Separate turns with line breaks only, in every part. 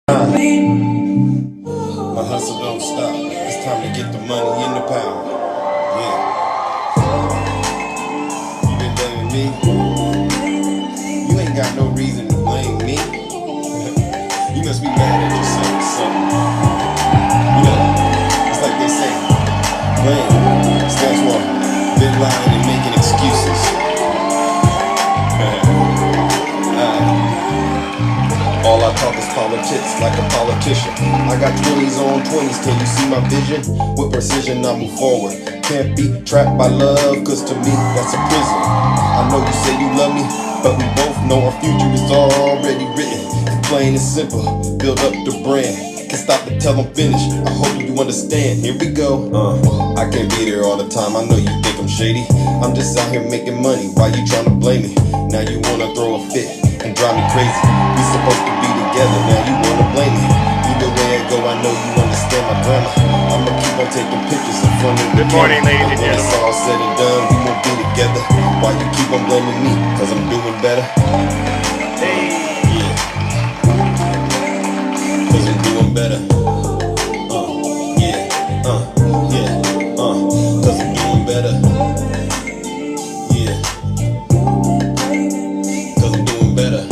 My hustle don't stop. It's time to get the money in the power. Yeah. You been blaming me? You ain't got no reason to blame me. You must be mad at yourself or something. You know, it's like they say, blame stands for been lying and making excuses. All I talk is politics, like a politician. I got 20s on 20s, can you see my vision? With precision I move forward. Can't be trapped by love, cause to me that's a prison. I know you say you love me, but we both know our future is already written. It's plain and simple, build up the brand. Can't stop until I'm finished, I hope you understand. Here we go. I can't be there all the time, I know you think I'm shady. I'm just out here making money, why you tryna blame me? Now you wanna throw a fit and drive me crazy. We supposed to be together, now you wanna blame me. Either way I go, I know you understand my drama. I'ma keep on taking pictures in front of the
Good morning, ladies and
when
gentlemen.
it's all said and done, we won't be together. Why you keep on blaming me? Cause I'm doing better. Yeah. Cause I'm doing better. Yeah. Cause I'm doing better. Yeah. Cause I'm doing better.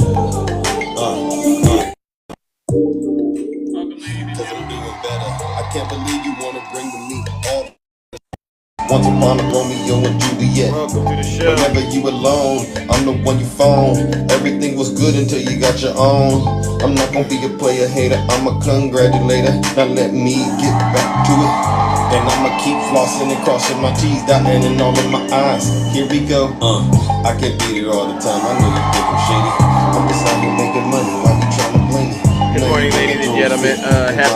Cause I'm doing better. I can't believe you wanna bring to me all. Once upon a Romeo and Juliet.
Welcome to the show.
Whenever you alone, I'm the one you phone. Everything was good until you got your own. I'm not gonna be a player hater, I'm a congratulator. Now let me get back to it. And I'ma keep flossing and crossing my T's, dotting and all in my eyes. Here we go. I can't be there all the time, I know you think I'm shady. I'm just out here making money, why you trying to blame me?
Good morning, ladies and gentlemen.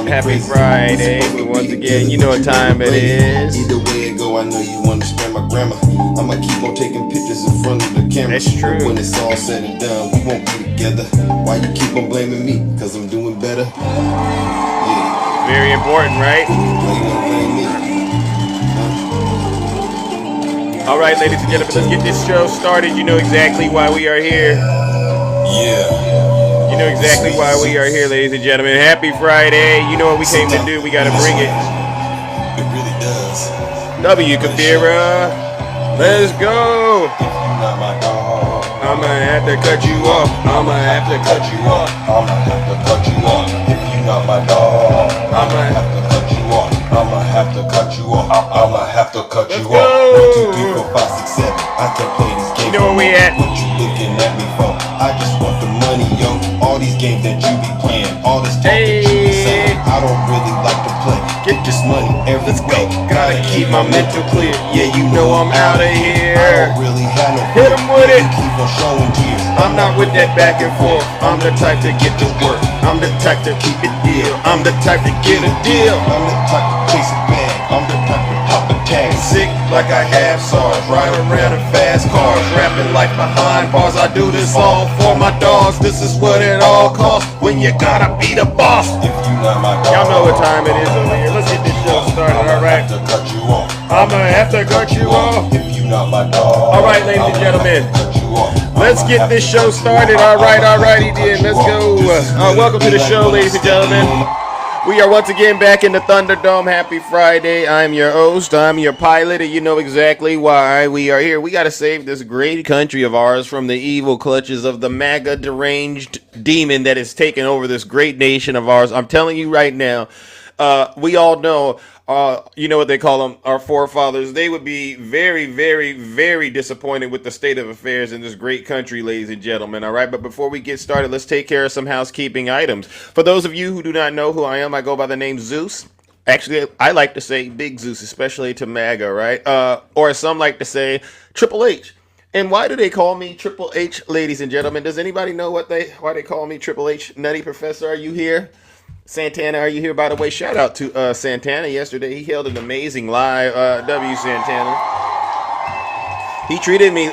Happy Friday. Once again, you know what time it is.
Either way it go, I know you understand my grammar. I'ma keep on taking pictures in front of the camera.
That's true.
But when it's all said and done, we won't be together. Why you keep on blaming me? Cause I'm doing better. Yeah.
Very important, right?
Why you wanna blame me?
All right, ladies and gentlemen, let's get this show started. You know exactly why we are here.
Yeah.
You know exactly why we are here, ladies and gentlemen. Happy Friday. You know what we came to do. We got to bring it.
It really does.
W. Kabira. Let's go.
If you're not my dog,
I'ma have to cut you off. I'ma have to cut you off.
I'ma have to cut you off. If you're not my dog, I'ma have to cut you off. I'ma have to cut you off. I'ma have to cut you
Let's
off.
go.
1, 2, 3, 4, 5, 6, 7. I can play this game.
You know where we at?
What you looking at me for? I just want the money, yo. All these games that you be playing, all this talk that you be saying, I don't really like to play. Get this money every way.
Gotta keep my mental clear. Yeah, you know I'm out of
I
here.
don't really have no
Hit 'em with it.
You keep on showing tears.
I'm not with that back and forth. I'm the type to get to work. I'm the type to keep it deal. I'm the type to get a deal.
I'm the type to chase a bag. I'm the type to pop a tag.
Sick like I have SARS. Ride around in fast cars. Rapping like behind bars. I do this all for my dogs. This is what it all costs when you gotta be the boss.
If you not my dog,
Y'all know what time it is over here. Let's get this show started, alright?
I'ma have to cut you off.
I'ma have to cut you off.
If you not my dog.
Alright, ladies and
I'ma
gentlemen.
have to cut you off.
Let's
I'ma
get
have
this
to
show
cut you
started.
off.
Alrighty
I'ma
then.
have
Let's
to cut
go.
you off. This is what
Welcome to
it
the
be like
show,
when
ladies
I'm
and gentlemen.
stepping on.
We are once again back in the Thunderdome. Happy Friday. I'm your host. I'm your pilot, and you know exactly why we are here. We got to save this great country of ours from the evil clutches of the MAGA deranged demon that has taken over this great nation of ours. I'm telling you right now, we all know, you know what they call them, our forefathers. They would be very, very, very disappointed with the state of affairs in this great country, ladies and gentlemen. All right, but before we get started, let's take care of some housekeeping items. For those of you who do not know who I am, I go by the name Zeus. Actually, I like to say Big Zeus, especially to MAGA, right? Or as some like to say, Triple H. And why do they call me Triple H, ladies and gentlemen? Does anybody know why they call me Triple H? Nutty Professor, are you here? Santana, are you here? By the way, shout out to Santana yesterday. He held an amazing live. W Santana. He treated me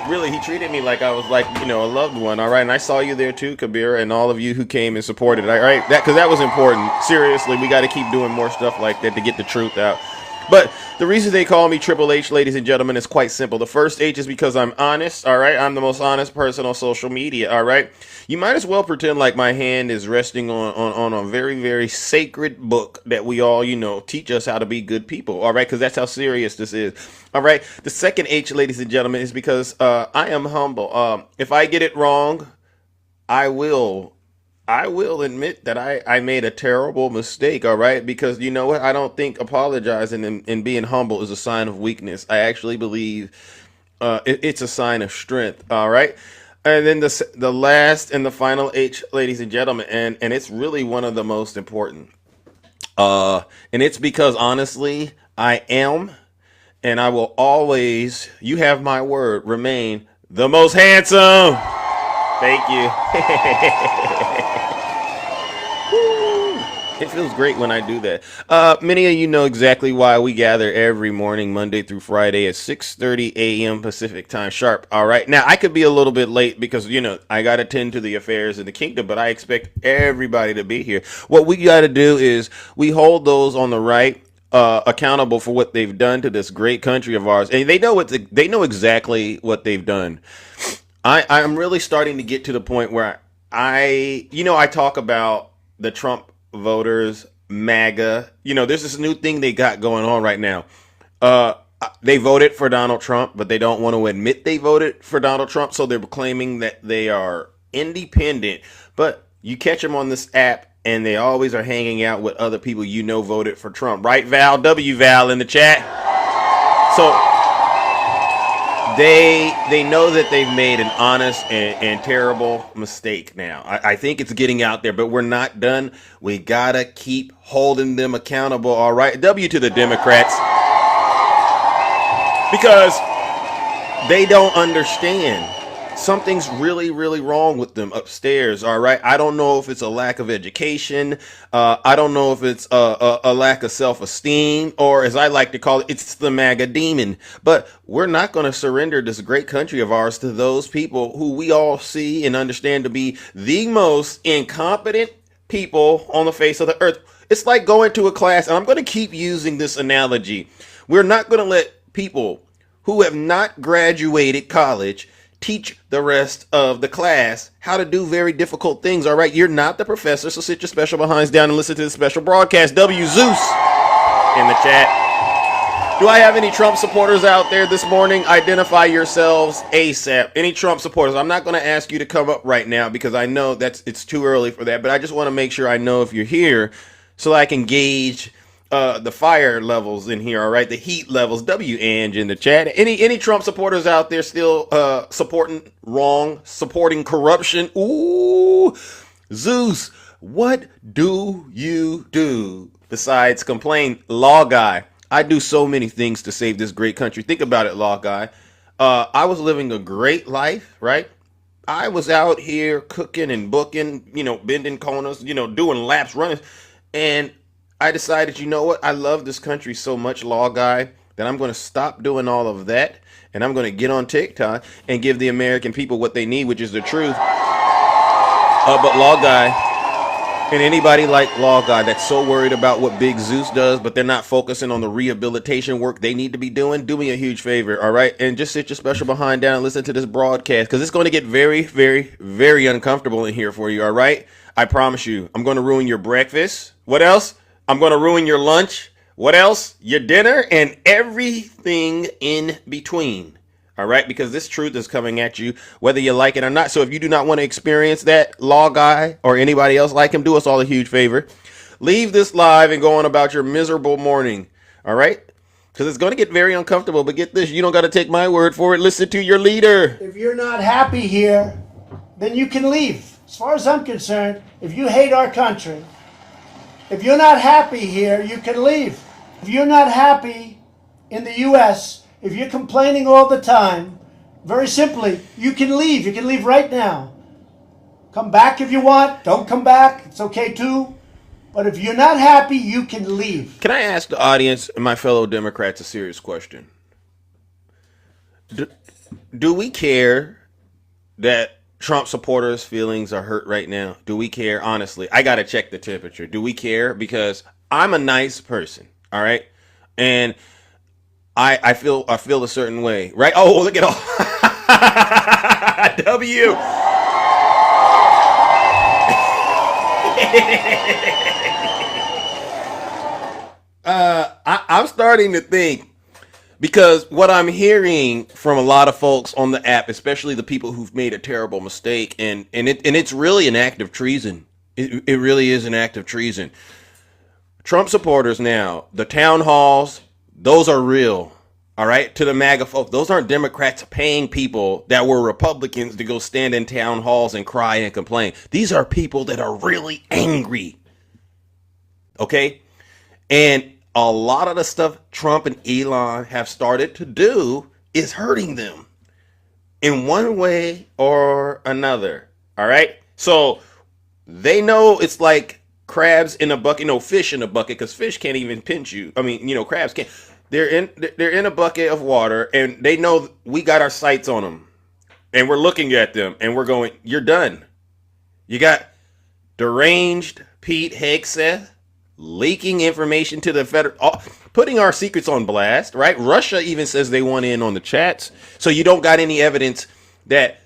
like I was like, you know, a loved one. All right. And I saw you there too, Kabir, and all of you who came and supported. All right. Because that was important. Seriously, we got to keep doing more stuff like that to get the truth out. But the reason they call me Triple H, ladies and gentlemen, is quite simple. The first H is because I'm honest, all right? I'm the most honest person on social media, all right? You might as well pretend like my hand is resting on a very, very sacred book that we all, teach us how to be good people, all right? Because that's how serious this is, all right? The second H, ladies and gentlemen, is because I am humble. If I get it wrong, I will. I will admit that I made a terrible mistake, all right? Because you know what? I don't think apologizing and being humble is a sign of weakness. I actually believe it's a sign of strength, all right? And then the last and the final H, ladies and gentlemen, and it's really one of the most important. And it's because honestly, I am and I will always, you have my word, remain the most handsome. Thank you. It feels great when I do that. Many of you know exactly why we gather every morning, Monday through Friday at 6:30 a.m. Pacific time sharp. All right. Now, I could be a little bit late because, I got to tend to the affairs in the kingdom, but I expect everybody to be here. What we got to do is we hold those on the right accountable for what they've done to this great country of ours. And they know exactly what they've done. I'm really starting to get to the point where I talk about the Trump voters, MAGA. There's this new thing they got going on right now. They voted for Donald Trump, but they don't want to admit they voted for Donald Trump, so they're claiming that they are independent. But you catch them on this app, and they always are hanging out with other people voted for Trump. Right, Val? Val in the chat. So they know that they've made an honest and terrible mistake now. I think it's getting out there, but we're not done. We gotta keep holding them accountable, all right? W to the Democrats. Because they don't understand. Something's really, really wrong with them upstairs, all right? I don't know if it's a lack of education. I don't know if it's a lack of self-esteem, or as I like to call it, it's the MAGA demon. But we're not going to surrender this great country of ours to those people who we all see and understand to be the most incompetent people on the face of the earth. It's like going to a class, and I'm going to keep using this analogy. We're not going to let people who have not graduated college teach the rest of the class how to do very difficult things. All right, you're not the professor, so sit your special behinds down and listen to the special broadcast. W Zeus in the chat. Do I have any Trump supporters out there this morning? Identify yourselves ASAP. Any Trump supporters? I'm not going to ask you to come up right now because I know it's too early for that, but I just want to make sure I know if you're here so I can gauge the fire levels in here, all right? The heat levels. W Ange in the chat. Any Trump supporters out there still supporting wrong, supporting corruption? Ooh, Zeus, what do you do besides complain? Law guy, I do so many things to save this great country. Think about it, law guy. I was living a great life, right? I was out here cooking and booking, bending corners, doing laps, running, and I decided, you know what? I love this country so much, law guy, that I'm going to stop doing all of that, and I'm going to get on TikTok and give the American people what they need, which is the truth. But law guy, and anybody like law guy that's so worried about what Big Zeus does, but they're not focusing on the rehabilitation work they need to be doing, do me a huge favor, all right? And just sit your special behind down and listen to this broadcast, because it's going to get very, very, very uncomfortable in here for you, all right? I promise you. I'm going to ruin your breakfast. What else? I'm going to ruin your lunch. What else? Your dinner and everything in between. All right? Because this truth is coming at you, whether you like it or not. So if you do not want to experience that, law guy or anybody else like him, do us all a huge favor. Leave this live and go on about your miserable morning. All right? Because it's going to get very uncomfortable. But get this, you don't got to take my word for it. Listen to your leader.
If you're not happy here, then you can leave. As far as I'm concerned, if you hate our country, if you're not happy here, you can leave. If you're not happy in the U.S., if you're complaining all the time, very simply, you can leave. You can leave right now. Come back if you want. Don't come back. It's okay too. But if you're not happy, you can leave.
Can I ask the audience and my fellow Democrats a serious question? Do we care that Trump supporters' feelings are hurt right now? Do we care? Honestly, I got to check the temperature. Do we care? Because I'm a nice person. All right. And I feel a certain way, right? Oh, look at all W. I'm starting to think, because what I'm hearing from a lot of folks on the app, especially the people who've made a terrible mistake, and it's really an act of treason. It really is an act of treason. Trump supporters now, the town halls, those are real. All right, to the MAGA folks, those aren't Democrats paying people that were Republicans to go stand in town halls and cry and complain. These are people that are really angry. Okay? And a lot of the stuff Trump and Elon have started to do is hurting them in one way or another. All right? So they know it's like crabs in a bucket, no, fish in a bucket, because fish can't even pinch you. I mean, crabs can't. They're in a bucket of water, and they know we got our sights on them, and we're looking at them, and we're going, you're done. You got deranged Pete Hegseth leaking information to the federal, putting our secrets on blast, right? Russia even says they want in on the chats. So you don't got any evidence that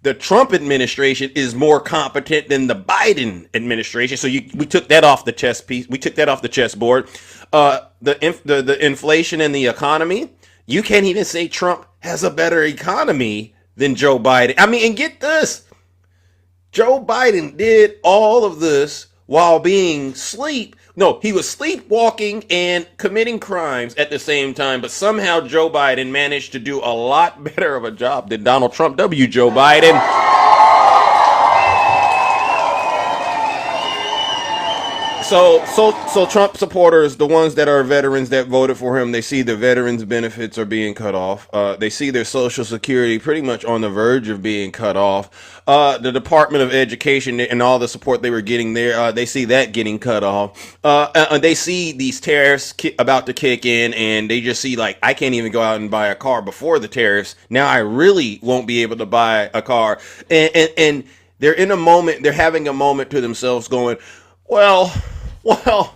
the Trump administration is more competent than the Biden administration. So we took that off the chess piece. We took that off the chessboard. The inflation and the economy. You can't even say Trump has a better economy than Joe Biden. I mean, and get this. Joe Biden did all of this while being he was sleepwalking and committing crimes at the same time, but somehow Joe Biden managed to do a lot better of a job than Donald Trump. Joe Biden. So Trump supporters, the ones that are veterans that voted for him, they see the veterans' benefits are being cut off. They see their Social Security pretty much on the verge of being cut off. The Department of Education and all the support they were getting there, they see that getting cut off. They see these tariffs about to kick in, and they just see, like, I can't even go out and buy a car before the tariffs. Now I really won't be able to buy a car. And they're in a moment, they're having a moment to themselves going, well, all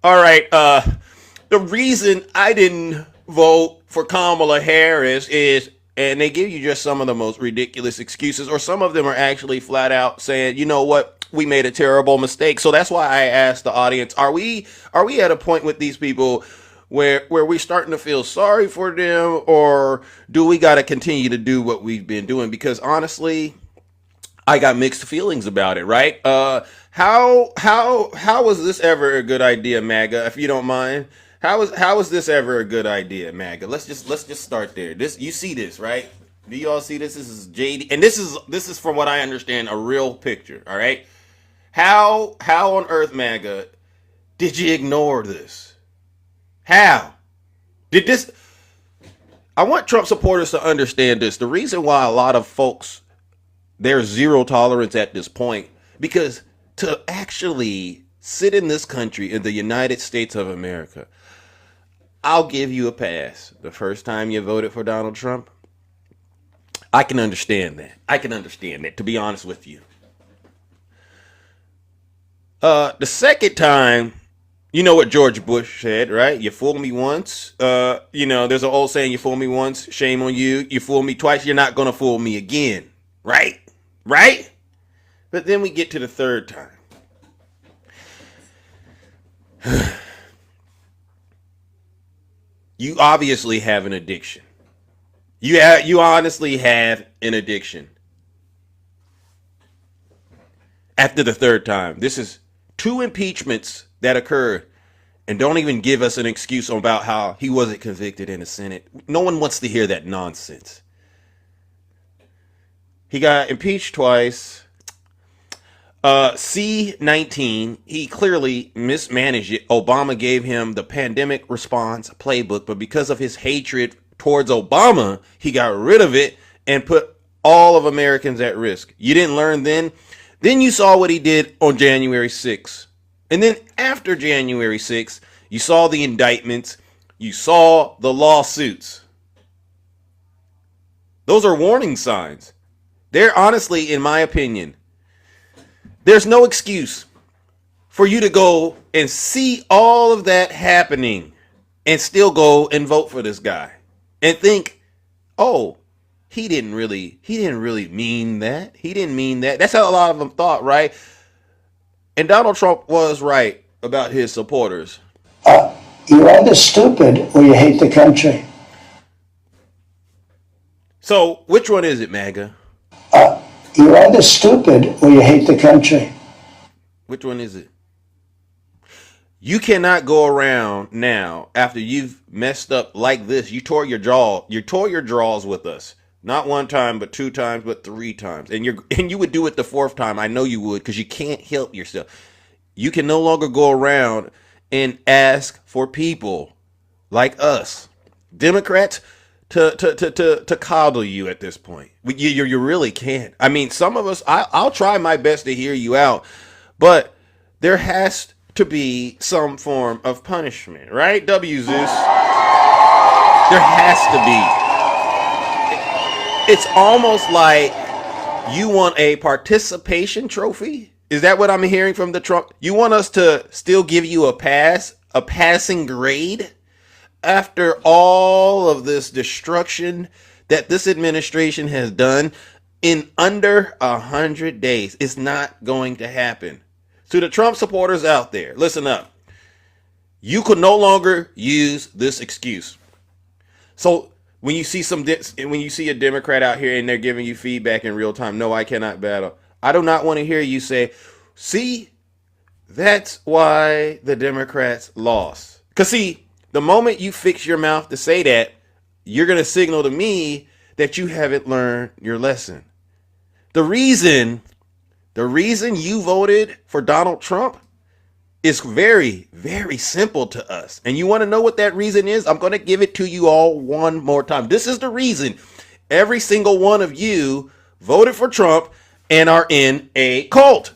right. The reason I didn't vote for Kamala Harris is, and they give you just some of the most ridiculous excuses, or some of them are actually flat out saying, you know what, we made a terrible mistake. So that's why I asked the audience, are we at a point with these people where we're starting to feel sorry for them, or do we got to continue to do what we've been doing? Because honestly, I got mixed feelings about it, right? How was this ever a good idea, MAGA? If you don't mind, how was this ever a good idea, MAGA? Let's just start there. You see this, right? Do you all see this? This is JD, and this is from what I understand a real picture. All right, how on earth, MAGA, did you ignore this? How did this? I want Trump supporters to understand this. The reason why a lot of folks, there's zero tolerance at this point, because to actually sit in this country, in the United States of America, I'll give you a pass. The first time you voted for Donald Trump, I can understand that. To be honest with you. The second time, you know what George Bush said, right? You fool me once. There's an old saying, you fool me once, shame on you. You fool me twice, you're not going to fool me again. Right? But then we get to the third time. You obviously have an addiction. You honestly have an addiction. After the third time, this is 2 impeachments that occurred, and don't even give us an excuse about how he wasn't convicted in the Senate. No one wants to hear that nonsense. He got impeached twice. C-19, he clearly mismanaged it. Obama gave him the pandemic response playbook, but because of his hatred towards Obama, he got rid of it and put all of Americans at risk. You didn't learn then? Then you saw what he did on January 6th. And then after January 6th, you saw the indictments. You saw the lawsuits. Those are warning signs. They're honestly, in my opinion, there's no excuse for you to go and see all of that happening and still go and vote for this guy and think, oh, he didn't really mean that. He didn't mean that. That's how a lot of them thought, right? And Donald Trump was right about his supporters.
You're either stupid or you hate the country.
So which one is it, MAGA?
You're either stupid or you hate the country.
Which one is it? You cannot go around now after you've messed up like this. You tore your jaws with us. Not one time, but 2 times, but 3 times. And you would do it the 4th time. I know you would, because you can't help yourself. You can no longer go around and ask for people like us, Democrats, to coddle you at this point. You really can't. I mean, some of us, I'll try my best to hear you out, but there has to be some form of punishment, right? W Zeus. There has to be. It's almost like you want a participation trophy. Is that what I'm hearing from the Trump? You want us to still give you a passing grade after all of this destruction that this administration has done in under 100 days? It's not going to happen. To the Trump supporters out there, listen up. You could no longer use this excuse. So when you see a Democrat out here and they're giving you feedback in real time, no, I cannot battle. I do not want to hear you say, see, that's why the Democrats lost. Because see, the moment you fix your mouth to say that, you're going to signal to me that you haven't learned your lesson. The reason you voted for Donald Trump is very, very simple to us. And you want to know what that reason is? I'm going to give it to you all one more time. This is the reason every single one of you voted for Trump and are in a cult.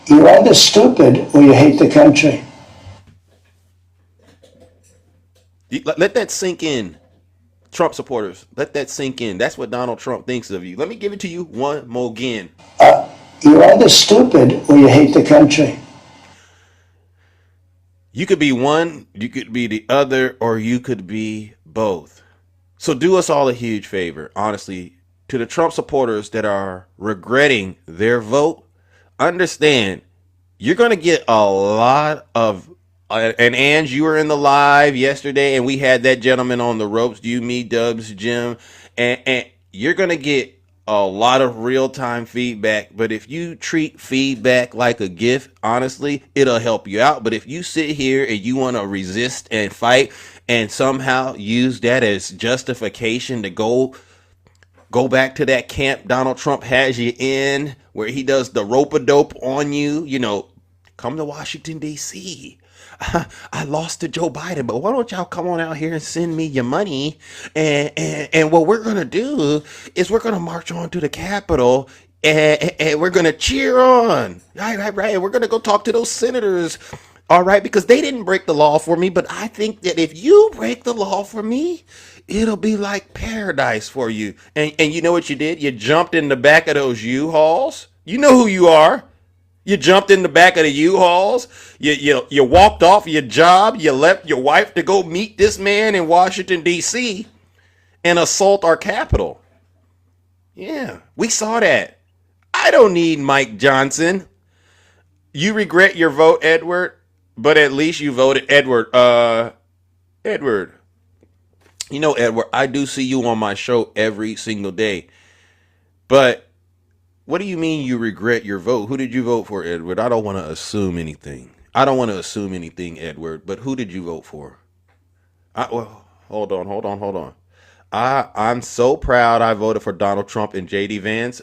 You're either stupid or you hate the country.
Let that sink in. Trump supporters, let that sink in. That's what Donald Trump thinks of you. Let me give it to you one more again.
You're either stupid or you hate the country.
You could be one, you could be the other, or you could be both. So do us all a huge favor, honestly, to the Trump supporters that are regretting their vote. Understand, you're going to get a lot of, and Ange, you were in the live yesterday, and we had that gentleman on the ropes, you, me, Dubs, Jim, and you're going to get a lot of real-time feedback. But if you treat feedback like a gift, honestly, it'll help you out. But if you sit here and you want to resist and fight and somehow use that as justification to go back to that camp Donald Trump has you in, where he does the rope-a-dope on you, come to Washington, D.C., I lost to Joe Biden, but why don't y'all come on out here and send me your money? And what we're going to do is we're going to march on to the Capitol and we're going to cheer on. Right. We're going to go talk to those senators. All right. Because they didn't break the law for me. But I think that if you break the law for me, it'll be like paradise for you. And you know what you did? You jumped in the back of those U-Hauls. You know who you are. You jumped in the back of the U-Hauls. You walked off your job. You left your wife to go meet this man in Washington, D.C. and assault our Capitol. Yeah, we saw that. I don't need Mike Johnson. You regret your vote, Edward, but at least you voted Edward. Edward. Edward, I do see you on my show every single day. But what do you mean you regret your vote? Who did you vote for, Edward? I don't want to assume anything. Edward, but who did you vote for? Hold on. I'm so proud I voted for Donald Trump and J.D. Vance.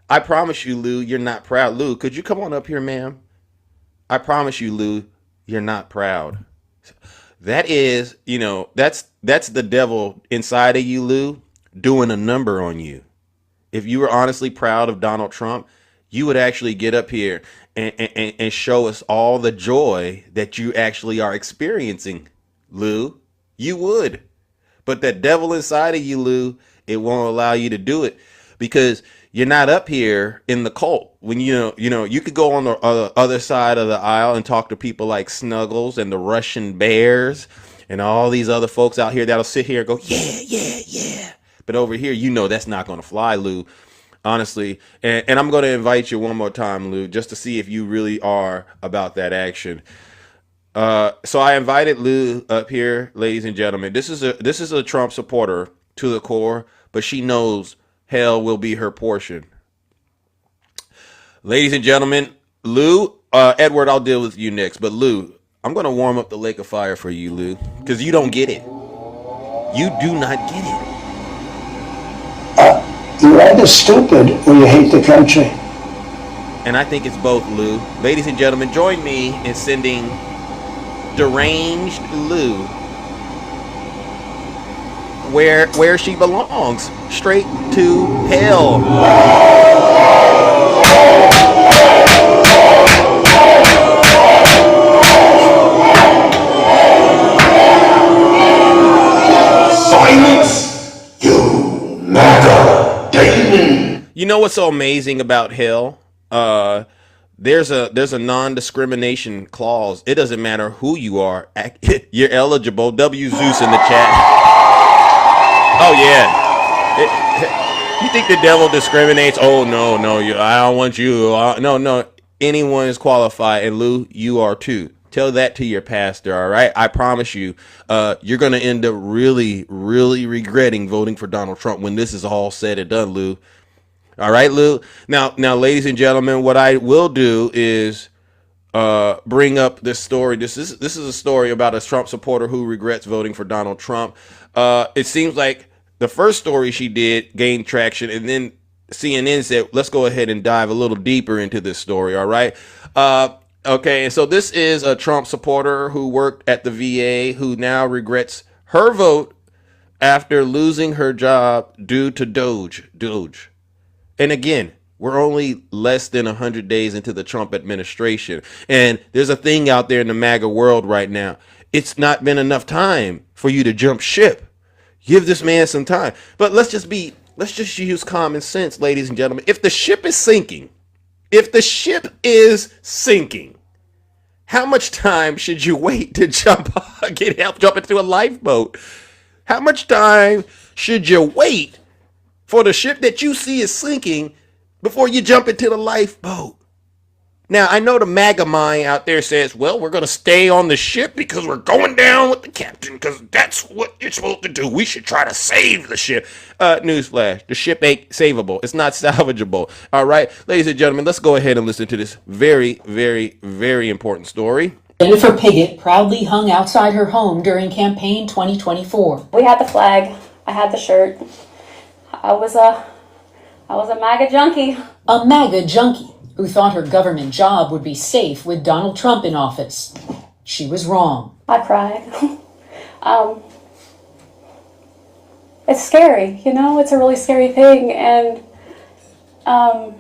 I promise you, Lou, you're not proud. Lou, could you come on up here, ma'am? I promise you, Lou, you're not proud. That is, that's the devil inside of you, Lou, doing a number on you. If you were honestly proud of Donald Trump, you would actually get up here and show us all the joy that you actually are experiencing, Lou. You would. But that devil inside of you, Lou, it won't allow you to do it because you're not up here in the cult. When you could go on the other side of the aisle and talk to people like Snuggles and the Russian Bears and all these other folks out here that'll sit here and go, yeah, yeah, yeah. But over here, that's not going to fly, Lou, honestly. And I'm going to invite you one more time, Lou, just to see if you really are about that action. So I invited Lou up here, ladies and gentlemen. This is a Trump supporter to the core, but she knows hell will be her portion. Ladies and gentlemen, Lou, Edward, I'll deal with you next. But Lou, I'm going to warm up the lake of fire for you, Lou, because you don't get it. You do not get it.
You're either stupid or you hate the country.
And I think it's both, Lou. Ladies and gentlemen, join me in sending deranged Lou where she belongs, straight to hell.
Silence, you MAGA demon.
You know what's so amazing about hell? There's a non-discrimination clause. It doesn't matter who you are. You're eligible. W Zeus in the chat. Oh yeah. You think the devil discriminates? Oh no, I don't want you. No. Anyone is qualified, and Lou, you are too. Tell that to your pastor, all right? I promise you, you're going to end up really, really regretting voting for Donald Trump when this is all said and done, Lou. All right, Lou. Now, ladies and gentlemen, what I will do is bring up this story. This is a story about a Trump supporter who regrets voting for Donald Trump. It seems like the first story she did gained traction, and then CNN said, let's go ahead and dive a little deeper into this story, all right? Okay, and so this is a Trump supporter who worked at the VA who now regrets her vote after losing her job due to Doge. And again, we're only less than 100 days into the Trump administration. And there's a thing out there in the MAGA world right now. It's not been enough time for you to jump ship. Give this man some time. But let's just use common sense, ladies and gentlemen. If the ship is sinking, how much time should you wait to jump into a lifeboat? How much time should you wait for the ship that you see is sinking before you jump into the lifeboat? Now, I know the MAGA mind out there says, well, we're going to stay on the ship because we're going down with the captain because that's what you're supposed to do. We should try to save the ship. Newsflash, the ship ain't savable. It's not salvageable. All right, ladies and gentlemen, let's go ahead and listen to this very, very, very important story.
Jennifer Piggott proudly hung outside her home during campaign 2024.
We had the flag. I had the shirt. I was a MAGA junkie.
A MAGA junkie who thought her government job would be safe with Donald Trump in office. She was wrong.
I cried. It's scary, it's a really scary thing. And I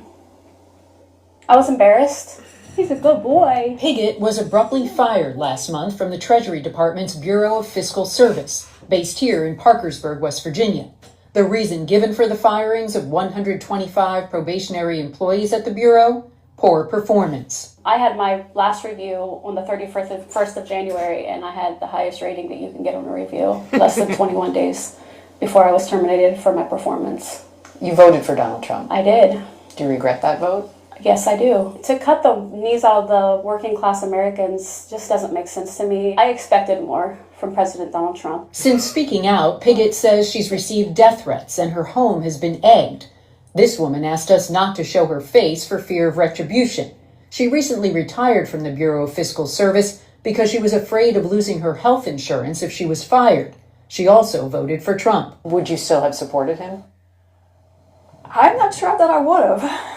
was embarrassed. He's a good boy.
Piggott was abruptly fired last month from the Treasury Department's Bureau of Fiscal Service, based here in Parkersburg, West Virginia. The reason given for the firings of 125 probationary employees at the Bureau? Poor performance.
I had my last review on the 31st of January, and I had the highest rating that you can get on a review, less than 21 days before I was terminated for my performance.
You voted for Donald Trump.
I did.
Do you regret that vote?
Yes, I do. To cut the knees out of the working class Americans just doesn't make sense to me. I expected more from President Donald Trump.
Since speaking out, Piggott says she's received death threats and her home has been egged. This woman asked us not to show her face for fear of retribution. She recently retired from the Bureau of Fiscal Service because she was afraid of losing her health insurance if she was fired. She also voted for Trump.
Would you still have supported him?
I'm not sure that I would have.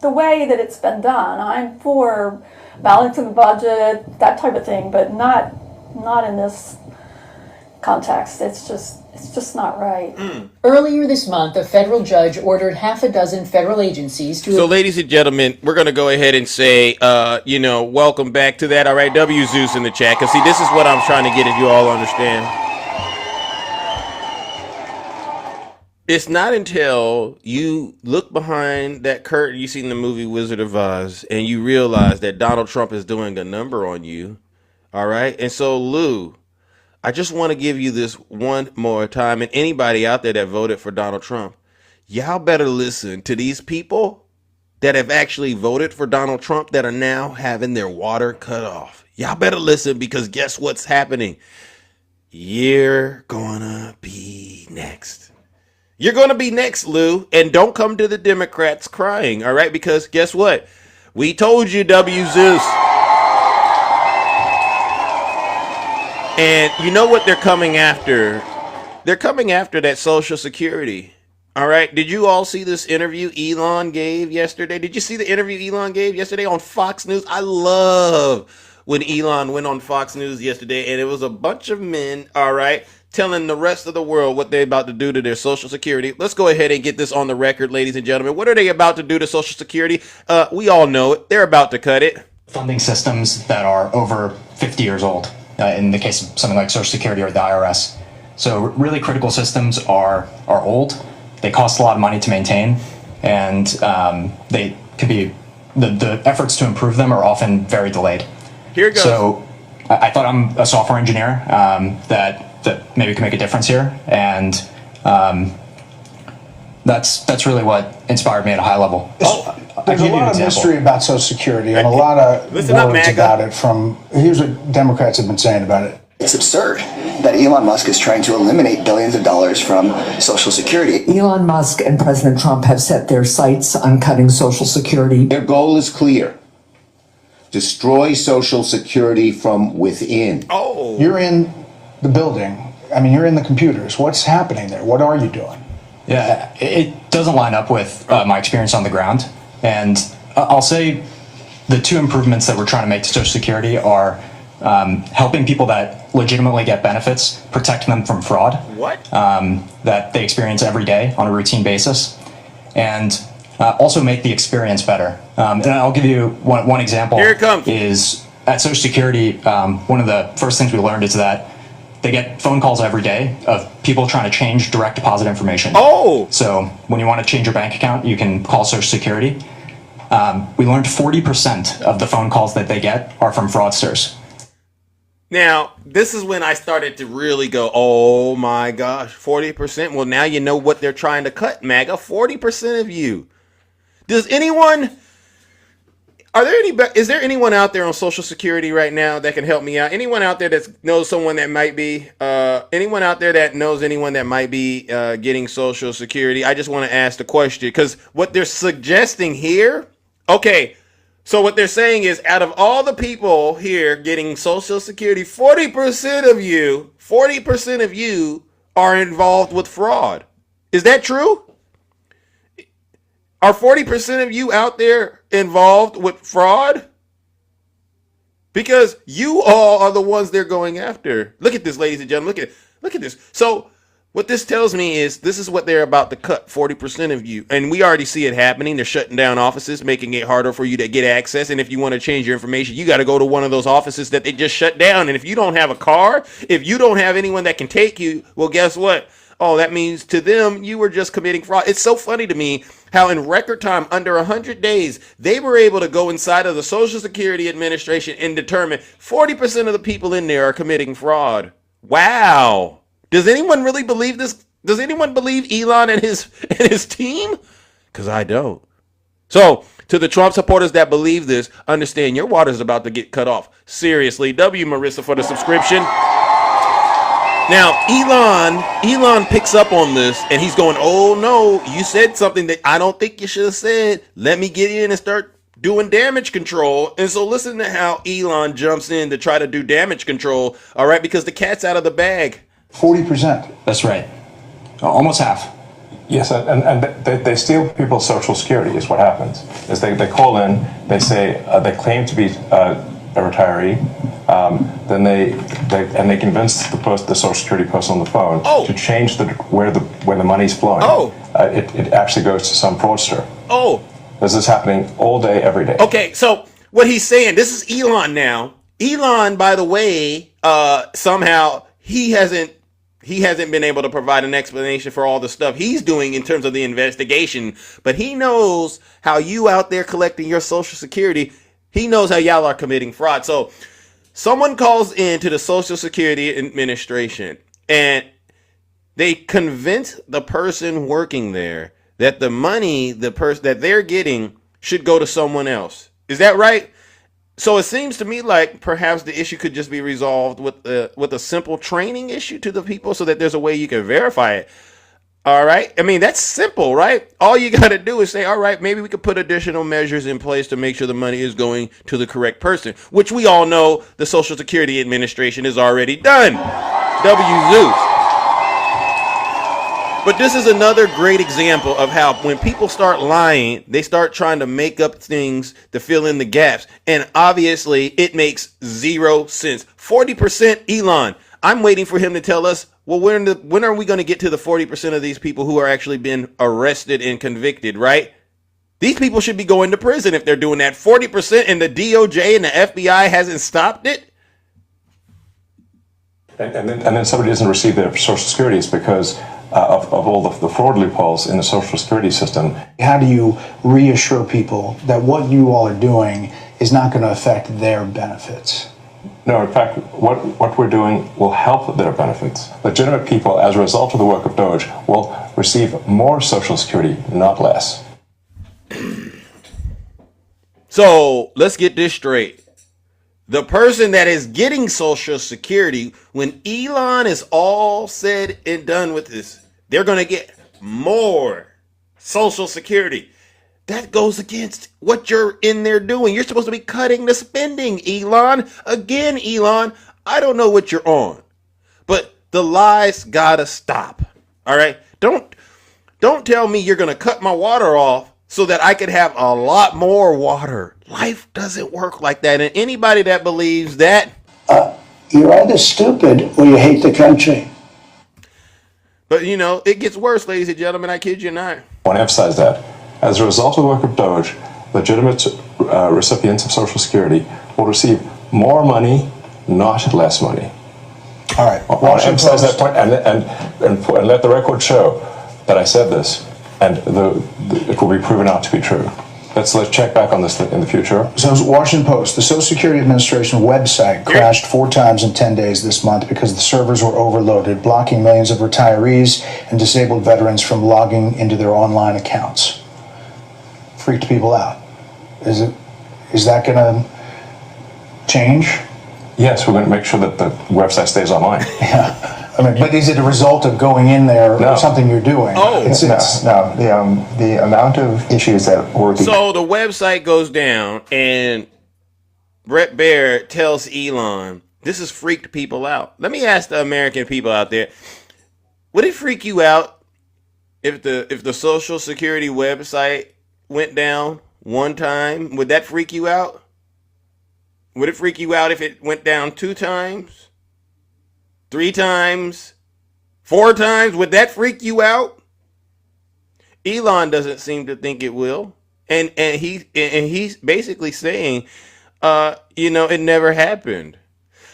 The way that it's been done, I'm for balancing the budget, that type of thing, but not in this context. It's just not right.
Earlier this month, a federal judge ordered half a dozen federal agencies to...
So, ladies and gentlemen, we're going to go ahead and say, welcome back to that. All right, W Zeus in the chat. Because, see, this is what I'm trying to get, if you all understand. It's not until you look behind that curtain you see in the movie Wizard of Oz and you realize that Donald Trump is doing a number on you, All right. And so, Lou, I just want to give you this one more time. And anybody out there that voted for Donald Trump, y'all better listen to these people that have actually voted for Donald Trump that are now having their water cut off. Y'all better listen, because guess what's happening? You're gonna be next. You're gonna be next, Lou. And don't come to the Democrats crying, all right? Because guess what? We told you, W. Zeus. And you know what they're coming after? They're coming after that Social Security. All right. Did you all see this interview Elon gave yesterday? Did you see the interview Elon gave yesterday on Fox News? I love when Elon went on Fox News yesterday, and it was a bunch of men, all right, telling the rest of the world what they're about to do to their Social Security. Let's go ahead and get this on the record, ladies and gentlemen. What are they about to do to Social Security? We all know it. They're about to cut it.
Funding systems that are over 50 years old, in the case of something like Social Security or the IRS. So really critical systems are old. They cost a lot of money to maintain, and they can be, the efforts to improve them are often very delayed.
Here it goes.
So I thought I'm a software engineer that maybe can make a difference here, and that's really what inspired me at a high level.
There's a lot of mystery about Social Security and a lot of words about it from, here's what Democrats have been saying about it.
It's absurd that Elon Musk is trying to eliminate billions of dollars from Social Security.
Elon Musk and President Trump have set their sights on cutting Social Security.
Their goal is clear. Destroy Social Security from within.
Oh.
You're in the building. I mean, you're in the computers. What's happening there? What are you doing?
Yeah, it doesn't line up with my experience on the ground. And I'll say the two improvements that we're trying to make to Social Security are helping people that legitimately get benefits, protecting them from fraud.
What?
That they experience every day on a routine basis. And also make the experience better. And I'll give you one example.
Here it comes.
Is at Social Security, one of the first things we learned is that they get phone calls every day of people trying to change direct deposit information.
Oh!
So when you want to change your bank account, you can call Social Security. We learned 40% of the phone calls that they get are from fraudsters.
Now, this is when I started to really go, oh my gosh, 40%. Well, now you know what they're trying to cut, MAGA. 40% of you. Does anyone... Is there anyone out there on Social Security right now that can help me out? Anyone out there that knows someone that might be, anyone out there that knows anyone that might be getting Social Security? I just want to ask the question, because what they're suggesting here, okay, so what they're saying is out of all the people here getting Social Security, 40% of you are involved with fraud. Is that true? Are 40% of you out there involved with fraud? Because you all are the ones they're going after. Look at this, ladies and gentlemen. Look at this. So what this tells me is this is what they're about to cut, 40% of you. And we already see it happening. They're shutting down offices, making it harder for you to get access. And if you want to change your information, you got to go to one of those offices that they just shut down. And if you don't have a car, if you don't have anyone that can take you, well, guess what? Oh, that means to them, you were just committing fraud. It's so funny to me how in record time, under 100 days, they were able to go inside of the Social Security Administration and determine 40% of the people in there are committing fraud. Wow. Does anyone really believe this? Does anyone believe Elon and his team? Because I don't. So, to the Trump supporters that believe this, understand your water is about to get cut off. Seriously. W. Marissa for the subscription. Now, Elon picks up on this, and he's going, oh, no, you said something that I don't think you should have said. Let me get in and start doing damage control. And so listen to how Elon jumps in to try to do damage control, all right, because the cat's out of the bag.
40%.
That's right. Almost half.
Yes, and they steal people's Social Security is what happens. Is they call in, they say, they claim to be a retiree, then they convince the Social Security person on the phone to change where the money's flowing. It actually goes to some fraudster. This is happening all day, every day.
Okay, so what he's saying, this is Elon now. Elon, by the way, somehow he hasn't been able to provide an explanation for all the stuff he's doing in terms of the investigation, but he knows how you out there collecting your Social Security, he knows how y'all are committing fraud. So Someone calls in to the Social Security Administration and they convince the person working there that the money that they're getting should go to someone else. Is that right? So it seems to me like perhaps the issue could just be resolved with a simple training issue to the people so that there's a way you can verify it. All right. I mean, that's simple, right? All you got to do is say, all right, maybe we could put additional measures in place to make sure the money is going to the correct person, which we all know the Social Security Administration has already done. W. Zeus. But this is another great example of how when people start lying, they start trying to make up things to fill in the gaps. And obviously, it makes zero sense. 40% Elon. I'm waiting for him to tell us, well, when are we going to get to the 40% of these people who are actually being arrested and convicted, right? These people should be going to prison if they're doing that. 40% and the DOJ and the FBI hasn't stopped it.
And then somebody doesn't receive their Social Security is because of all the fraud loopholes in the Social Security system.
How do you reassure people that what you all are doing is not going to affect their benefits?
No, in fact, what we're doing will help their benefits. Legitimate people, as a result of the work of Doge, will receive more Social Security, not less.
So let's get this straight. The person that is getting Social Security, when Elon is all said and done with this, they're going to get more Social Security. That goes against what you're in there doing. You're supposed to be cutting the spending, Elon. Again, Elon, I don't know what you're on, but the lies gotta stop. All right? Don't tell me you're going to cut my water off so that I could have a lot more water. Life doesn't work like that. And anybody that believes that,
you're either stupid or you hate the country.
But you know, it gets worse, ladies and gentlemen. I kid you not.
I want to emphasize that. As a result of the work of Doge, legitimate recipients of Social Security will receive more money, not less money.
All right.
I want to emphasize that point and let the record show that I said this, and it will be proven out to be true. Let's check back on this in the future.
So, Washington Post, the Social Security Administration website crashed 4 times in 10 days this month because the servers were overloaded, blocking millions of retirees and disabled veterans from logging into their online accounts. Freaked people out. Is that going to change?
Yes, we're going to make sure that the website stays online.
Yeah. I mean, but is it a result of going in there or something you're doing?
Oh,
no. The amount of issues that were.
So the website goes down, and Bret Baier tells Elon, "This has freaked people out." Let me ask the American people out there: would it freak you out if the Social Security website went down one time? Would that freak you out? Would it freak you out if it went down 2 times? 3 times? 4 times? Would that freak you out? Elon doesn't seem to think it will. And he's basically saying, it never happened.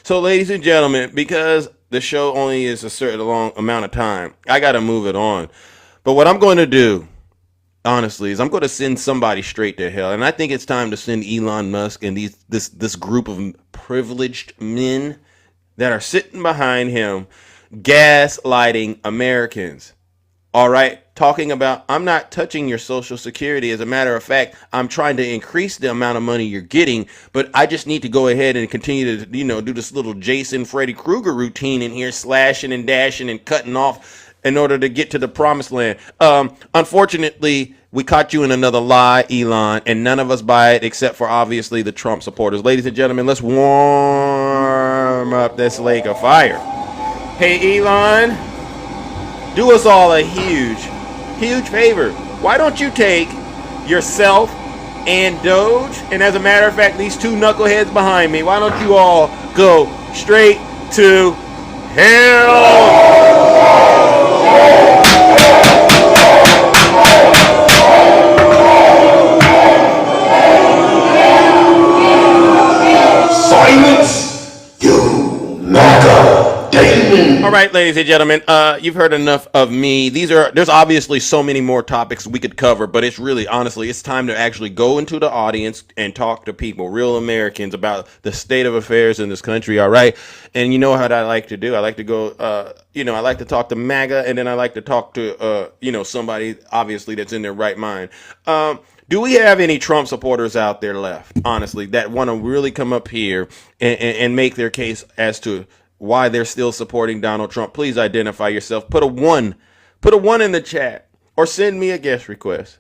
So ladies and gentlemen, because the show only is a certain long amount of time, I got to move it on. But what I'm going to do, honestly, is I'm going to send somebody straight to hell. And I think it's time to send Elon Musk and this group of privileged men that are sitting behind him gaslighting Americans. All right. Talking about, I'm not touching your Social Security. As a matter of fact, I'm trying to increase the amount of money you're getting, but I just need to go ahead and continue to, do this little Jason Freddy Krueger routine in here, slashing and dashing and cutting off in order to get to the promised land. Unfortunately, we caught you in another lie, Elon, and none of us buy it except for obviously the Trump supporters. Ladies and gentlemen, let's warm up this lake of fire. Hey, Elon, do us all a huge favor. Why don't you take yourself and Doge, and as a matter of fact, these 2 knuckleheads behind me, why don't you all go straight to hell?
Silence, you MAGA demon!
All right, ladies and gentlemen, you've heard enough of me. There's obviously so many more topics we could cover, but it's really, honestly, it's time to actually go into the audience and talk to people, real Americans, about the state of affairs in this country. All right, and you know how I like to do. I like to go, I like to talk to MAGA, and then I like to talk to, somebody obviously that's in their right mind. Do we have any Trump supporters out there left, honestly, that want to really come up here and make their case as to why they're still supporting Donald Trump? Please identify yourself. Put a one in the chat, or send me a guest request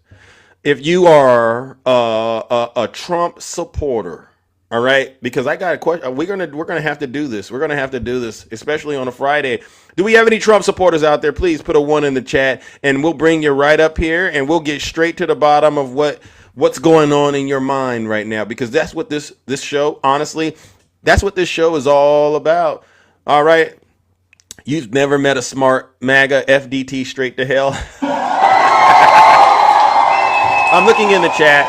if you are a Trump supporter. All right, because I got a question. We're gonna have to do this. We're gonna have to do this, especially on a Friday. Do we have any Trump supporters out there? Please put a one in the chat, and we'll bring you right up here, and we'll get straight to the bottom of what's going on in your mind right now, because that's what this show, honestly, that's what this show is all about. All right, you've never met a smart MAGA FDT straight to hell. I'm looking in the chat.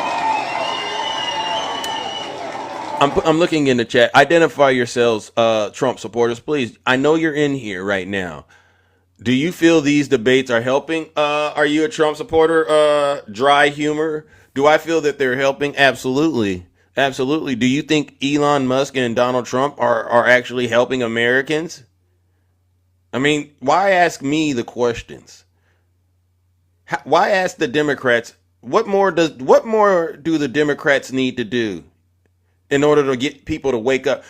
I'm looking in the chat. Identify yourselves, Trump supporters, please. I know you're in here right now. Do you feel these debates are helping? Are you a Trump supporter? Dry humor. Do I feel that they're helping? Absolutely. Absolutely. Do you think Elon Musk and Donald Trump are actually helping Americans? I mean, why ask me the questions? Why ask the Democrats? What more do the Democrats need to do in order to get people to wake up?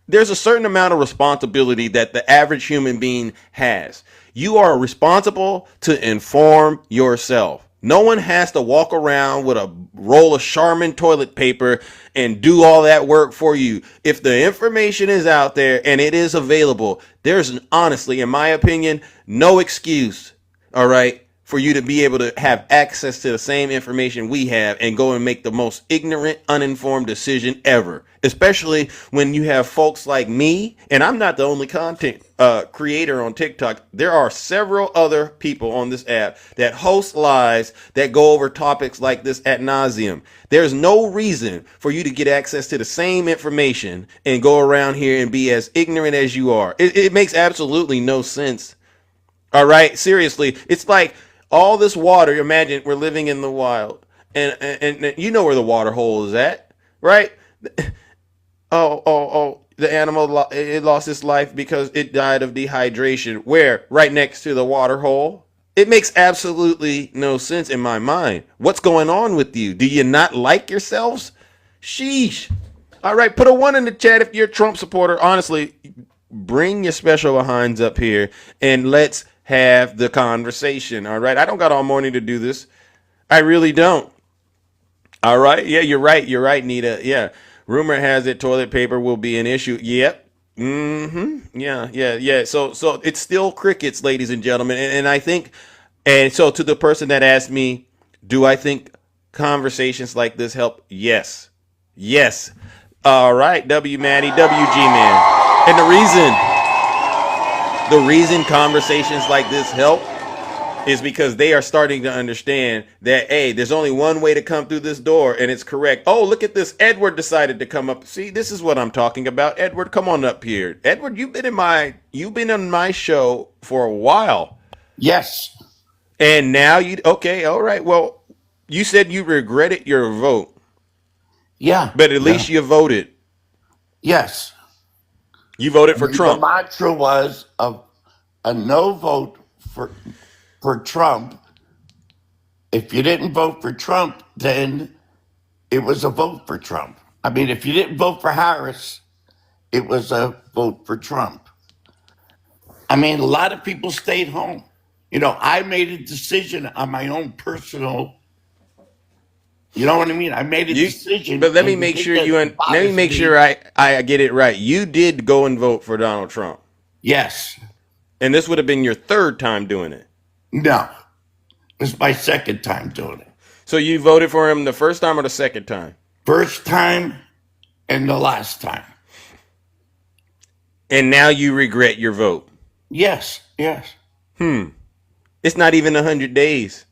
There's a certain amount of responsibility that the average human being has. You are responsible to inform yourself. No one has to walk around with a roll of Charmin toilet paper and do all that work for you. If the information is out there and it is available, there's honestly, in my opinion, no excuse, all right, for you to be able to have access to the same information we have and go and make the most ignorant, uninformed decision ever. Especially when you have folks like me, and I'm not the only content creator on TikTok. There are several other people on this app that host lives that go over topics like this ad nauseum. There's no reason for you to get access to the same information and go around here and be as ignorant as you are. It makes absolutely no sense. All right, seriously, it's like all this water. Imagine we're living in the wild, and you know where the water hole is at, right? Oh, the animal, it lost its life because it died of dehydration. Where? Right next to the water hole. It makes absolutely no sense in my mind. What's going on with you? Do you not like yourselves? Sheesh. All right, put a one in the chat if you're a Trump supporter. Honestly, bring your special behinds up here and let's have the conversation. All right, I don't got all morning to do this. I really don't. All right, yeah, you're right, Nita. Yeah, rumor has it toilet paper will be an issue. Yep. Yeah. So it's still crickets, ladies and gentlemen. And I think, and so to the person that asked me, do I think conversations like this help? Yes. All right, W Maddie, WG man. And the reason conversations like this help is because they are starting to understand that, hey, there's only one way to come through this door, and it's correct. Oh, look at this. Edward decided to come up. See, this is what I'm talking about. Edward, come on up here. Edward, you've been on my show for a while.
Yes.
And now okay, all right. Well, you said you regretted your vote.
Yeah.
But at least you voted.
Yes.
You voted for Trump.
The mantra was a no vote for Trump. If you didn't vote for Trump, then it was a vote for Trump. I mean, if you didn't vote for Harris, it was a vote for Trump. I mean, a lot of people stayed home. You know, I made a decision on my own personal. You know what I mean? I made a decision.
But let me make sure I get it right. You did go and vote for Donald Trump.
Yes.
And this would have been your third time doing it.
No. This is my second time doing it.
So you voted for him the first time or the second time?
First time and the last time.
And now you regret your vote?
Yes.
It's not even 100 days.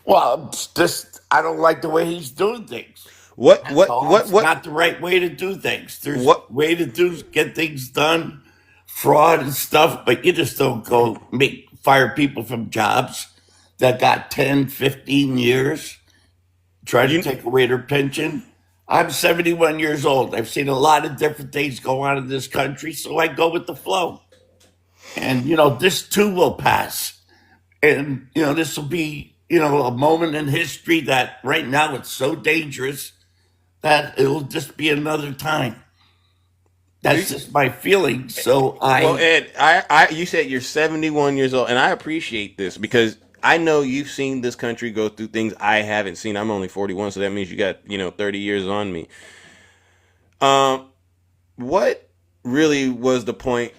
Well, it's just I don't like the way he's doing things.
What?
It's not the right way to do things. There's a way to get things done fraud and stuff, but you just don't go fire people from jobs that got 10, 15 years, try to take away their pension. I'm 71 years old. I've seen a lot of different things go on in this country, so I go with the flow. And, this too will pass. And, this will be, a moment in history that right now it's so dangerous that it'll just be another time. That's just my feeling. So
Well, Ed, you said you're 71 years old, and I appreciate this because I know you've seen this country go through things I haven't seen. I'm only 41, so that means you got 30 years on me. What really was the point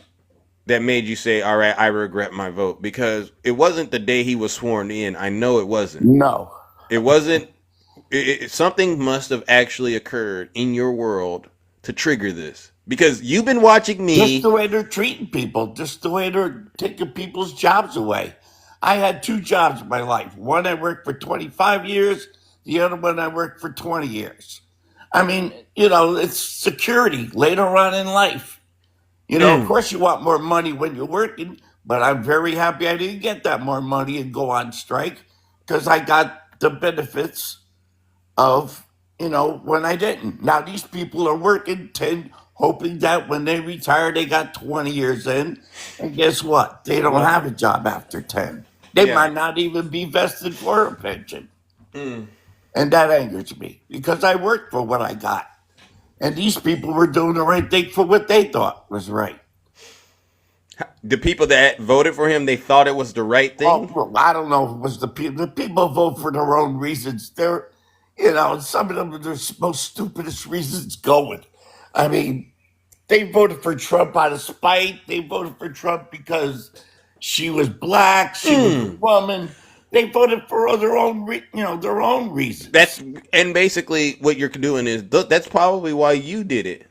that made you say, "All right, I regret my vote"? Because it wasn't the day he was sworn in. I know it wasn't.
No,
it wasn't. Something must have actually occurred in your world to trigger this. Because you've been watching me.
Just the way they're treating people, just the way they're taking people's jobs away. I had 2 jobs in my life. One I worked for 25 years, the other one I worked for 20 years. I mean, it's security later on in life. Of course you want more money when you're working, but I'm very happy I didn't get that more money and go on strike because I got the benefits of, when I didn't. Now these people are working 10, hoping that when they retire, they got 20 years in. And guess what? They don't have a job after 10. They might not even be vested for a pension. And that angers me because I worked for what I got. And these people were doing the right thing for what they thought was right.
The people that voted for him, they thought it was the right thing?
Oh, well, I don't know if it was the people. The people vote for their own reasons. They're, some of them are the most stupidest reasons going. I mean, they voted for Trump out of spite. They voted for Trump because she was black. She was a woman. They voted for their own reasons.
And basically what you're doing is that's probably why you did it.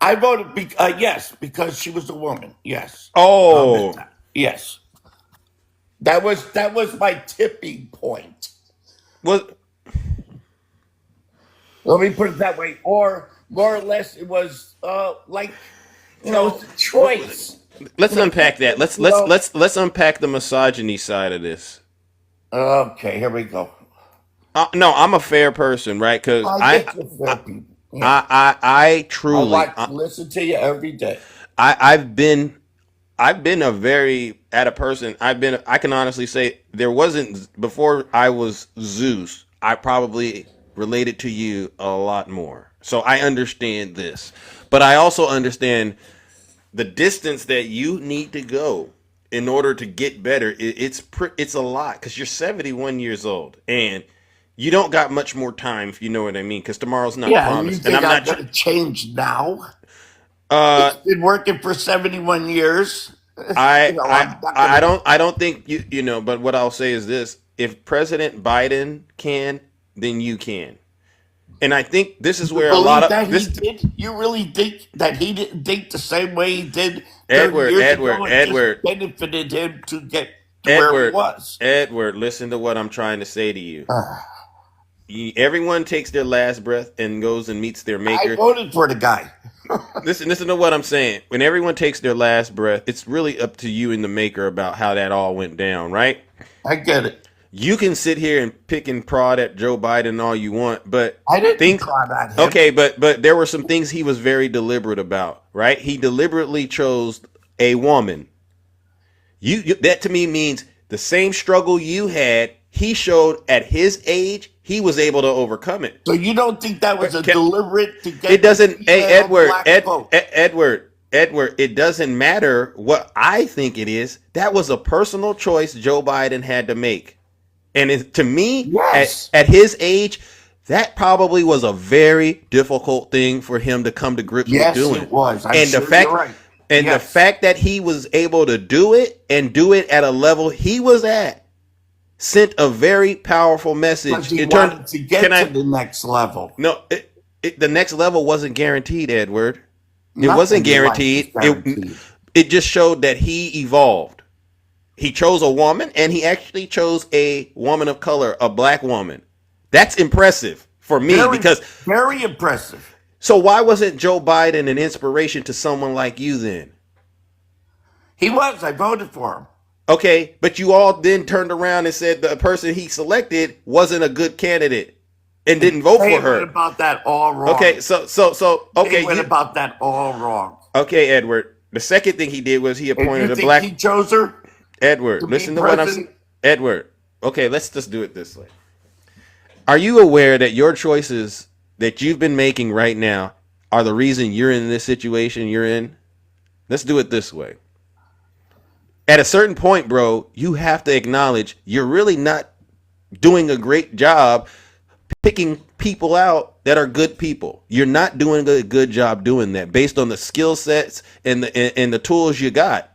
I voted yes, because she was a woman. Yes.
Oh,
yes. That was my tipping point.
Let
me put it that way, or more or less, it was it's a choice.
Let's unpack that. Let's unpack the misogyny side of this.
Okay, here we go.
No, I'm a fair person, right? Because I truly
listen to you every day.
I've been a very at a person. I can honestly say there wasn't before I was Zeus. I probably related to you a lot more. So I understand this, but I also understand the distance that you need to go in order to get better. It's a lot because you're 71 years old and you don't got much more time, if you know what I mean, because tomorrow's not promised.
And I'm not going to change now. It's been working for 71 years.
I don't think you. But what I'll say is this: if President Biden can, then you can. And I think this is where a lot of
this. You really think that he didn't think the same way he did?
Edward,
benefited him to get
where
it was.
Edward, listen to what I'm trying to say to you. Everyone takes their last breath and goes and meets their maker.
I voted for the guy.
Listen to what I'm saying. When everyone takes their last breath, it's really up to you and the maker about how that all went down, right?
I get it.
You can sit here and pick and prod at Joe Biden all you want, but
I didn't prod at him.
Okay, but there were some things he was very deliberate about, right? He deliberately chose a woman. You that to me means the same struggle you had, he showed at his age, he was able to overcome it.
So you don't think that was deliberate to get?
It doesn't. Hey, Edward, it doesn't matter what I think it is. That was a personal choice Joe Biden had to make. And to me,
yes.
at his age, that probably was a very difficult thing for him to come to grips with doing.
Yes, it was.
The fact that he was able to do it and do it at a level he was at sent a very powerful message.
He wanted to get to the next level.
No, the next level wasn't guaranteed, Edward. It wasn't guaranteed. It just showed that he evolved. He chose a woman, and he actually chose a woman of color, a black woman. That's impressive for me because
very impressive.
So why wasn't Joe Biden an inspiration to someone like you then?
He was. I voted for him.
Okay, but you all then turned around and said the person he selected wasn't a good candidate and didn't vote
They
for her.
went about that all wrong.
Okay, okay,
They went about that all wrong.
Okay, Edward. The second thing he did was he
And
appointed
you
a
think
black
he chose her?
Edward.
to be
Listen to what I'm saying.
president?
Edward. Okay, let's just do it this way. Are you aware that your choices that you've been making right now are the reason you're in this situation you're in? Let's do it this way. At a certain point, bro, you have to acknowledge you're really not doing a great job picking people out that are good people. You're not doing a good job doing that based on the skill sets and the tools you got.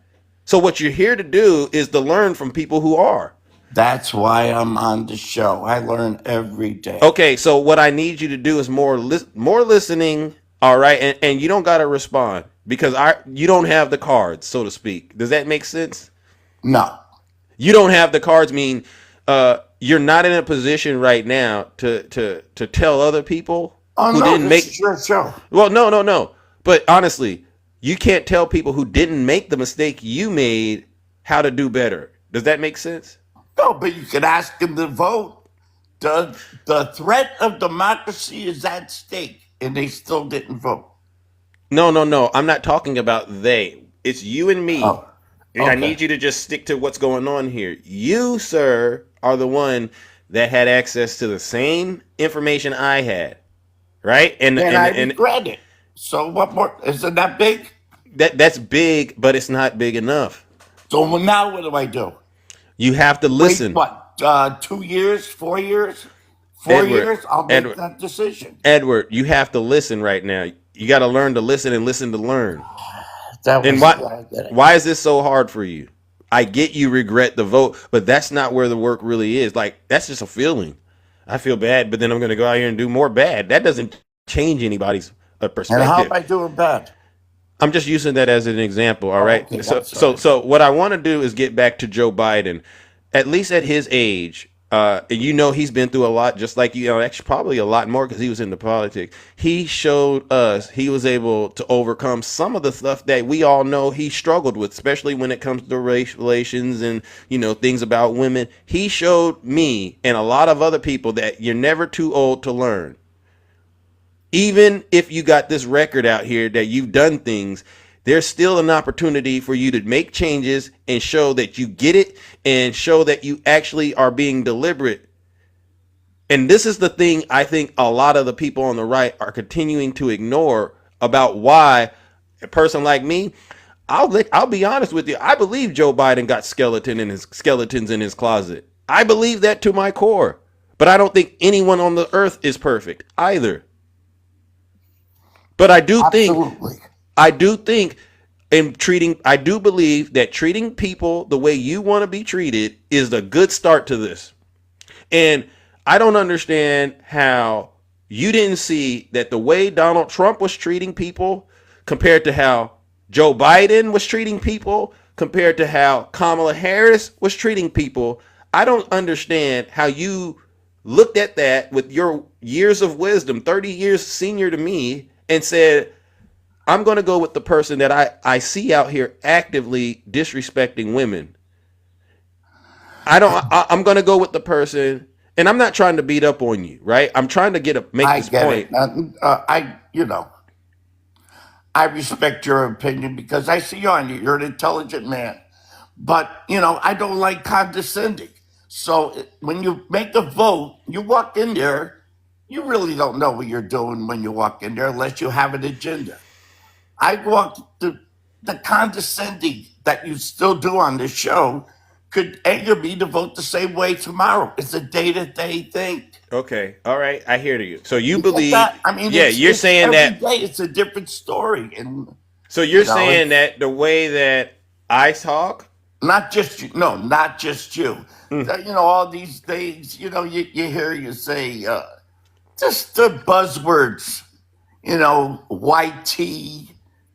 So what you're here to do is to learn from people who are.
That's why I'm on the show. I learn every day.
Okay, so what I need you to do is more listening, all right? And you don't got to respond because you don't have the cards, so to speak. Does that make sense?
No.
You don't have the cards mean you're not in a position right now to tell other people who didn't make
your show.
Well, no. But honestly, you can't tell people who didn't make the mistake you made how to do better. Does that make sense?
No, but you could ask them to vote. The threat of democracy is at stake, and they still didn't vote.
No. I'm not talking about they. It's you and me.
Oh,
And I
okay.
need you to just stick to what's going on here. You, sir, are the one that had access to the same information I had, right?
And I regret it. So what more? Isn't that big?
That's big, but it's not big enough.
So now what do I do?
You have to listen.
Wait, what? 2 years? 4 years? 4 years? I'll make that decision.
Edward, you have to listen right now. You got to learn to listen and listen to learn.
That was,
And why is this so hard for you? I get you regret the vote, but that's not where the work really is. Like, that's just a feeling. I feel bad, but then I'm going to go out here and do more bad. That doesn't change anybody's perspective.
And how am I doing bad?
I'm just using that as an example. All right.
Okay,
So what I want to do is get back to Joe Biden. At least at his age, he's been through a lot, just like you know, actually probably a lot more because he was into politics. He showed us he was able to overcome some of the stuff that we all know he struggled with, especially when it comes to race relations and things about women. He showed me and a lot of other people that you're never too old to learn. Even if you got this record out here that you've done things, there's still an opportunity for you to make changes and show that you get it and show that you actually are being deliberate. And this is the thing I think a lot of the people on the right are continuing to ignore about why a person like me, I'll be honest with you. I believe Joe Biden got skeletons in his closet. I believe that to my core, but I don't think anyone on the earth is perfect either. But I do think I do believe that treating people the way you want to be treated is a good start to this. And I don't understand how you didn't see that the way Donald Trump was treating people compared to how Joe Biden was treating people compared to how Kamala Harris was treating people. I don't understand how you looked at that with your years of wisdom, 30 years senior to me, and said, I'm going to go with the person that I see out here actively disrespecting women. I'm going to go with the person, and I'm not trying to beat up on you, right? I'm trying to make this point.
I respect your opinion because I see on you. You're an intelligent man. But, I don't like condescending. So when you make a vote, you walk in there, you really don't know what you're doing when you walk in there unless you have an agenda. The condescending that you still do on this show could anger me to vote the same way tomorrow. It's a day-to-day thing.
Okay. All right. I hear you. So you believe
that? I mean,
you're saying that
every day it's a different story. And
so you're saying that the way that I talk,
not just you, not just you. All these things, you hear you say just the buzzwords, white tea,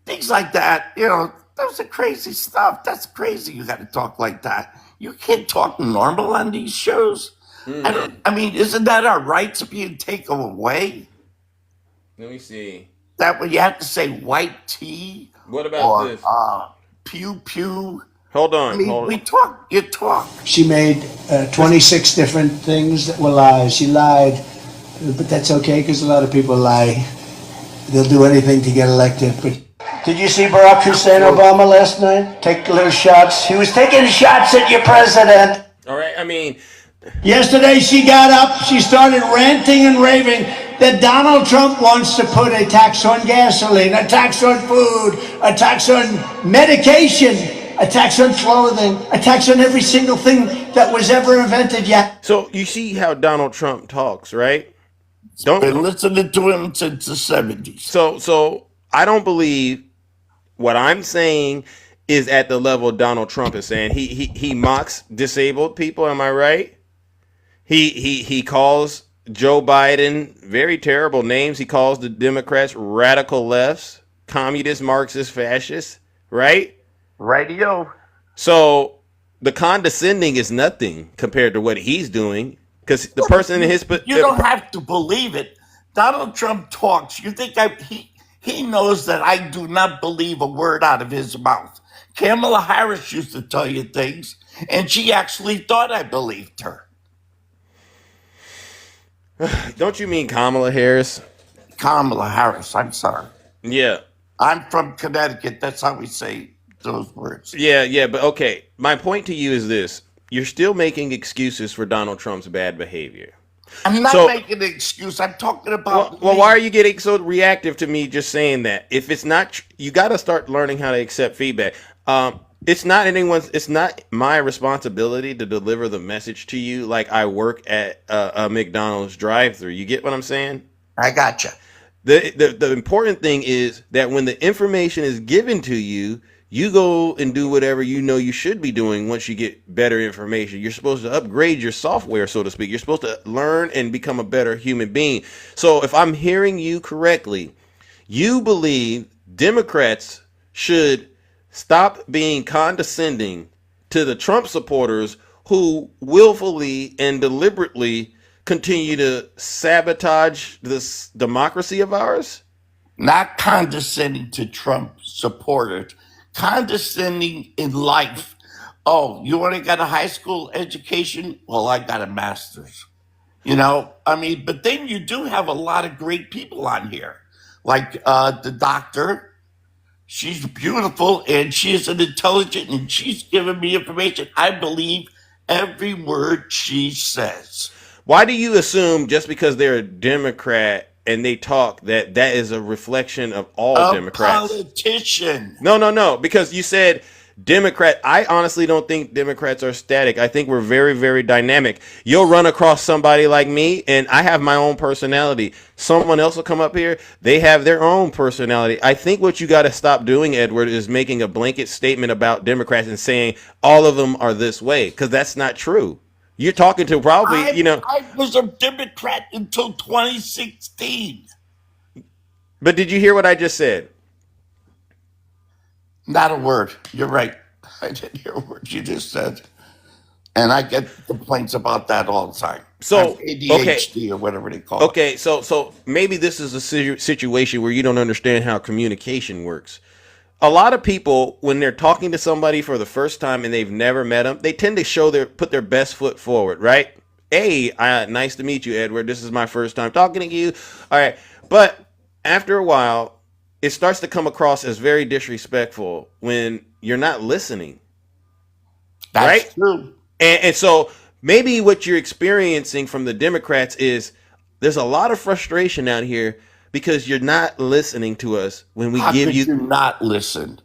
things like that. Those are crazy stuff. That's crazy. You got to talk like that. You can't talk normal on these shows. Isn't that our rights being taken away?
Let me see.
That when you have to say white tea.
What about this?
pew pew.
Hold
I
on,
mean,
hold
we
on.
talk, you talk.
She made 26 different things that were lies. She lied, but that's okay because a lot of people lie. They'll do anything to get elected. But did you see Barack Hussein Obama last night? Take little shots. He was taking shots at your president.
All right, I mean,
Yesterday she got up, she started ranting and raving that Donald Trump wants to put a tax on gasoline, a tax on food, a tax on medication, a tax on clothing, a tax on every single thing that was ever invented yet.
so you see how Donald Trump talks, right?
Been listening to him since the 70s.
So I don't believe what I'm saying is at the level Donald Trump is saying. He mocks disabled people, am I right? He calls Joe Biden very terrible names. He calls the Democrats radical lefts, communist, Marxist, fascists, right?
Radio.
So the condescending is nothing compared to what he's doing, because the person in his
You don't have to believe it. Donald Trump talks. You think he knows that I do not believe a word out of his mouth. Kamala Harris used to tell you things, and she actually thought I believed her.
Don't you mean Kamala Harris?
Kamala Harris, I'm sorry.
Yeah.
I'm from Connecticut. That's how we say those words.
Yeah, but okay. My point to you is this. You're still making excuses for Donald Trump's bad behavior.
I'm not
So-
making an excuse. I'm talking about
Well, why are you getting so reactive to me just saying that? If it's not, you got to start learning how to accept feedback. It's not my responsibility to deliver the message to you like I work at a McDonald's drive-thru. You get what I'm saying?
I gotcha.
The important thing is that when the information is given to you, you go and do whatever you know you should be doing once you get better information. You're supposed to upgrade your software, so to speak. You're supposed to learn and become a better human being. So if I'm hearing you correctly, you believe Democrats should stop being condescending to the Trump supporters who willfully and deliberately continue to sabotage this democracy of ours?
Not condescending to Trump supporters, condescending in life. Oh, you only got a high school education? Well, I got a master's. You know, I mean, but then you do have a lot of great people on here, like the doctor. She's beautiful and she is an intelligent and she's giving me information. I believe every word she says.
Why do you assume just because they're a Democrat and they talk that is a reflection of all
A
Democrats?
politician.
No, because you said Democrat. I honestly don't think Democrats are static. I think we're very, very dynamic. You'll run across somebody like me, and I have my own personality. Someone else will come up here. They have their own personality. I think what you got to stop doing, Edward, is making a blanket statement about Democrats and saying all of them are this way, because that's not true. You're talking to probably,
I was a Democrat until 2016.
But did you hear what I just said?
Not a word. You're right. I didn't hear a word you just said. And I get complaints about that all the time.
So,
I have ADHD or whatever they call it.
Okay, so maybe this is a situation where you don't understand how communication works. A lot of people, when they're talking to somebody for the first time and they've never met them, they tend to put their best foot forward, right? Hey, nice to meet you, Edward. This is my first time talking to you. All right. But after a while, it starts to come across as very disrespectful when you're not listening.
That's
right?
true.
And so maybe what you're experiencing from the Democrats is there's a lot of frustration out here because you're not listening to us when we
How
give
could
you.
you not listen?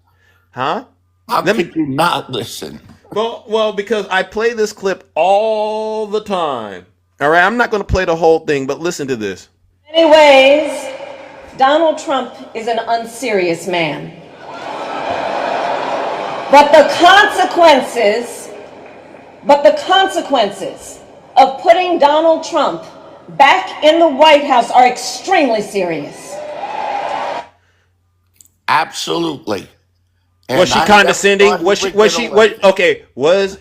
Huh?
How could you not listen?
Well, because I play this clip all the time. All right, I'm not going to play the whole thing, but listen to this.
In many ways, Donald Trump is an unserious man. But the consequences of putting Donald Trump back in the White House are extremely serious.
Absolutely.
Was she condescending? Was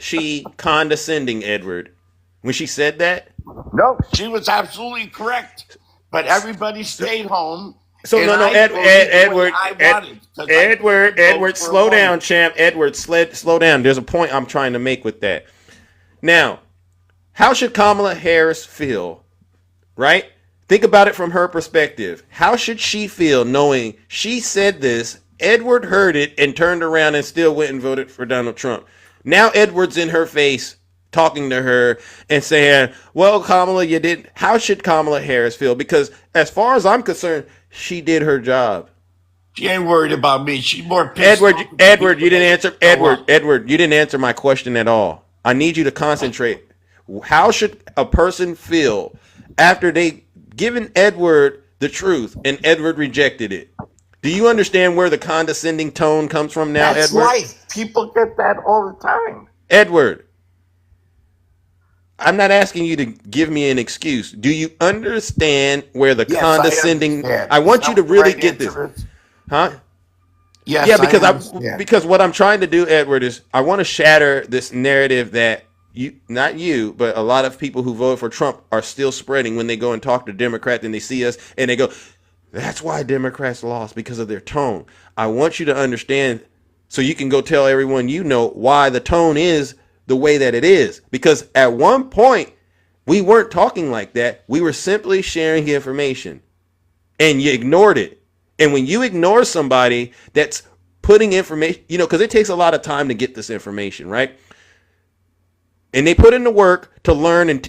she condescending, Edward, when she said that?
No, she was absolutely correct. But everybody stayed home
So
And
no,
I voted the way I wanted, 'cause I couldn't vote
Edward,
for a
slow
woman.
down, champ. Edward, slow down. There's a point I'm trying to make with that. Now, how should Kamala Harris feel, right? Think about it from her perspective. How should she feel knowing she said this, Edward heard it and turned around and still went and voted for Donald Trump? Now Edward's in her face talking to her and saying, well, Kamala, you didn't. How should Kamala Harris feel? Because as far as I'm concerned, she did her job.
She ain't worried about me. She's more pissed
Edward,
off at
Edward,
people
you didn't
that
answer.
show up.
Edward, you didn't answer my question at all. I need you to concentrate. How should a person feel after they given Edward the truth and Edward rejected it? Do you understand where the condescending tone comes from now,
That's
Edward?
life. People get that all the time.
Edward, I'm not asking you to give me an excuse. Do you understand where the
Yes,
condescending?
I understand.
I want you to really
Right
get this,
answer is-
huh?
Yes,
Yeah, because
I understand.
because what I'm trying to do, Edward, is I want to shatter this narrative that you, not you, but a lot of people who voted for Trump are still spreading when they go and talk to Democrats and they see us and they go, that's why Democrats lost, because of their tone. I want you to understand so you can go tell everyone you know why the tone is the way that it is. Because at one point, we weren't talking like that. We were simply sharing information and you ignored it. And when you ignore somebody that's putting information, you know, because it takes a lot of time to get this information, right? And they put in the work to learn and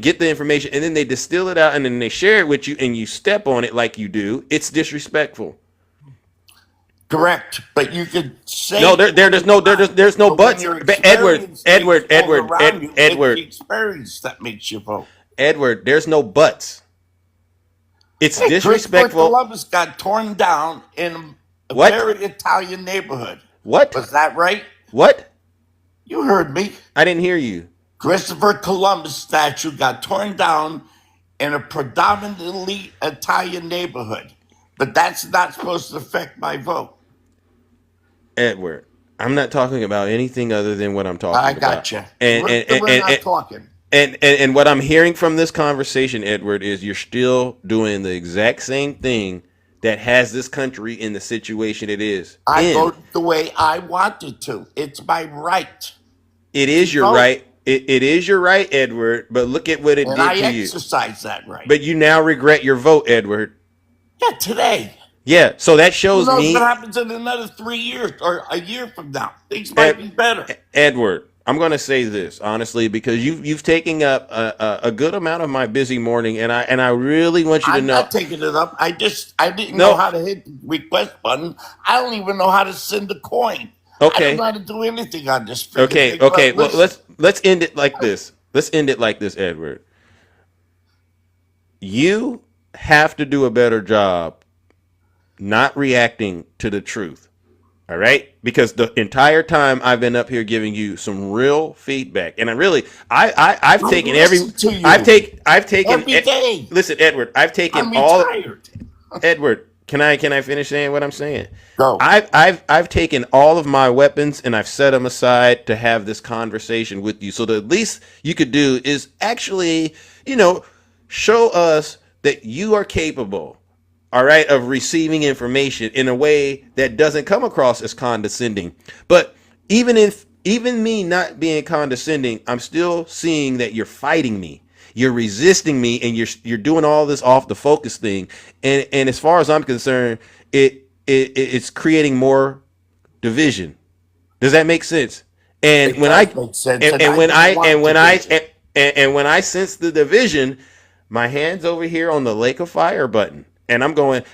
get the information, and then they distill it out and then they share it with you and you step on it like you do. It's disrespectful.
Correct, but you could say
No, there's no
but
buts.
when your
But Edward,
experience
Edward,
takes
Edward,
over around you, it's
Edward,
the experience that makes you vote.
Edward, there's no buts. It's
Hey, Christopher
disrespectful.
Columbus got torn down in a
What?
very Italian neighborhood.
What?
Was that right?
What?
You heard me.
I didn't hear you.
Christopher Columbus statue got torn down in a predominantly Italian neighborhood. But that's not supposed to affect my vote.
Edward, I'm not talking about anything other than what I'm talking about.
I gotcha.
And
We're not talking.
And what I'm hearing from this conversation, Edward, is you're still doing the exact same thing that has this country in the situation it is.
I voted the way I wanted to. It's my right.
It is your
vote.
right. It is your right, Edward, but look at what it
And
did
I
to you.
exercise that right.
But you now regret your vote, Edward.
Yeah, today.
Yeah, so that
Who
shows
knows
me,
what happens in another 3 years or a year from now? Things might be better.
Edward, I'm going to say this honestly because you've taken up a good amount of my busy morning, and I really want you to
I'm
know.
not taking it up. I didn't
No.
know how to hit the request button. I don't even know how to send a coin.
Okay.
I don't know how to do anything on this. freaking
Okay,
thing,
okay.
but
Well,
listen,
let's end it like this. Let's end it like this, Edward. You have to do a better job not reacting to the truth. All right? Because the entire time I've been up here giving you some real feedback. And I've taken
listen to you
I've taken
every day.
Listen, Edward, I've taken
I'm
all
retired.
Edward, can I finish saying what I'm saying?
Go.
I've taken all of my weapons and I've set them aside to have this conversation with you. So the least you could do is actually, show us that you are capable, all right, of receiving information in a way that doesn't come across as condescending. But even me not being condescending, I'm still seeing that you're fighting me. You're resisting me, and you're doing all this off the focus thing. And as far as I'm concerned, it's creating more division. Does that make sense? And
It
when
does make sense, and
when
I don't want
when I sense the division, my hand's over here on the Lake of Fire button, and I'm going,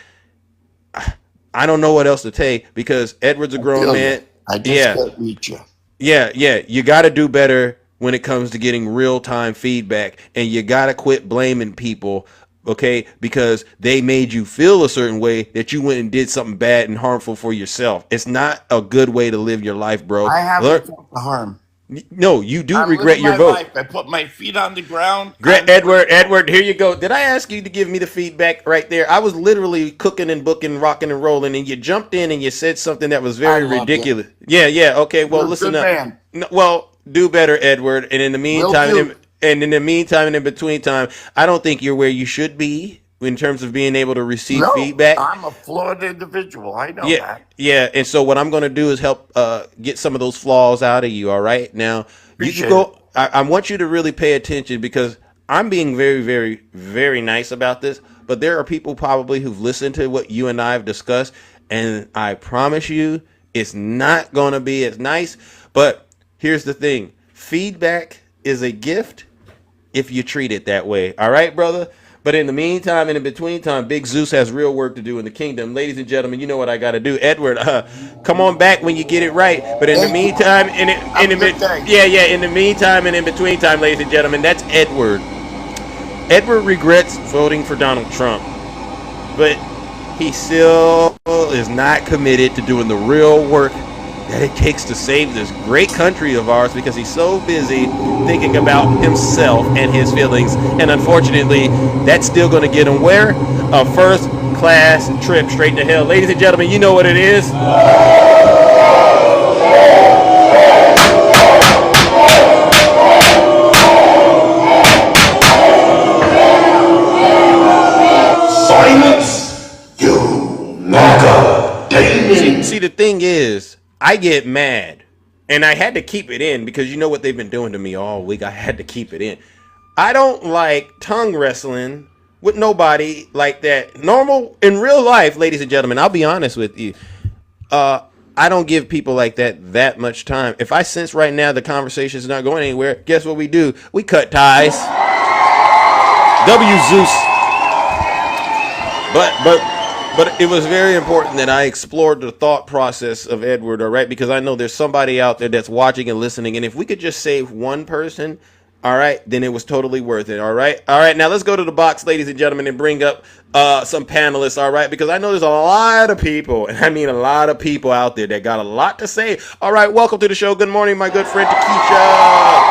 I don't know what else to take because Edward's a grown man.
I just can't reach you.
Yeah. You got to do better when it comes to getting real-time feedback, and you got to quit blaming people, okay, because they made you feel a certain way that you went and did something bad and harmful for yourself. It's not a good way to live your life, bro.
I haven't felt the harm.
No, you do
I'm
regret
living
your
my
vote.
life. I put my feet on the ground.
Edward, here you go. Did I ask you to give me the feedback right there? I was literally cooking and booking, rocking and rolling, and you jumped in and you said something that was very
I love
ridiculous. Yeah. Okay, well,
You're a
listen
good
up.
man.
No, well, do better, Edward. And in the meantime,
Will do.
and in between time, I don't think you're where you should be. in terms of being able to receive
No,
feedback.
I'm a flawed individual. I know
Yeah,
that.
yeah. And so what I'm going to do is help get some of those flaws out of you. All right. Now you can
Appreciate
go.
it.
I want you to really pay attention because I'm being very, very, very nice about this. But there are people probably who've listened to what you and I have discussed, and I promise you, it's not going to be as nice. But here's the thing: feedback is a gift if you treat it that way. All right, brother? But in the meantime and in between time, Big Zeus has real work to do in the kingdom. Ladies and gentlemen, you know what I got to do. Edward, come on back when you get it right. But in the meantime, in the meantime and in between time, ladies and gentlemen, that's Edward. Edward regrets voting for Donald Trump, but he still is not committed to doing the real work that it takes to save this great country of ours because he's so busy thinking about himself and his feelings. And unfortunately, that's still going to get him where? A first class trip straight to hell. Ladies and gentlemen, you know what it is.
Silence, you MAGA demon.
See, the thing is, I get mad, and I had to keep it in because you know what they've been doing to me all week. I had to keep it in. I don't like tongue wrestling with nobody like that. Normal in real life, ladies and gentlemen, I'll be honest with you. I don't give people like that much time. If I sense right now the conversation is not going anywhere, guess what we do? We cut ties. W Zeus. But it was very important that I explored the thought process of Edward, all right? Because I know there's somebody out there that's watching and listening, and if we could just save one person, all right, then it was totally worth it, all right? All right, now let's go to the box, ladies and gentlemen, and bring up some panelists, all right? Because I know there's a lot of people, and I mean a lot of people out there that got a lot to say. All right, welcome to the show. Good morning, my good friend Takesha.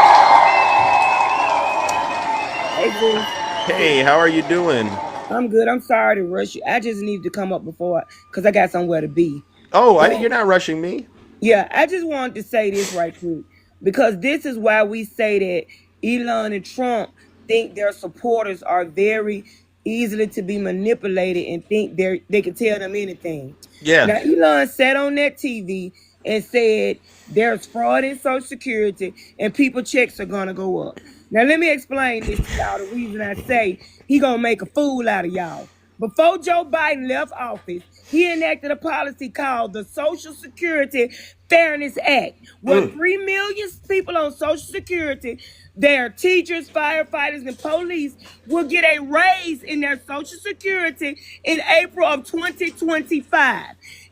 Hey, Zeus.
Hey, how are you doing?
I'm good. I'm sorry to rush you. I just needed to come up before because I got somewhere to be.
Oh, you're not rushing me.
Yeah, I just wanted to say this right quick because this is why we say that Elon and Trump think their supporters are very easily to be manipulated and think they can tell them anything.
Yeah.
Now, Elon sat on that TV and said there's fraud in Social Security and people checks are going to go up. Now, let me explain this to y'all, the reason I say he going to make a fool out of y'all. Before Joe Biden left office, he enacted a policy called the Social Security Fairness Act, where 3 million people on Social Security, their teachers, firefighters, and police will get a raise in their Social Security in April of 2025.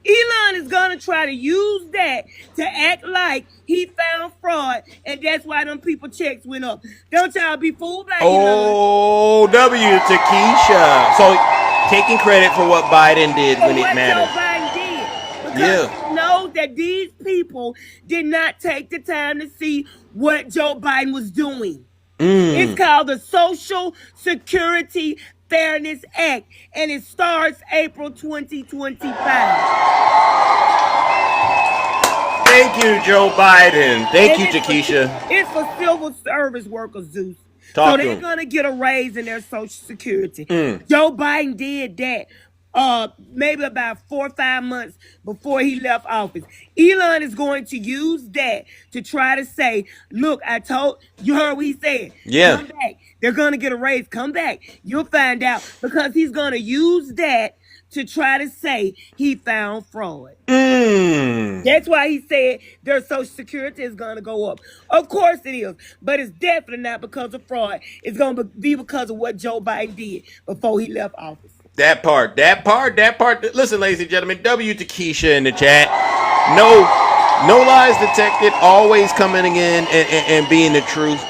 Elon is going to try to use that to act like he found fraud, and that's why them people checks went up. Don't y'all be fooled by Elon.
Oh, W, Takesha. So taking credit for what Biden did when it mattered.
Joe Biden did. Because he knows that these people did not take the time to see what Joe Biden was doing. It's called the Social Security Fairness Act, and it starts April 2025.
Thank you, Joe Biden. Thank you, Takesha.
It's for civil service workers, Zeus.
Talk to
they're
him.
going to get a raise in their Social Security. Joe Biden did that maybe about 4 or 5 months before he left office. Elon is going to use that to try to say, look, you heard what he said.
Yeah.
Come back. They're going to get a raise. Come back. You'll find out, because he's going to use that to try to say he found fraud. That's why he said their Social Security is going to go up. Of course it is, but it's definitely not because of fraud. It's going to be because of what Joe Biden did before he left office.
That part. Listen, ladies and gentlemen, W Takesha in the chat. No lies detected, always coming in and being the truth.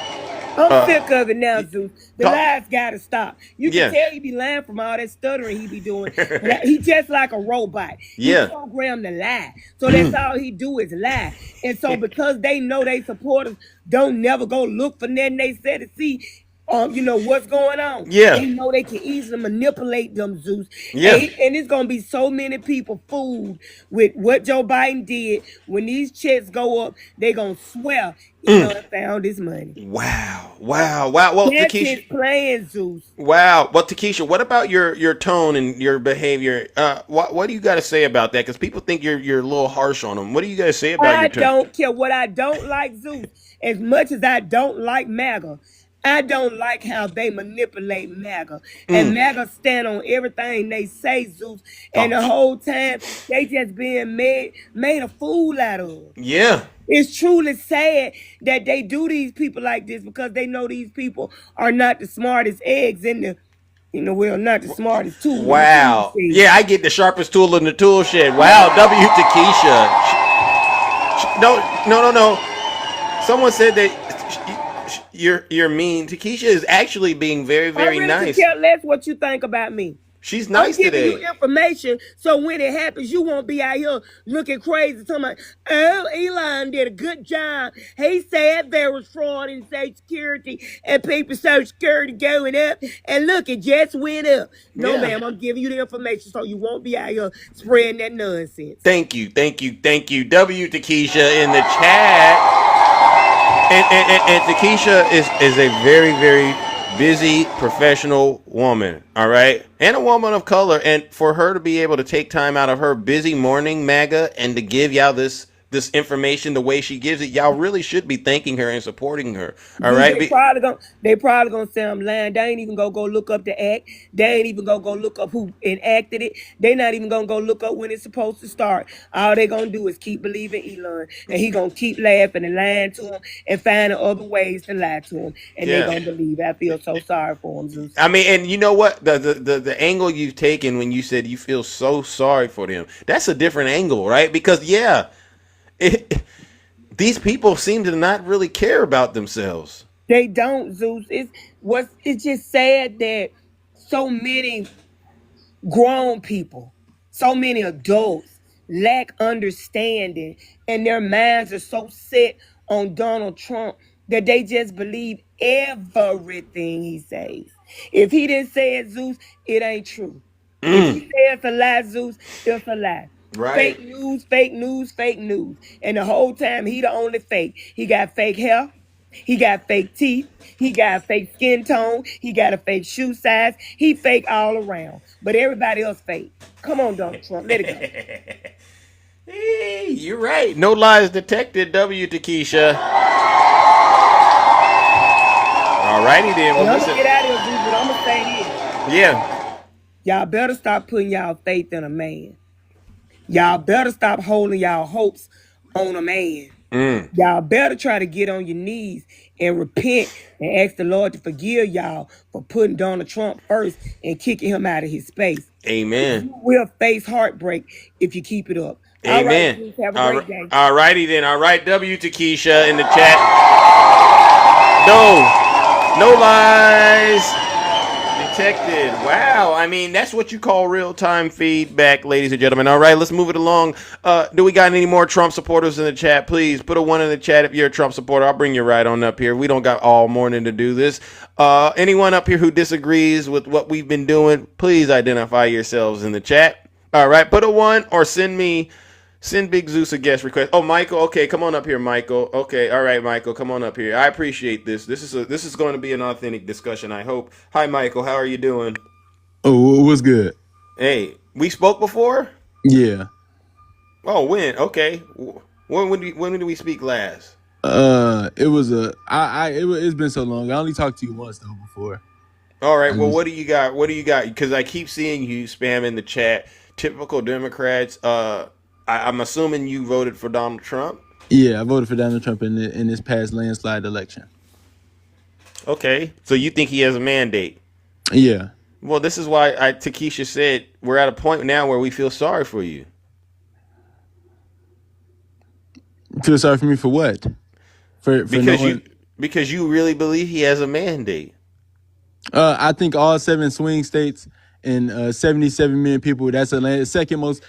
I'm sick of it now, Zeus. The lies gotta stop. You can tell he be lying from all that stuttering he be doing. He just like a robot.
Yeah.
He's programmed to lie. So that's all he do is lie. And so because they know they supporters don't never go look for nothing they said to see, what's going on.
Yeah.
They know they can easily manipulate them, Zeus.
Yeah.
And it's gonna be so many people fooled with what Joe Biden did. When these checks go up, they gonna swear Elon found his money.
Wow. Well,
That's
Takesha.
his plan, Zeus.
Wow. Well, Takesha, what about your tone and your behavior? What do you got to say about that? Because people think you're a little harsh on them. What do you got to say about
I
your tone?
don't care what I don't like, Zeus. As much as I don't like MAGA, I don't like how they manipulate MAGA. And MAGA stand on everything they say, Zeus. And the whole time, they just being made a fool out of.
Yeah.
It's truly sad that they do these people like this because they know these people are not the smartest eggs in the, not the smartest tool.
Wow. Yeah, I get the sharpest tool in the tool shed. Wow, W. Takesha. No. Someone said that you're mean. Takesha is actually being very, very nice.
I care less what you think about me.
She's nice
I'm giving
today.
you information so when it happens, you won't be out here looking crazy. Talking about, oh, Elon did a good job. He said there was fraud in Social Security and people's Social Security going up. And look, it just went up. No, ma'am, I'm giving you the information so you won't be out here spreading that nonsense.
Thank you. W. Takesha in the chat. And Takesha is a very, very busy professional woman, all right, and a woman of color, and for her to be able to take time out of her busy morning, MAGA, and to give y'all this information the way she gives it, y'all really should be thanking her and supporting her. All right,
they probably gonna say I'm lying. They ain't even gonna go look up the act. They ain't even gonna go look up who enacted it. They not even gonna go look up when it's supposed to start. All they gonna do is keep believing Elon, and he gonna keep laughing and lying to him and finding other ways to lie to him, and they gonna believe. I feel so sorry for him, Zeus.
I mean, and you know what? The angle you've taken when you said you feel so sorry for them, that's a different angle, right? Because these people seem to not really care about themselves.
They don't, Zeus. It's just sad that so many grown people, so many adults lack understanding, and their minds are so set on Donald Trump that they just believe everything he says. If he didn't say it, Zeus, it ain't true. If he says it's a lie, Zeus, it's a lie.
Right.
Fake news. And the whole time, he the only fake. He got fake hair. He got fake teeth. He got fake skin tone. He got a fake shoe size. He fake all around. But everybody else fake. Come on, Donald Trump. Let it go.
Hey, you're right. No lies detected, W. Takesha. All righty then. Well,
I'm gonna get out of here, dude, but I'm gonna say this.
Yeah.
Y'all better stop putting y'all faith in a man. Y'all better stop holding y'all hopes on a man. Y'all better try to get on your knees and repent and ask the Lord to forgive y'all for putting Donald Trump first and kicking him out of his space.
Amen.
You will face heartbreak if you keep it up.
Amen.
All right, have a great day.
All righty then. All right, W. Takesha in the chat. No lies detected. Wow. I mean, that's what you call real-time feedback, ladies and gentlemen. All right, let's move it along. Do we got any more Trump supporters in the chat? Please put a 1 in the chat if you're a Trump supporter. I'll bring you right on up here. We don't got all morning to do this. Anyone up here who disagrees with what we've been doing, please identify yourselves in the chat. All right, put a 1 or send Big Zeus a guest request. Oh, Michael. Okay, come on up here, Michael. Okay, all right, Michael, come on up here. I appreciate this. This is going to be an authentic discussion, I hope. Hi, Michael. How are you doing?
Oh, what's good?
Hey, we spoke before?
Yeah.
Oh, when? Okay. When did we speak last?
It's been so long. I only talked to you once though before.
All right. Well, what do you got? Because I keep seeing you spam in the chat. Typical Democrats. I'm assuming you voted for Donald Trump.
Yeah, I voted for Donald Trump in this past landslide election.
Okay, so you think he has a mandate?
Yeah.
Well, this is why Takesha said we're at a point now where we feel sorry for you.
Feel sorry for me for what?
Because you really believe he has a mandate.
I think all 7 swing states and 77 million people. That's second most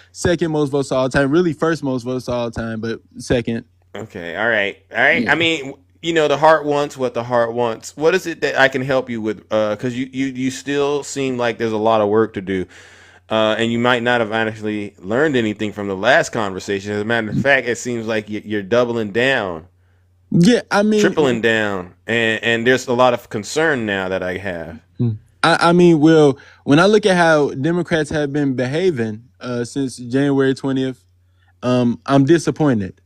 votes all time. Really, first most votes all time, but second.
Okay, all right. I mean, the heart wants what the heart wants. What is it that I can help you with? Because you still seem like there's a lot of work to do, and you might not have actually learned anything from the last conversation. As a matter of fact, it seems like you're doubling down,
Yeah, I mean,
tripling down, and there's a lot of concern now that I have.
I mean, well, when I look at how Democrats have been behaving since January 20th, I'm disappointed.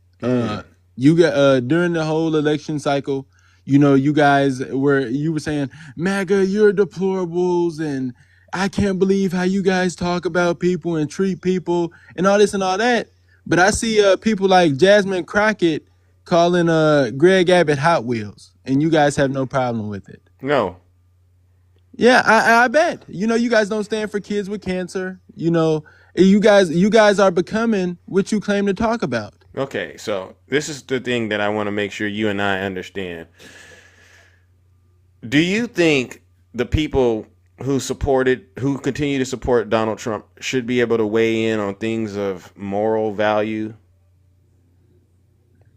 You got during the whole election cycle, you guys you were saying, MAGA, you're deplorables, and I can't believe how you guys talk about people and treat people and all this and all that. But I see people like Jasmine Crockett calling Greg Abbott Hot Wheels, and you guys have no problem with it.
No.
Yeah, I bet. You guys don't stand for kids with cancer. You guys are becoming what you claim to talk about.
Okay, so this is the thing that I want to make sure you and I understand. Do you think the people who continue to support Donald Trump should be able to weigh in on things of moral value?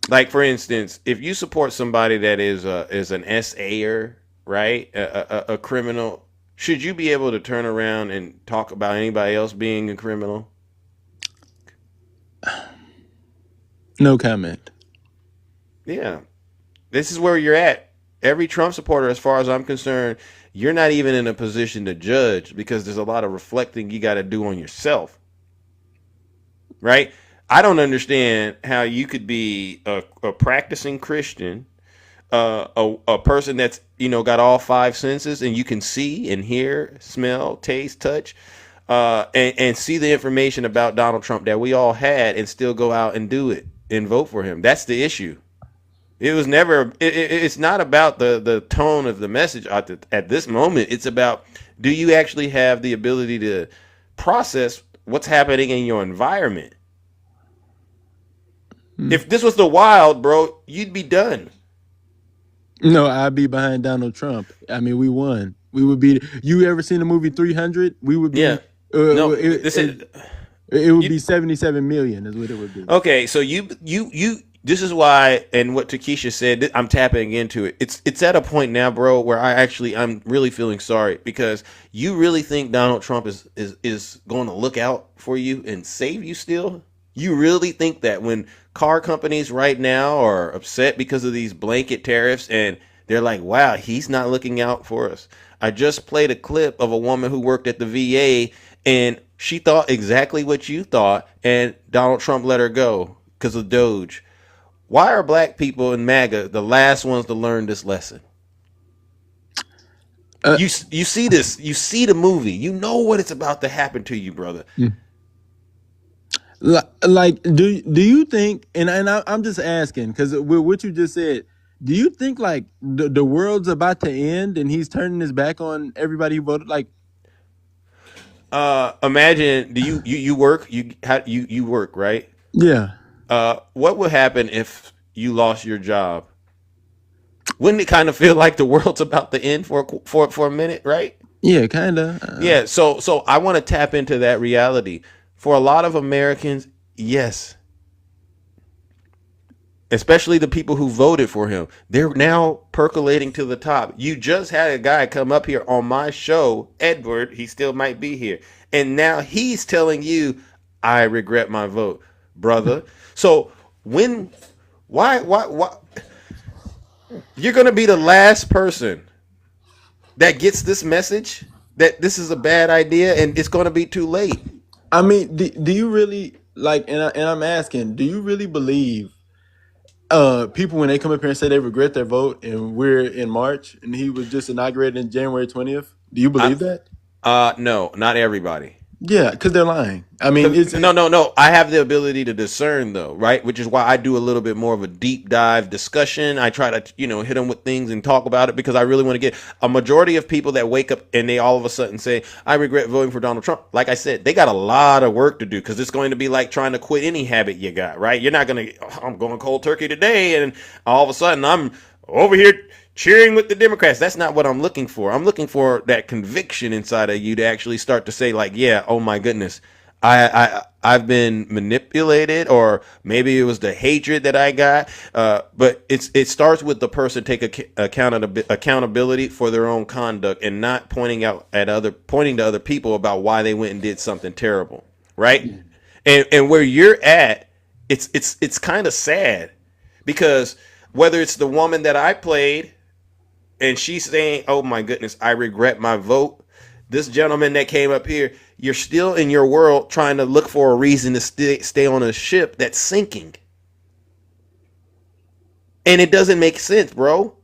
Like, for instance, if you support somebody that is an SAer, right, a criminal, should you be able to turn around and talk about anybody else being a criminal?
No comment.
Yeah. This is where you're at. Every Trump supporter, as far as I'm concerned, you're not even in a position to judge because there's a lot of reflecting you got to do on yourself. Right? I don't how you could be a practicing Christian, a person that's, got all five senses and you can see and hear, smell, taste, touch, and see the information about Donald Trump that we all had and still go out and do it and vote for him. That's the issue. It was never, it's not about the tone of the message at this moment. It's about, do you actually have the ability to process what's happening in your environment? If this was the wild, bro, you'd be done.
No, I'd be behind Donald Trump. I mean, we won. We would be. You ever seen the movie 300? We would be.
Yeah. No,
it would be 77 million is what it would be.
Okay, so you this is why, and what Takesha said, I'm tapping into it. It's at a point now, bro, where I'm really feeling sorry because you really think Donald Trump is going to look out for you and save you still? You really think that when car companies right now are upset because of these blanket tariffs and they're like, wow, he's not looking out for us. I just played a clip of a woman who worked at the VA and she thought exactly what you thought and Donald Trump let her go because of Doge. Why are black people in MAGA the last ones to learn this lesson? You see this, you see the movie, you know what it's about to happen to you, brother.
Like, do you think? And I'm just asking because with what you just said, do you think like the world's about to end and he's turning his back on everybody who voted? Like,
imagine, do you work? You work, right?
Yeah.
What would happen if you lost your job? Wouldn't it kind of feel like the world's about to end for a minute, right?
Yeah, kind of.
Yeah. So I want to tap into that reality. For a lot of Americans, yes. Especially the people who voted for him. They're now percolating to the top. You just had a guy come up here on my show, Edward, he still might be here. And now he's telling you, I regret my vote, brother. So why you're going to be the last person that gets this message that this is a bad idea and it's going to be too late.
I mean, do you really like? And I'm asking, do you really believe people when they come up here and say they regret their vote, and we're in March, and he was just inaugurated in January 20th? Do you believe that?
No, not everybody.
Yeah, because they're lying. I mean,
no. I have the ability to discern, though, right? Which is why I do a little bit more of a deep dive discussion. I try to, hit them with things and talk about it because I really want to get a majority of people that wake up and they all of a sudden say, I regret voting for Donald Trump. Like I said, they got a lot of work to do because it's going to be like trying to quit any habit you got, right? You're not going to, I'm going cold turkey today, and all of a sudden I'm over here cheering with the Democrats. That's not what I'm looking for. I'm looking for that conviction inside of you to actually start to say, like, yeah, oh my goodness, I've been manipulated, or maybe it was the hatred that I got. But it starts with the person take accountability for their own conduct and not pointing to other people about why they went and did something terrible, right? And where you're at, it's kind of sad, because whether it's the woman that I played and she's saying, "Oh my goodness, I regret my vote." This gentleman that came up here, you're still in your world trying to look for a reason to stay on a ship that's sinking. And it doesn't make sense, bro.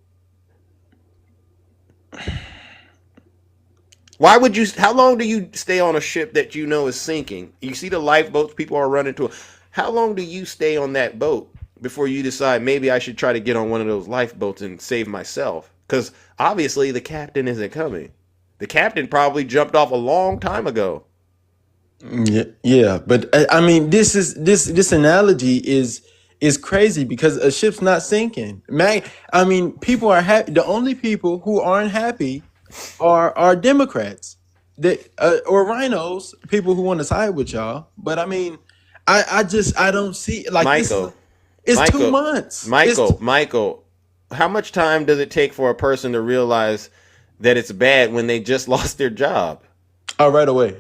Why would you? How long do you stay on a ship that you know is sinking? You see the lifeboats people are running to. How long do you stay on that boat before you decide maybe I should try to get on one of those lifeboats and save myself? Because obviously the captain isn't coming. The captain probably jumped off a long time ago.
Yeah, but I mean, this analogy is crazy because a ship's not sinking. I mean, people are happy. The only people who aren't happy are Democrats that or rhinos, people who want to side with y'all. But I mean, I don't see like
Michael,
it's 2 months.
Michael, how much time does it take for a person to realize that it's bad when they just lost their job?
Oh, right away.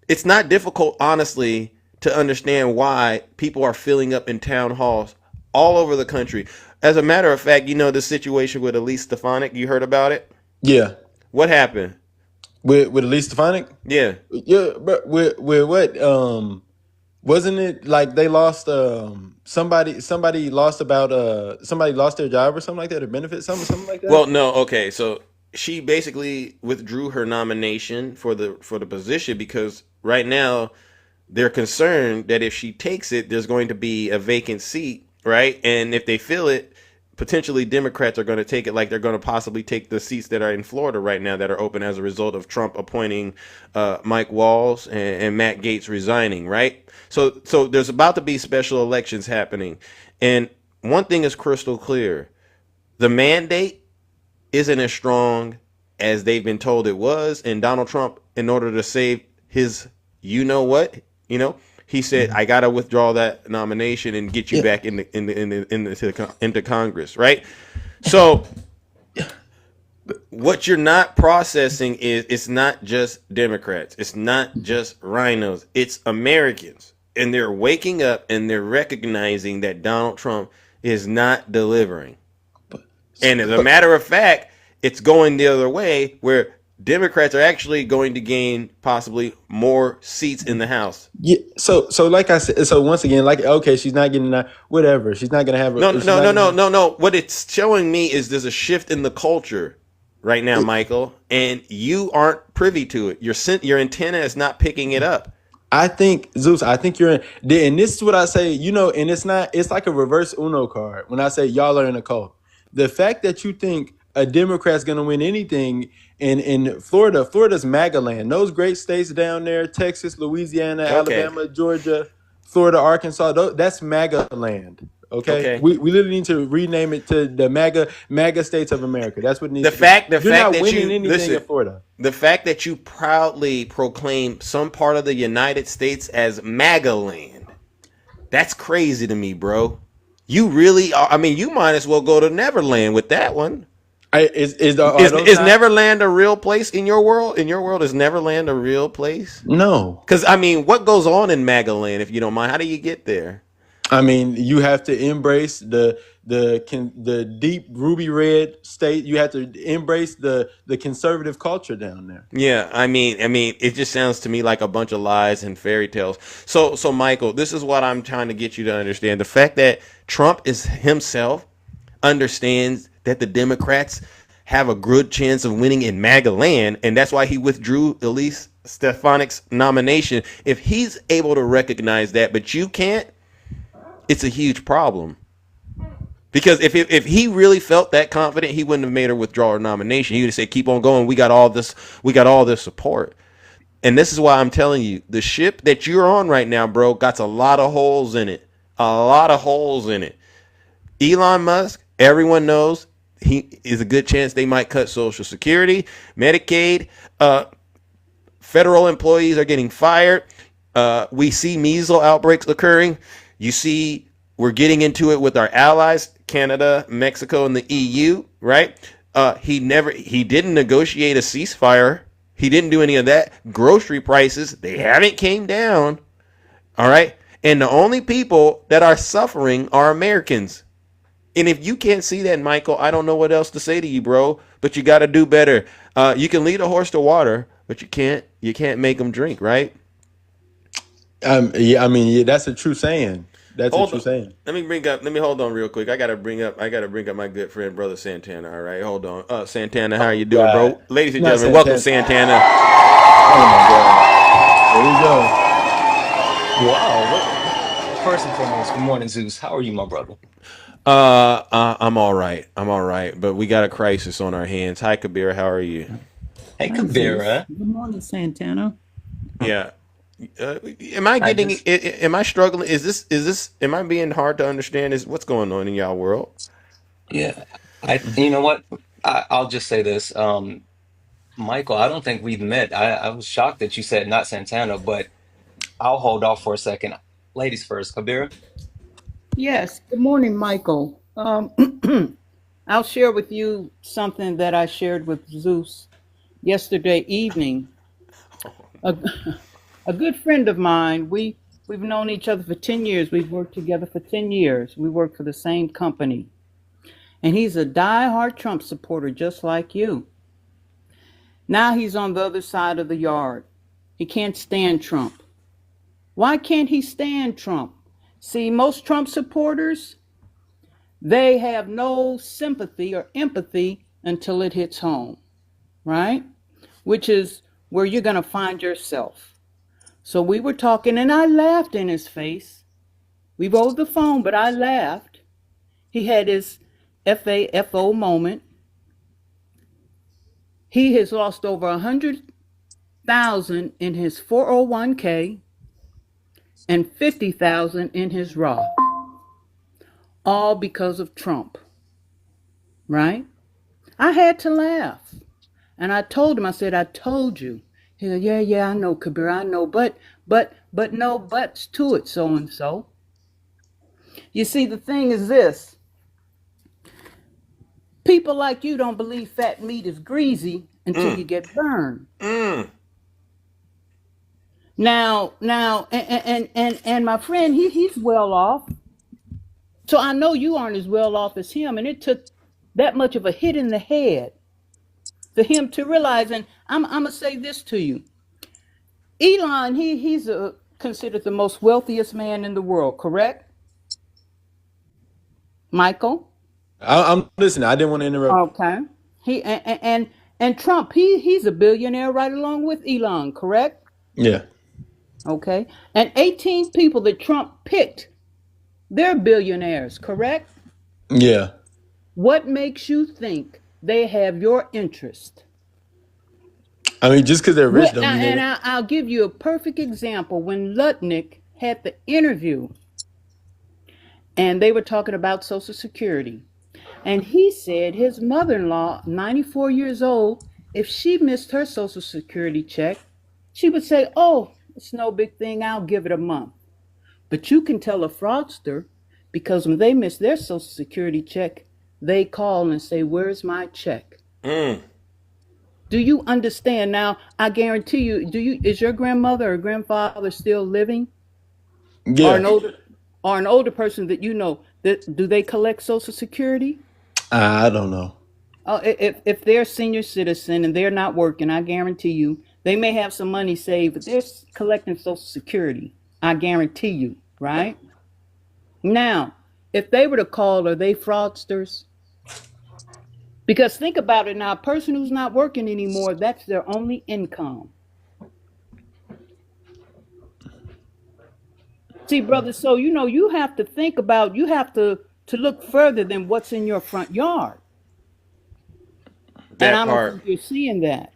It's not difficult, honestly, to understand why people are filling up in town halls all over the country. As a matter of fact, you know the situation with Elise Stefanik. You heard about it?
Yeah.
What happened?
With Elise Stefanik?
Yeah.
Yeah, but with what? Wasn't it like they lost somebody lost their job or something like that, or benefits, something like that?
Well, no, okay. So she basically withdrew her nomination for the position because right now they're concerned that if she takes it, there's going to be a vacant seat, right? And if they fill it, potentially Democrats are going to take it, like they're going to possibly take the seats that are in Florida right now that are open as a result of Trump appointing Mike Walls and Matt Gaetz resigning, right? So there's about to be special elections happening. And one thing is crystal clear. The mandate isn't as strong as they've been told it was. And Donald Trump, in order to save his he said, I got to withdraw that nomination and get you back into Congress, right? So what you're not processing is it's not just Democrats. It's not just rhinos. It's Americans. And they're waking up and they're recognizing that Donald Trump is not delivering. And as a matter of fact, it's going the other way, where Democrats are actually going to gain possibly more seats in the House.
Yeah. So like I said, so once again, like, okay, she's not getting that, whatever. She's not going to have
No. What it's showing me is there's a shift in the culture right now, Michael, and you aren't privy to it. Your antenna is not picking it up.
I think, Zeus, you're in, and this is what I say, and it's like a reverse Uno card when I say y'all are in a cult. The fact that you think a Democrat's going to win anything in Florida's MAGA land. Those great states down there, Texas, Louisiana, Alabama, Georgia, Florida, Arkansas, that's MAGA land. Okay. We literally need to rename it to the MAGA states of America. That's what it needs to be. You're not winning anything in Florida.
The fact that you proudly proclaim some part of the United States as MAGA land, that's crazy to me, bro. You really are. I mean, you might as well go to Neverland with that one. Is Neverland a real place in your world? In your world, is Neverland a real place?
No.
Because, I mean, what goes on in MAGA land, if you don't mind? How do you get there?
I mean, you have to embrace the deep ruby red state. You have to embrace the conservative culture down there.
Yeah, I mean, it just sounds to me like a bunch of lies and fairy tales. So Michael, this is what I'm trying to get you to understand. The fact that Trump is himself understands that the Democrats have a good chance of winning in MAGA land, and that's why he withdrew Elise Stefanik's nomination. If he's able to recognize that, but you can't, it's a huge problem. Because if he really felt that confident, he wouldn't have made her withdraw her nomination. He would have said, keep on going. We got all this support. And this is why I'm telling you, the ship that you're on right now, bro, got a lot of holes in it. Elon Musk, everyone knows he is a good chance they might cut Social Security, Medicaid. Federal employees are getting fired. We see measles outbreaks occurring. You see, we're getting into it with our allies, Canada, Mexico, and the EU, right? He didn't negotiate a ceasefire. He didn't do any of that. Grocery prices, they haven't came down. All right. And the only people that are suffering are Americans. And if you can't see that, Michael, I don't know what else to say to you, bro. But you got to do better. You can lead a horse to water, but you can't make them drink, right?
Yeah, I mean, yeah, that's a true saying. That's a true saying.
Let me hold on real quick. I gotta bring up my good friend, brother Santana. All right, hold on. Santana, how are you doing, bro? Ladies and gentlemen, welcome Santana.
Oh my God. There you go.
Wow. First and foremost, good morning, Zeus. How are you, my brother?
I'm all right. But we got a crisis on our hands. Hi, Kabira. How are you?
Hey, Kabira.
Good morning, Santana.
Yeah. Am I getting? Am I struggling? Is this? Am I being hard to understand? Is what's going on in y'all world?
Yeah. You know what? I'll just say this. Michael, I don't think we've met. I was shocked that you said not Santana, but I'll hold off for a second. Ladies first, Kabira.
Yes. Good morning, Michael. I'll share with you something that I shared with Zeus yesterday evening. A good friend of mine. We've known each other for 10 years. We've worked together for 10 years. We work for the same company. And he's a diehard Trump supporter, just like you. Now he's on the other side of the yard. He can't stand Trump. Why can't he stand Trump? See, most Trump supporters, they have no sympathy or empathy until it hits home, right? Which is where you're going to find yourself. So we were talking, and I laughed in his face. We rolled the phone, but I laughed. He had his FAFO moment. He has lost over 100,000 in his 401k and 50,000 in his Roth, all because of Trump, right? I had to laugh, and I told him. I said, "I told you." He said, "Yeah, I know, Kabir, I know, but no buts to it, so and so." You see, the thing is this. People like you don't believe fat meat is greasy until you get burned. Now, and my friend, he's well off. So I know you aren't as well off as him, and it took that much of a hit in the head for him to realize. And I'm gonna say this to you, Elon, he's considered the most wealthiest man in the world, correct? Michael?
I'm listening. I didn't want to interrupt.
Okay. He and Trump, he's a billionaire right along with Elon, correct?
Yeah.
Okay. And 18 people that Trump picked, they're billionaires, correct?
Yeah.
What makes you think they have your interest?
I mean, just because they're rich don't mean
And I'll give you a perfect example. When Lutnick had the interview, and they were talking about Social Security, and he said his mother-in-law, 94 years old, if she missed her Social Security check, she would say, "Oh, it's no big thing. I'll give it a month." But you can tell a fraudster, because when they miss their Social Security check, they call and say, "Where's my check?" Do you understand? Now, I guarantee you, is your grandmother or grandfather still living?
Yeah.
Or an older person that you know, do they collect Social Security?
I don't know.
If they're a senior citizen and they're not working, I guarantee you, they may have some money saved, but they're collecting Social Security. I guarantee you, right? Now, if they were to call, are they fraudsters? Because think about it now, a person who's not working anymore, that's their only income. See, brother, so you have to think about, you have to look further than what's in your front yard. And I don't think you're seeing that.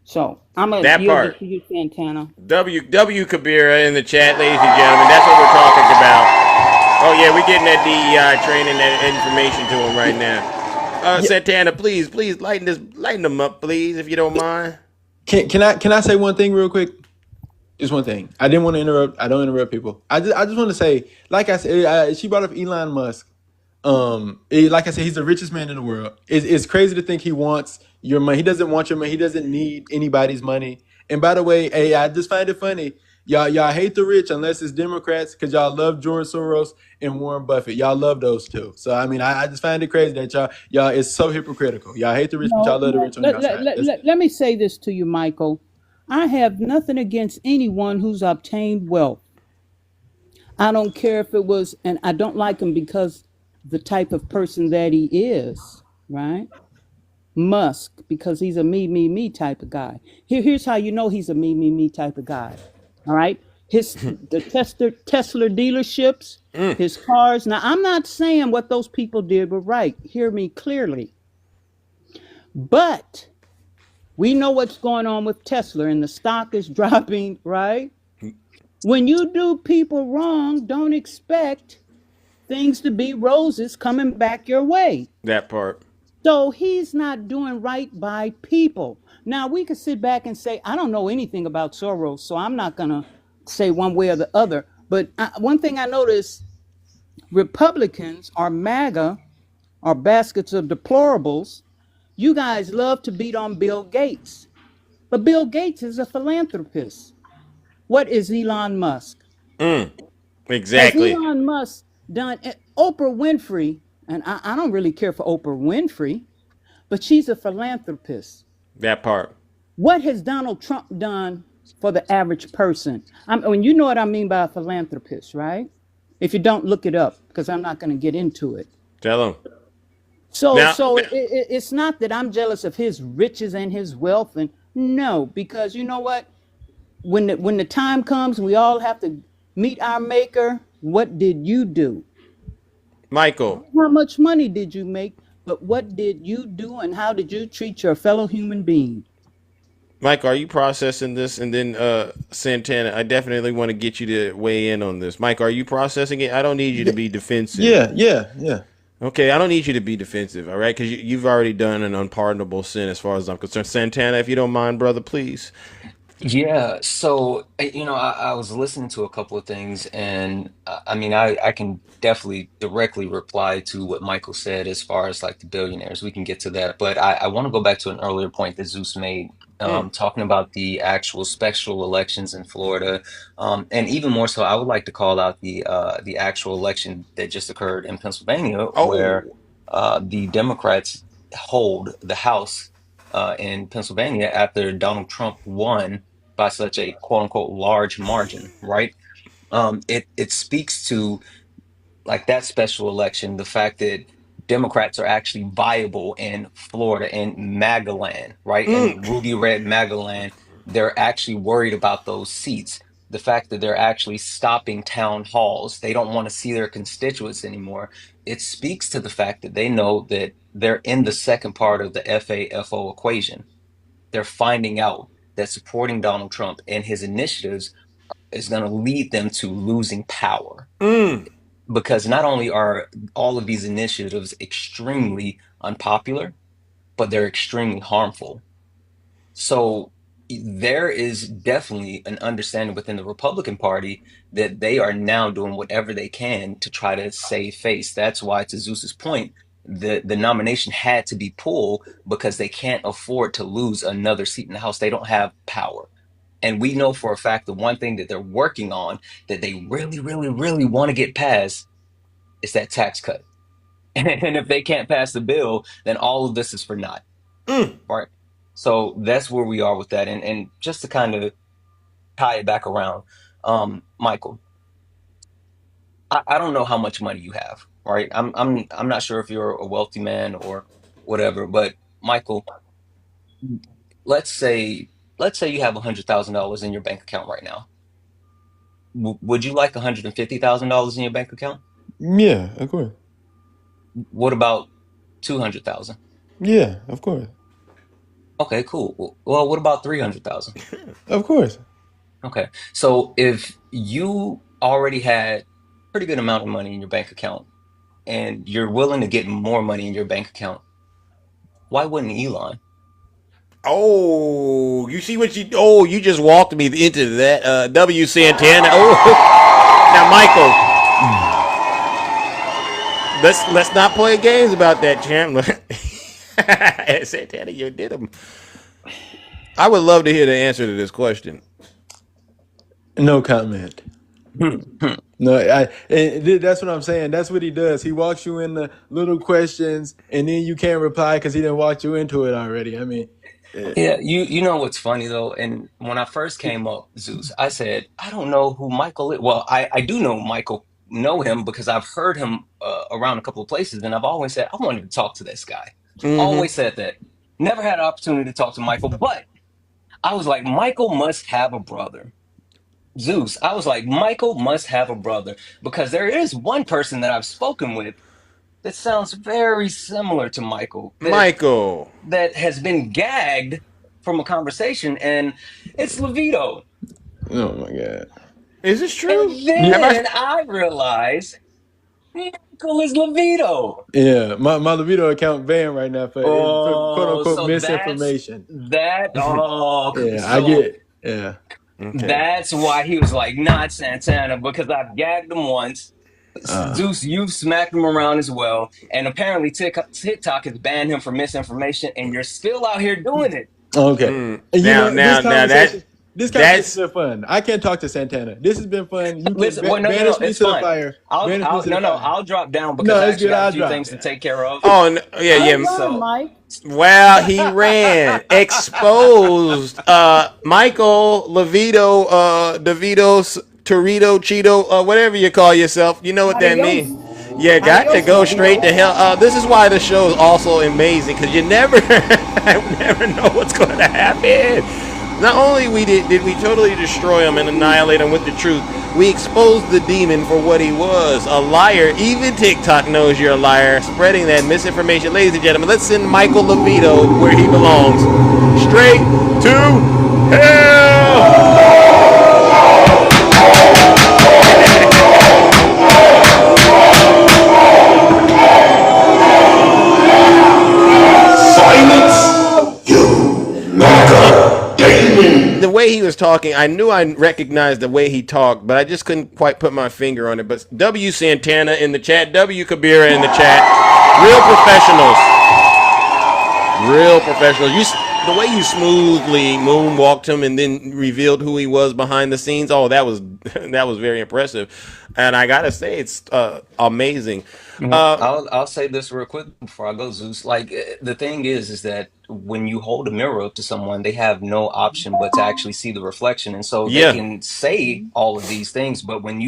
So I'm gonna yield it to you, Santana.
W Kabira in the chat, ladies and gentlemen. That's what we're talking about. Oh yeah, we're getting that DEI training, that information to him right now. Santana, please lighten them up, please, if you don't mind.
Can I say one thing real quick? Just one thing. I didn't want to interrupt. I don't interrupt people. I just want to say, like I said, she brought up Elon Musk. Like I said, he's the richest man in the world. It's crazy to think he wants your money. He doesn't want your money. He doesn't need anybody's money. And by the way, hey, I just find it funny. Y'all hate the rich unless it's Democrats because y'all love George Soros and Warren Buffett. Y'all love those two. So I mean, I just find it crazy that y'all it's so hypocritical. Y'all hate the rich, but y'all love the rich on the outside.
Let me say this to you, Michael. I have nothing against anyone who's obtained wealth. I don't care if it was, and I don't like him because the type of person that he is, right? Musk, because he's a me type of guy. Here's how you know he's a me type of guy. All right. The Tesla dealerships, his cars. Now, I'm not saying what those people did were right. Hear me clearly. But we know what's going on with Tesla and the stock is dropping, right? When you do people wrong, don't expect things to be roses coming back your way.
That part.
So he's not doing right by people. Now, we could sit back and say, I don't know anything about Soros, so I'm not going to say one way or the other. But one thing I noticed, Republicans are MAGA, are baskets of deplorables. You guys love to beat on Bill Gates. But Bill Gates is a philanthropist. What is Elon Musk?
Exactly.
Has Elon Musk done? Oprah Winfrey, and I don't really care for Oprah Winfrey, but she's a philanthropist.
That part.
What has Donald Trump done for the average person? You know what I mean by a philanthropist, right? If you don't, look it up, because I'm not going to get into it.
Tell him.
So it's not that I'm jealous of his riches and his wealth, and no, because you know what? When the time comes, we all have to meet our maker. What did you do?
Michael.
How much money did you make? But what did you do, and how did you treat your fellow human being?
Michael, are you processing this? And then Santana, I definitely want to get you to weigh in on this. Michael, are you processing it? I don't need you to be defensive.
Yeah.
Okay, I don't need you to be defensive, all right? Because you've already done an unpardonable sin as far as I'm concerned. Santana, if you don't mind, brother, please.
Yeah, so I was listening to a couple of things, and I mean, I can definitely directly reply to what Michael said as far as like the billionaires. We can get to that, but I want to go back to an earlier point that Zeus made, talking about the actual special elections in Florida, and even more so, I would like to call out the actual election that just occurred in Pennsylvania, where the Democrats hold the House in Pennsylvania after Donald Trump won by such a quote unquote large margin, right? It speaks to like that special election, the fact that Democrats are actually viable in Florida and Magaland, right? And Ruby Red Magaland, they're actually worried about those seats. The fact that they're actually stopping town halls, they don't want to see their constituents anymore. It speaks to the fact that they know that they're in the second part of the FAFO equation. They're finding out that supporting Donald Trump and his initiatives is going to lead them to losing power. Because not only are all of these initiatives extremely unpopular, but they're extremely harmful. So there is definitely an understanding within the Republican Party that they are now doing whatever they can to try to save face. That's why, to Zeus's point, the nomination had to be pulled because they can't afford to lose another seat in the House. They don't have power. And we know for a fact the one thing that they're working on that they really, really, really want to get passed is that tax cut. And if they can't pass the bill, then all of this is for naught. Right. So that's where we are with that. And just to kind of tie it back around, Michael, I don't know how much money you have, right? I'm not sure if you're a wealthy man or whatever, but Michael, let's say you have $100,000 in your bank account right now. Would you like $150,000 in your bank account?
Yeah, of course.
What about 200,000?
Yeah, of course.
Okay, cool. Well, what about 300,000?
Of course.
Okay. So if you already had pretty good amount of money in your bank account and you're willing to get more money in your bank account, Why wouldn't Elon?
Oh, you see what you just walked me into that. W. Santana. Oh, now Michael, let's not play games about that, champ. Santana, you did him. I would love to hear the answer to this question.
No comment. No, that's what I'm saying. That's what he does. He walks you in the little questions, and then you can't reply because he didn't walk you into it already. I mean,
Yeah, you know what's funny though, and when I first came up, Zeus, I said I don't know who Michael is. Well, I do know him because I've heard him around a couple of places, and I've always said I wanted to talk to this guy.
Mm-hmm.
Always said that. Never had an opportunity to talk to Michael, but I was like, Michael must have a brother. Zeus, I was like, Michael must have a brother because there is one person that I've spoken with that sounds very similar to Michael.
Michael.
That has been gagged from a conversation, and it's Levito.
oh my god,
is this true?
And then I realized Michael is Levito.
Yeah, my Levito account banned right now for quote
Oh,
unquote
so
misinformation.
yeah,
I
so
get. Yeah.
Okay.
that's why he was like, not Santana, because I've gagged him once. Zeus, you've smacked him around as well, and apparently TikTok has banned him for misinformation, and you're still out here doing it.
Okay. This conversation's been fun. I can't talk to Santana. This has been fun. You can banish me
it's
to
fun.
the fire.
I'll drop down because
No,
I
it's
actually
good.
got a
I'll
few
drop.
things to take care of.
Oh, no, yeah.
Run, Mike.
Well, he ran, exposed. Michael Levito, DeVito, Torito, Cheeto, whatever you call yourself. You know what that means. You got to go straight to hell. This is why the show is also amazing because you never know what's going to happen. Not only did we totally destroy him and annihilate him with the truth, we exposed the demon for what he was, a liar. Even TikTok knows you're a liar, spreading that misinformation. Ladies and gentlemen, let's send Michael Levito where he belongs, straight to hell. The way he was talking, I knew I recognized the way he talked, but I just couldn't quite put my finger on it. But W. Santana in the chat, W. Kabira in the chat, real professionals. The way you smoothly moonwalked him and then revealed who he was behind the scenes. Oh, that was very impressive, and I gotta say it's amazing.
I'll say this real quick before I go, Zeus. Like the thing is that when you hold a mirror up to someone, they have no option but to actually see the reflection, and so they can say all of these things. But when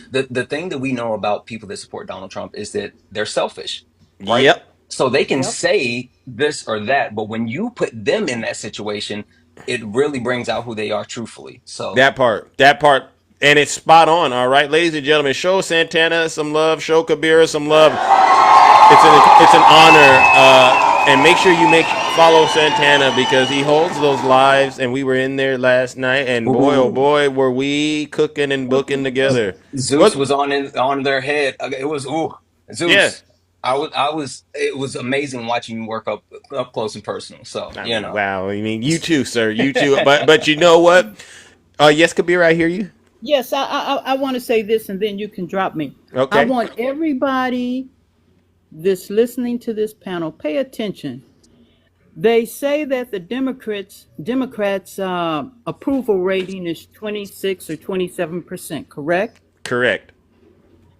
the thing that we know about people that support Donald Trump is that they're selfish, right?
Yep.
So they can say this or that, but when you put them in that situation, it really brings out who they are truthfully. So
that part, and it's spot on. All right, ladies and gentlemen, show Santana some love, show Kabira some love. It's an honor, and make sure you follow Santana because he holds those lives, and we were in there last night, and boy, oh boy, were we cooking and booking together.
Zeus was on their head. It was Zeus.
Yeah.
It was amazing watching you work up close and personal. So
wow. I mean, you too, sir. You too. but you know what? Yes, Kabir, I hear you.
Yes, I want to say this, and then you can drop me.
Okay.
I want everybody that's listening to this panel pay attention. They say that the Democrats' approval rating is 26 or 27%. Correct?
Correct.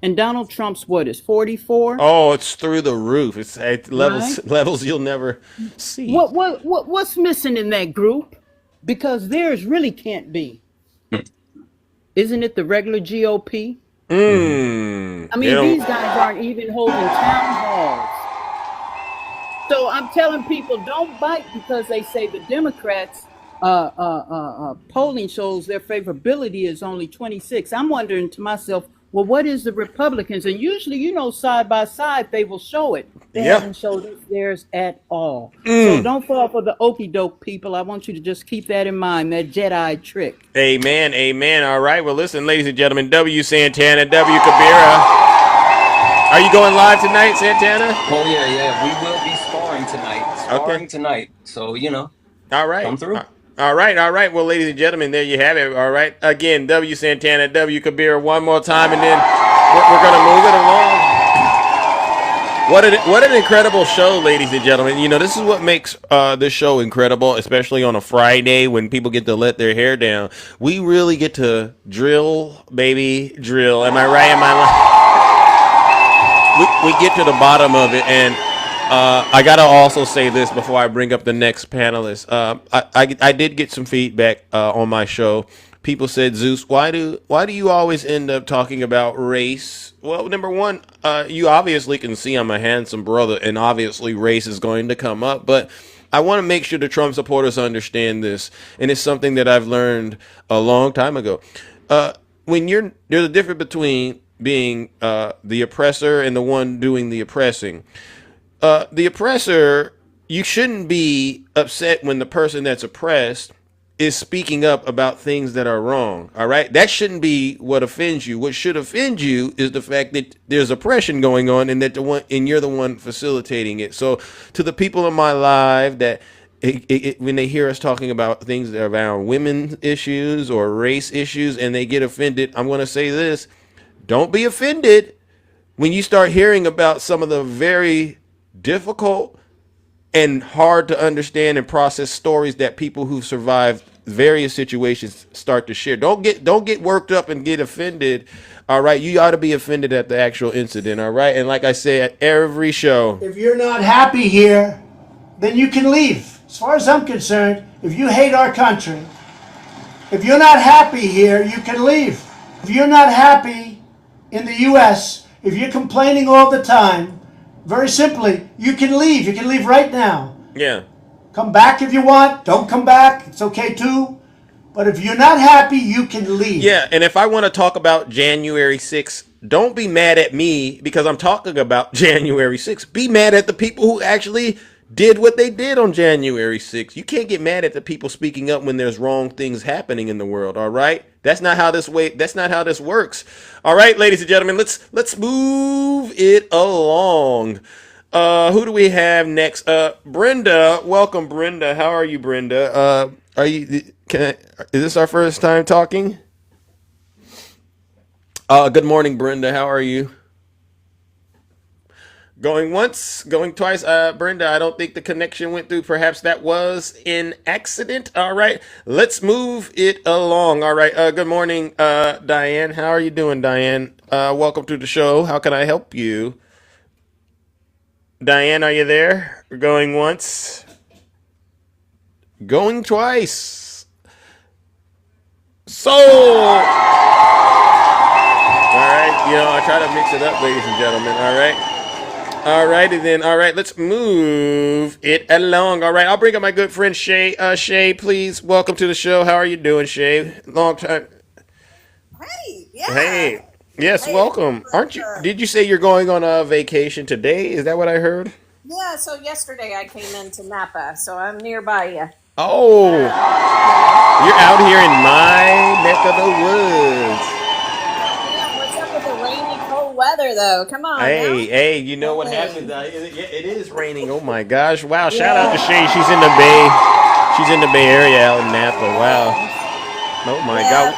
And Donald Trump's what is 44?
Oh, it's through the roof. It's at levels you'll never see.
What's missing in that group? Because theirs really can't be. Isn't it the regular GOP? I mean, these guys aren't even holding town halls. So I'm telling people, don't bite because they say the Democrats polling shows their favorability is only 26. I'm wondering to myself, well, what is the Republicans? And usually, side by side, they will show it. They haven't showed us theirs at all. So don't fall for the okie doke, people. I want you to just keep that in mind, that Jedi trick.
Amen. Amen. All right. Well, listen, ladies and gentlemen, W. Santana, W. Kabira. Are you going live tonight, Santana?
Oh, yeah. We will be sparring tonight. starring tonight. So,
All right.
come through.
All right. All right. Well, ladies and gentlemen, there you have it. All right. Again, W. Santana, W. Kabir, one more time, and then we're going to move it along. What an incredible show, ladies and gentlemen. This is what makes this show incredible, especially on a Friday when people get to let their hair down. We really get to drill, baby, drill. Am I right? Am I we get to the bottom of it, and I gotta also say this before I bring up the next panelist. I did get some feedback on my show. People said, Zeus, why do you always end up talking about race? Well, number one, you obviously can see I'm a handsome brother, and obviously race is going to come up. But I want to make sure the Trump supporters understand this, and it's something that I've learned a long time ago. There's a difference between being the oppressor and the one doing the oppressing. The oppressor, you shouldn't be upset when the person that's oppressed is speaking up about things that are wrong. All right. That shouldn't be what offends you. What should offend you is the fact that there's oppression going on and you're the one facilitating it. So to the people in my life that when they hear us talking about things that are around women's issues or race issues and they get offended, I'm going to say this. Don't be offended when you start hearing about some of the very difficult and hard to understand and process stories that people who survived various situations start to share. Don't get worked up and get offended. All right, you ought to be offended at the actual incident. All right, and like I say at every show,
If you're not happy here, then you can leave. As far as I'm concerned, if you hate our country, if you're not happy here, you can leave. If you're not happy in the U.S., if you're complaining all the time, very simply, you can leave. You can leave right now.
yeah.
Come back if you want. Don't come back. It's okay too. But if you're not happy, you can leave.
Yeah, and if I want to talk about January 6th, don't be mad at me because I'm talking about January 6th. Be mad at the people who actually did what they did on January 6th. You can't get mad at the people speaking up when there's wrong things happening in the world, all right? That's not how this works. All right, ladies and gentlemen, let's move it along. Who do we have next? Brenda, welcome, Brenda. How are you, Brenda? Is this our first time talking? Good morning, Brenda. How are you? Going once, going twice. Brenda, I don't think the connection went through. Perhaps that was an accident. All right, let's move it along. All right. Good morning, Diane. How are you doing, Diane? Welcome to the show. How can I help you? Diane, are you there? Going once. Going twice. So, all right. I try to mix it up, ladies and gentlemen. All right. All righty then. All right, let's move it along. All right, I'll bring up my good friend Shay. Shay, please welcome to the show. How are you doing, Shay? Long time.
Hey, yeah.
Hey, yes, welcome. Aren't you? Did you say you're going on a vacation today? Is that what I heard?
Yeah, so yesterday I came into Napa, so I'm nearby you.
Oh, you're out here in my neck of the woods.
Yeah, what's up with the rainy, cold weather, though? Come on.
Hey, you know what happens? It is raining. Oh my gosh! Wow! Shout out to Shay. She's in the Bay. She's in the Bay Area out in Napa. Wow! Oh my God!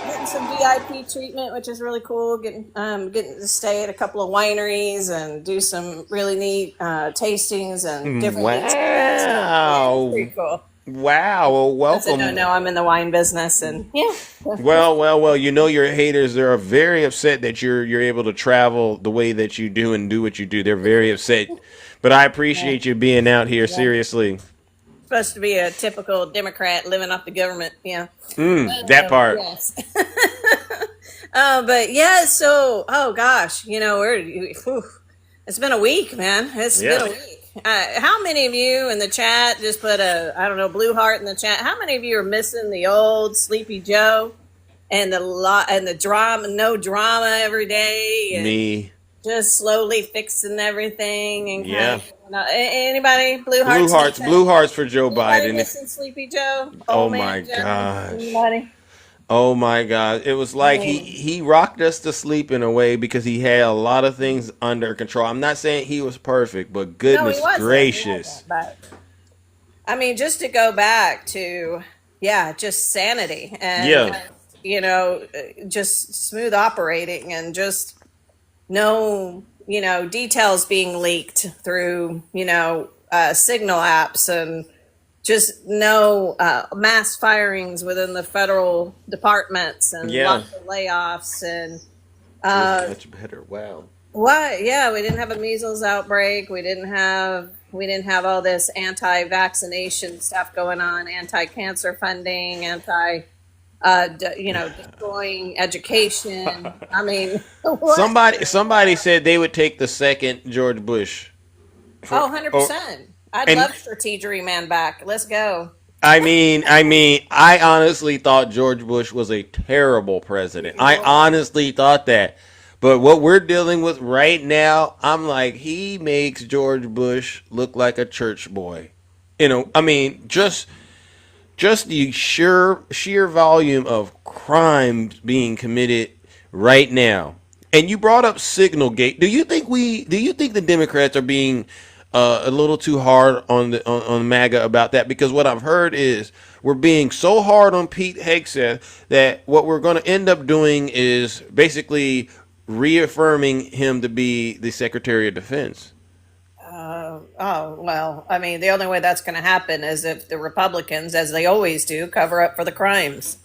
Getting some VIP treatment, which is really cool. Getting to stay at a couple of wineries and do some really neat tastings and different.
Wow!
Pretty cool.
Wow! Well, welcome.
No, I'm in the wine business, and yeah.
Well. Your haters are very upset that you're able to travel the way that you do and do what you do. They're very upset, but I appreciate you being out here. Seriously.
Supposed to be a typical Democrat living off the government, yeah.
That part.
Yes. But yeah, so gosh, it's been a week, man. It's been a week. How many of you in the chat just put blue heart in the chat? How many of you are missing the old Sleepy Joe and the drama, no drama every day? And
me.
Just slowly fixing everything and anybody blue
hearts for Joe Biden.
Missing Sleepy Joe?
Oh my gosh.
Anybody?
Oh my God. It was like he rocked us to sleep in a way because he had a lot of things under control. I'm not saying he was perfect, but
No, he
goodness
wasn't. He
gracious.
wasn't. But I mean, just to go back to, yeah, just sanity and,
Yeah.
just smooth operating and just no, details being leaked through, signal apps and just no mass firings within the federal departments and
Yeah.
lots of layoffs and
Much better. Wow.
what? Yeah, we didn't have a measles outbreak. We didn't have all this anti-vaccination stuff going on, anti-cancer funding, destroying education. I mean, what?
Somebody said they would take the second George Bush.
Oh, 100%. I'd
and
love Strategery Man back. Let's go.
I honestly thought George Bush was a terrible president. I honestly thought that. But what we're dealing with right now, I'm like, he makes George Bush look like a church boy. Just the sheer volume of crimes being committed right now. And you brought up Signalgate. Do you think the Democrats are being a little too hard on MAGA about that? Because what I've heard is we're being so hard on Pete Hegseth that what we're going to end up doing is basically reaffirming him to be the Secretary of Defense.
Well, I mean, the only way that's going to happen is if the Republicans, as they always do, cover up for the crimes.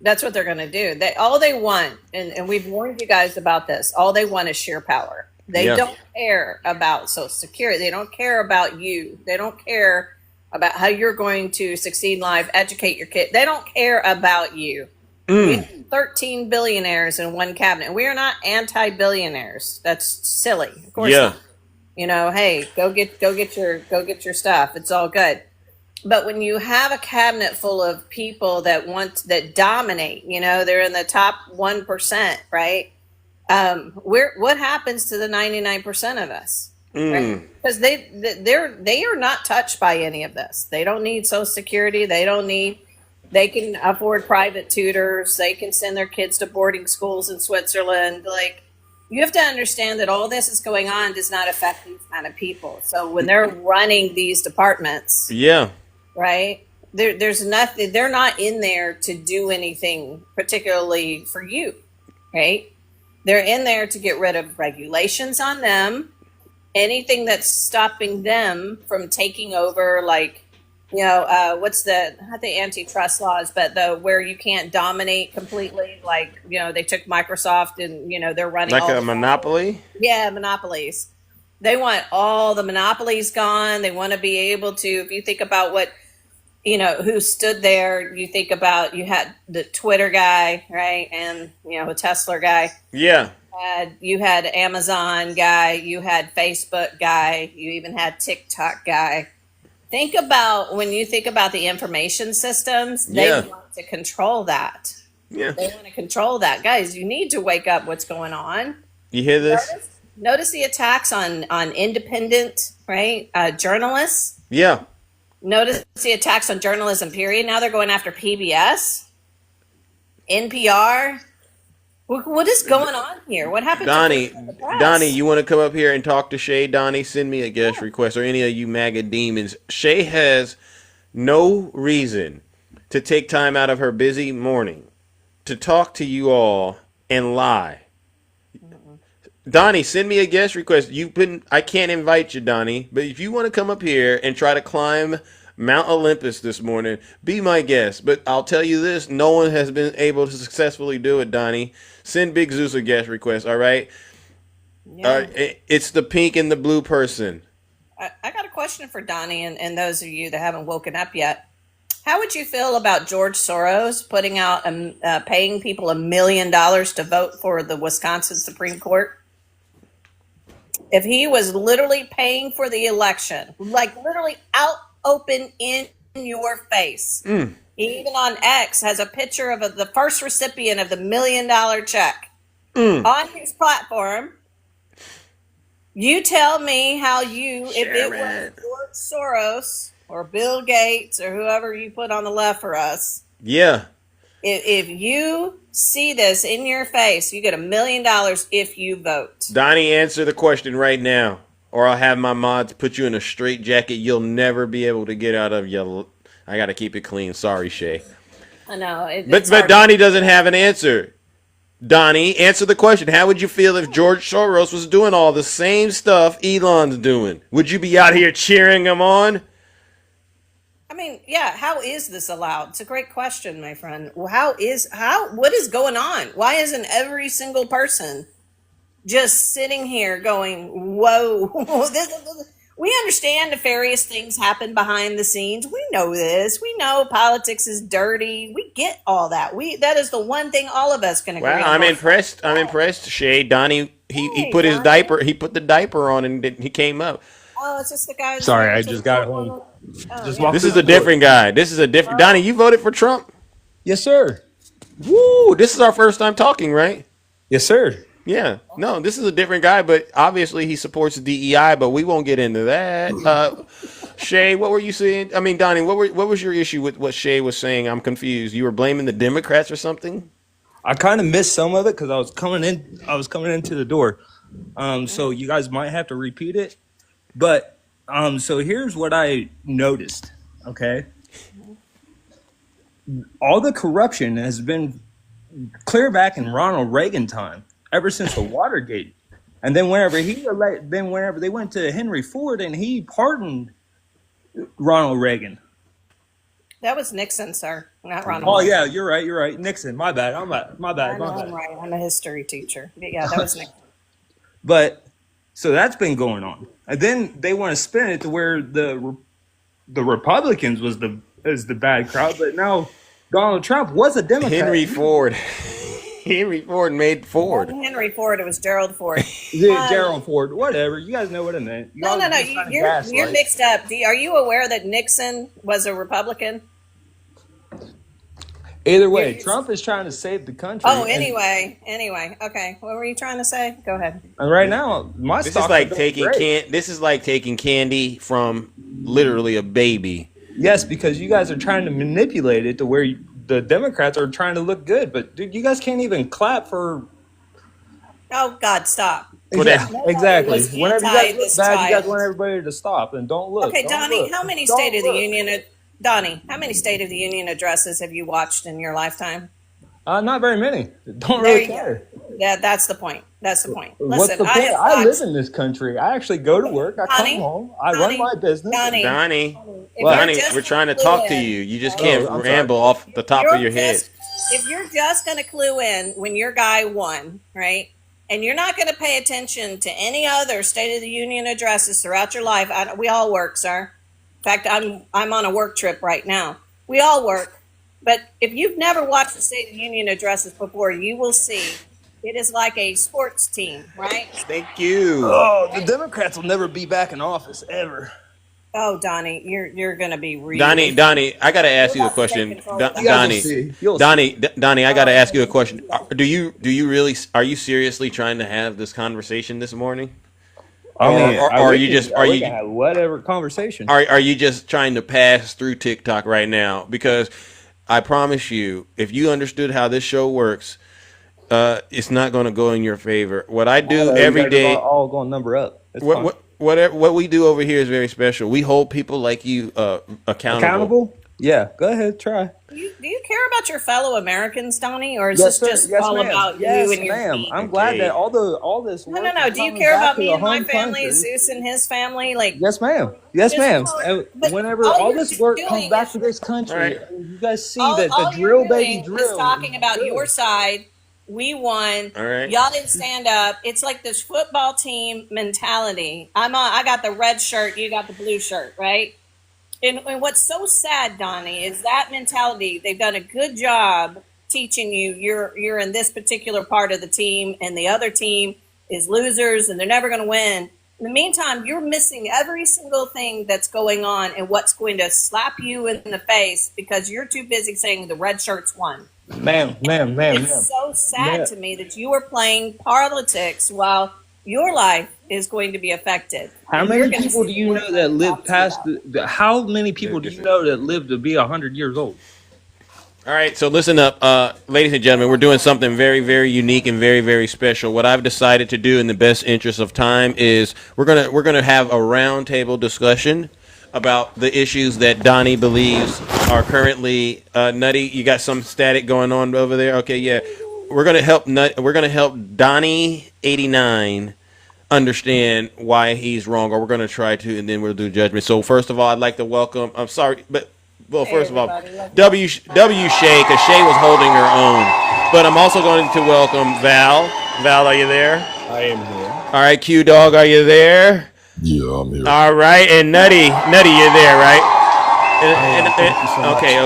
That's what they're going to do. All they want, and we've warned you guys about this, all they want is sheer power. They don't care about Social Security. They don't care about you. They don't care about how you're going to succeed in life, educate your kid. They don't care about you. We have 13 billionaires in one cabinet. We are not anti-billionaires. That's silly. Of course not. Hey, go get your stuff. It's all good. But when you have a cabinet full of people that dominate, they're in the top 1%, right? What happens to the 99% of us? Right? Because they are not touched by any of this. They don't need Social Security. They can afford private tutors. They can send their kids to boarding schools in Switzerland. Like, you have to understand that all this is going on does not affect these kind of people. So when they're running these departments, right, there's nothing. They're not in there to do anything particularly for you, right? They're in there to get rid of regulations on them, anything that's stopping them from taking over, like, what's not the antitrust laws, but where you can't dominate completely. Like, they took Microsoft and, they're running
like a monopoly.
Yeah, monopolies. They want all the monopolies gone. They want to be able to, if you think about what, who stood there, you think about, you had the Twitter guy, right? And, a Tesla guy.
Yeah.
You had Amazon guy, you had Facebook guy, you even had TikTok guy. Think about when you think about the information systems, they want to control that.
Yeah.
They want to control that. Guys, you need to wake up what's going on.
You hear this?
Notice the attacks on independent, right? Journalists.
Yeah.
Notice the attacks on journalism, period. Now they're going after PBS, NPR. What is going on here? What happened
Donnie,
to the press?
Donnie, you want to come up here and talk to Shay? Donnie, send me a guest request, or any of you MAGA demons. Shay has no reason to take time out of her busy morning to talk to you all and lie. Donnie, send me a guest request. I can't invite you, Donnie, but if you want to come up here and try to climb Mount Olympus this morning, be my guest. But I'll tell you this, no one has been able to successfully do it, Donnie. Send Big Zeus a guest request, all right?
Yeah.
It's the pink and the blue person.
I got a question for Donnie and those of you that haven't woken up yet. How would you feel about George Soros putting out paying people $1 million to vote for the Wisconsin Supreme Court? If he was literally paying for the election, like literally out open in your face. He even on X has a picture of the first recipient of the $1 million check on his platform. You tell me how if it was George Soros or Bill Gates or whoever you put on the left for us.
Yeah.
If you see this in your face, you get $1 million if you vote.
Donnie, answer the question right now, or I'll have my mods put you in a straitjacket you'll never be able to get out of. Your, I got to keep it clean. Sorry, Shay.
I know.
But Donnie doesn't have an answer. Donnie, answer the question. How would you feel if George Soros was doing all the same stuff Elon's doing? Would you be out here cheering him on?
I mean, yeah, how is this allowed? It's a great question, my friend. What is going on? Why isn't every single person just sitting here going, whoa, we understand nefarious things happen behind the scenes. We know this. We know politics is dirty. We get all that. That is the one thing all of us can agree on.
Wow, I'm impressed. I'm impressed, Shay. Donnie, he put his diaper, he put the diaper on and he came up.
Oh, it's just the guy.
Sorry, I just got home.
This is a different guy. This is a different. Donnie, you voted for Trump?
Yes, sir.
Woo! This is our first time talking, right?
Yes, sir.
Yeah. No, this is a different guy, but obviously he supports DEI. But we won't get into that. Shay, what were you saying? I mean, Donnie, what was your issue with what Shay was saying? I'm confused. You were blaming the Democrats or something?
I kind of missed some of it because I was coming into the door. So you guys might have to repeat it. But so here's what I noticed, okay? All the corruption has been clear back in Ronald Reagan time, ever since the Watergate. And then whenever they went to Henry Ford and he pardoned Ronald Reagan.
That was Nixon, sir, not Ronald.
Oh,
Reagan.
yeah, you're right. Nixon, my bad. My bad.
I'm right. I'm a history teacher. But yeah, that was Nixon.
But so that's been going on, and then they want to spin it to where the Republicans is the bad crowd, but now Donald Trump was a Democrat.
Henry Ford made Ford.
Henry Ford. It was Gerald Ford.
Gerald Ford, whatever. You guys know what I meant.
No. You're mixed up. Are you aware that Nixon was a Republican?
Either way, Trump is trying to save the country.
Oh, anyway. Okay. What were you trying to say? Go ahead.
And right now,
this is like taking candy from literally a baby.
Yes, because you guys are trying to manipulate it to where the Democrats are trying to look good, but dude, you guys can't even clap for.
Oh God, stop!
Exactly. Whenever you guys look bad, you guys want everybody to stop and don't look.
Okay, Donnie, how many State of the Union? Donnie, how many State of the Union addresses have you watched in your lifetime?
Not very many. Don't really care.
Yeah, that's the point. Listen,
what's the point? I live in this country. I actually go to work. I come home. I run my business.
Donnie, we're trying to talk to you. You just can't ramble off the top of your head.
If you're just going to clue in when your guy won, right? And you're not going to pay attention to any other State of the Union addresses throughout your life. We all work, sir. In fact, I'm on a work trip right now. We all work. But if you've never watched the State of the Union addresses before, you will see it is like a sports team, right?
Thank you.
Oh, the Democrats will never be back in office, ever.
Oh, Donnie, you're going to be really...
Donnie, I got to ask you a question. Donnie, I got to ask you a question. Are you seriously trying to have this conversation this morning?
Are you whatever conversation?
Are you just trying to pass through TikTok right now? Because I promise you, if you understood how this show works, it's not going to go in your favor. What I do every day,
all going number up.
What we do over here is very special. We hold people like you accountable.
Yeah, go ahead, try.
Do you care about your fellow Americans, Donnie, or is this just all about you and your team?
I'm glad that all this.
No. Do you care about me and my family, Zeus and his family?
Yes, ma'am. Whenever all this work comes back to this country, you guys see that the drill baby drill
is talking about your side. We won.
All right.
Y'all didn't stand up. It's like this football team mentality. I got the red shirt. You got the blue shirt, right? And what's so sad, Donnie, is that mentality. They've done a good job teaching you you're in this particular part of the team, and the other team is losers, and they're never going to win. In the meantime, you're missing every single thing that's going on and what's going to slap you in the face because you're too busy saying the red shirts won.
Ma'am.
It's so sad to me that you are playing politics while your life is going to be affected.
How many people do you know that live past how many people do you know that live to be 100 years old?
All right, so listen up, ladies and gentlemen. We're doing something very, very unique and very, very special. What I've decided to do in the best interest of time is we're gonna have a roundtable discussion about the issues that Donnie believes are currently nutty. You got some static going on over there. Okay, yeah, we're gonna help Donnie 89 understand why he's wrong, or we're gonna try to, and then we'll do judgment. So first of all, I'd like to welcome. I'm sorry, but. Well, first of all, W Shay, because Shay was holding her own. But I'm also going to welcome Val. Val, are you there?
I am here.
All right, Q Dog, are you there?
Yeah, I'm here.
All right, and Nutty, you're there, right?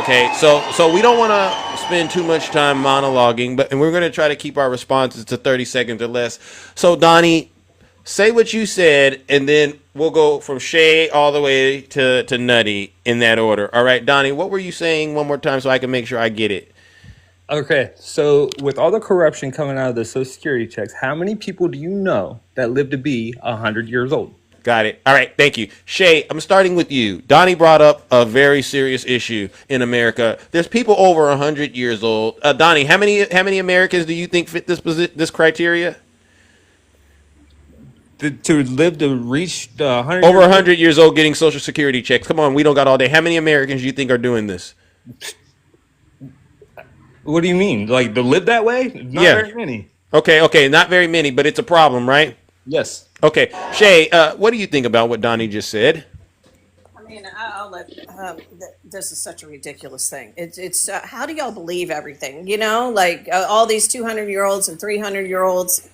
Okay. So we don't want to spend too much time monologuing, and we're going to try to keep our responses to 30 seconds or less. So Donnie, say what you said, and then we'll go from Shay all the way to Nutty in that order. All right, Donnie, what were you saying one more time so I can make sure I get it?
Okay, so with all the corruption coming out of the Social Security checks, how many people do you know that live to be 100 years old?
Got it. All right, thank you. Shay, I'm starting with you. Donnie brought up a very serious issue in America. There's people over 100 years old. Donnie, how many Americans do you think fit this criteria?
To live to reach the 100
over 100 years old getting Social Security checks. Come on, we don't got all day. How many Americans do you think are doing this?
What do you mean? Like to live that way? Not very many.
Okay, not very many, but it's a problem, right?
Yes.
Okay, Shay, what do you think about what Donnie just said?
I mean, I'll let. This is such a ridiculous thing. It's how do y'all believe everything? You know, like all these 200-year-olds and 300-year-olds.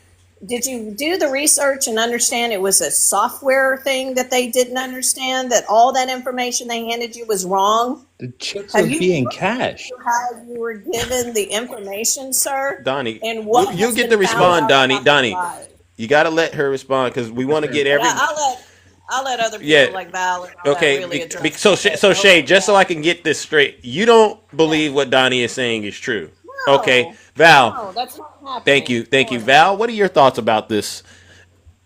Did you do the research and understand it was a software thing that they didn't understand, that all that information they handed you was wrong?
The checks are being cashed.
How you were given the information, sir?
Donnie,
and what
you get to respond, Donnie. You got to let her respond because we want to get every.
I'll let other people like Val and all that really address.
So Shay, just so I can get this straight, you don't believe what Donnie is saying is true.
No,
okay, Val.
No, that's not happening.
Thank you, Val. What are your thoughts about this?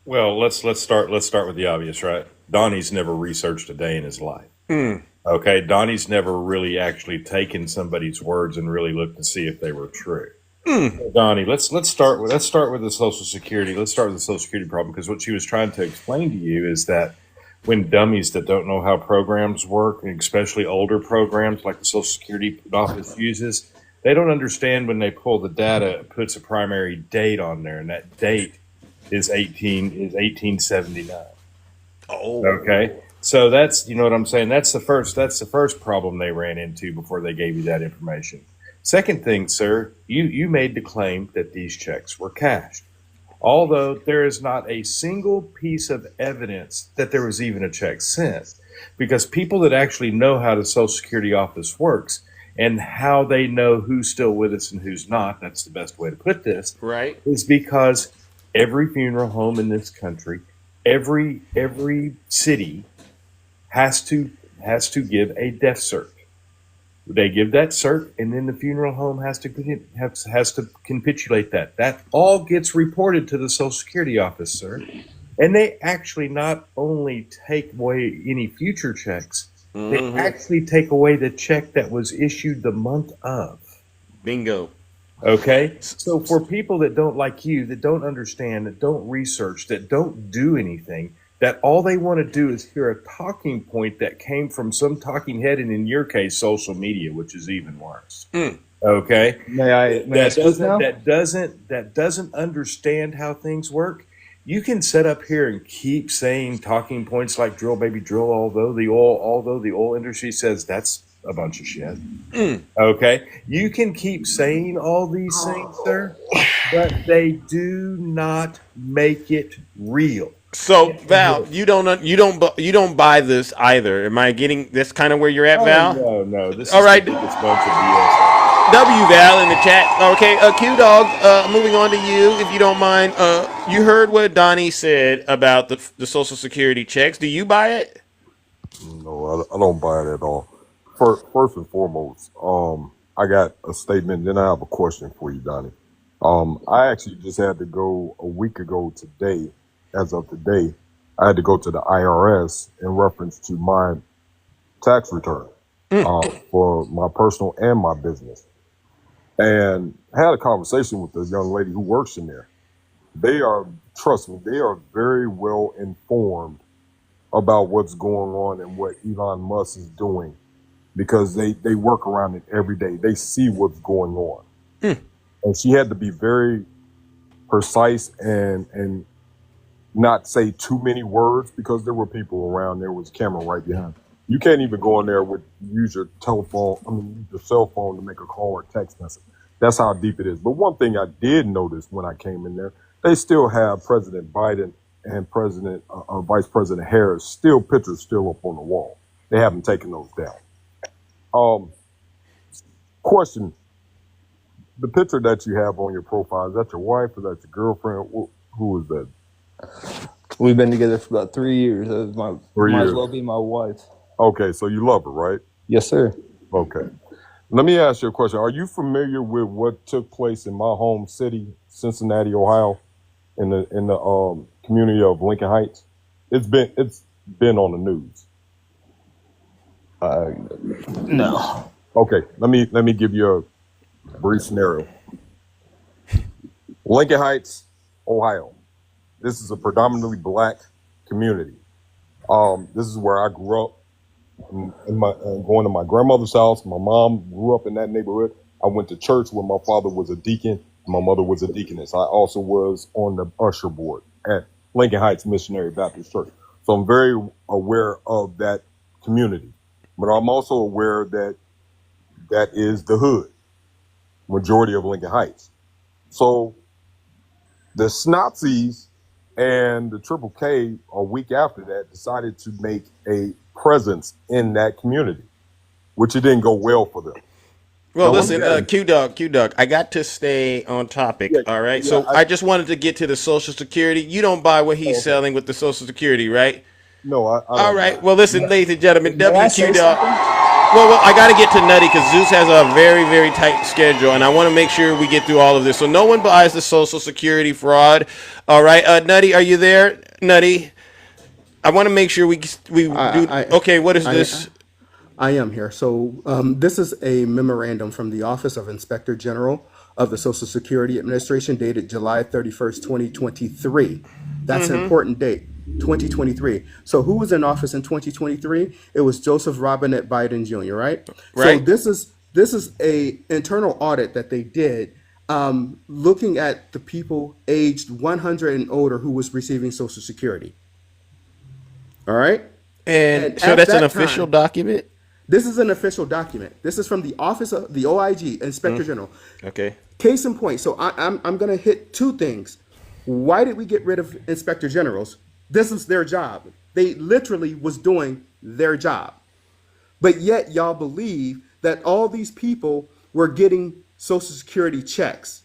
Well, let's start with the obvious, right? Donnie's never researched a day in his life. Okay, Donnie's never really actually taken somebody's words and really looked to see if they were true. Donnie, let's start with the Social Security. Let's start with the Social Security problem, because what she was trying to explain to you is that when dummies that don't know how programs work, and especially older programs like the Social Security office uses, they don't understand when they pull the data, it puts a primary date on there, and that date is 1879.
Oh,
okay. So that's, you know what I'm saying? That's the first problem they ran into before they gave you that information. Second thing, sir, you made the claim that these checks were cashed, although there is not a single piece of evidence that there was even a check sent, because people that actually know how the Social Security office works and how they know who's still with us and who's not, that's the best way to put this,
right?
Is because every funeral home in this country, every city has to give a death cert. They give that cert, and then the funeral home has to capitulate that. That all gets reported to the Social Security office, sir. And they actually not only take away any future checks, they actually take away the check that was issued the month of.
Bingo.
Okay? So for people that don't like you, that don't understand, that don't research, that don't do anything, that all they want to do is hear a talking point that came from some talking head, and in your case, social media, which is even worse. Okay? That doesn't understand how things work. You can sit up here and keep saying talking points like drill, baby, drill, although the oil industry says that's a bunch of shit. Okay? You can keep saying all these things, sir, but they do not make it real.
So Val, you don't buy this either. Am I getting this kind of where you're at, Val?
No. This
all
is
right.
the biggest bunch of BS.
W Val in the chat. Okay, Q Dog. Moving on to you, if you don't mind. You heard what Donnie said about the Social Security checks. Do you buy it?
No, I don't buy it at all. First and foremost, I got a statement, then I have a question for you, Donnie. I actually just had to go a week ago today. As of today, I had to go to the IRS in reference to my tax return for my personal and my business. and I had a conversation with this young lady who works in there. They are, trust me, they are very well informed about what's going on and what Elon Musk is doing because they work around it every day. They see what's going on. And she had to be very precise and not say too many words because there were people around. There was a camera right behind. You can't even go in there use your use your cell phone to make a call or text message. That's how deep it is. But one thing I did notice when I came in there, they still have President Biden and Vice President Harris pictures still up on the wall. They haven't taken those down. Question: the picture that you have on your profile, is that your wife or that your girlfriend? Who is that?
We've been together for about 3 years. Might as well be my wife.
Okay, so you love her, right?
Yes, sir.
Okay. Let me ask you a question. Are you familiar with what took place in my home city, Cincinnati, Ohio, in the community of Lincoln Heights? It's been on the news.
No.
Okay, let me give you a brief scenario. Lincoln Heights, Ohio. This is a predominantly black community. This is where I grew up. Going to my grandmother's house. My mom grew up in that neighborhood. I went to church where my father was a deacon. My mother was a deaconess. I also was on the usher board at Lincoln Heights Missionary Baptist Church. So I'm very aware of that community. But I'm also aware that that is the hood, majority of Lincoln Heights. So the Snopsies and the Triple K a week after that decided to make a presence in that community, which it didn't go well for them.
Well,
Now,
listen, Q-Dog, I got to stay on topic, all right? So I just wanted to get to the Social Security. You don't buy what he's selling with the Social Security, right?
No, I
all right. Well, listen, ladies and gentlemen,
May I say
WQ-Dog. Well, I got to get to Nutty because Zeus has a very, very tight schedule, and I want to make sure we get through all of this. So no one buys the Social Security fraud. All right. Nutty, are you there? Nutty, I want to make sure we do. Okay, what is this?
I am here. So this is a memorandum from the Office of Inspector General of the Social Security Administration dated July 31st, 2023. That's an important date, 2023. So who was in office in 2023? It was Joseph Robinette Biden Jr., right?
Right.
So this is a internal audit that they did looking at the people aged 100 and older who was receiving Social Security. All right?
And so that's an official document?
This is an official document. This is from the Office of the OIG, Inspector General.
Okay.
Case in point. So I'm going to hit two things. Why did we get rid of Inspector Generals? This is their job. They literally was doing their job. But yet y'all believe that all these people were getting Social Security checks.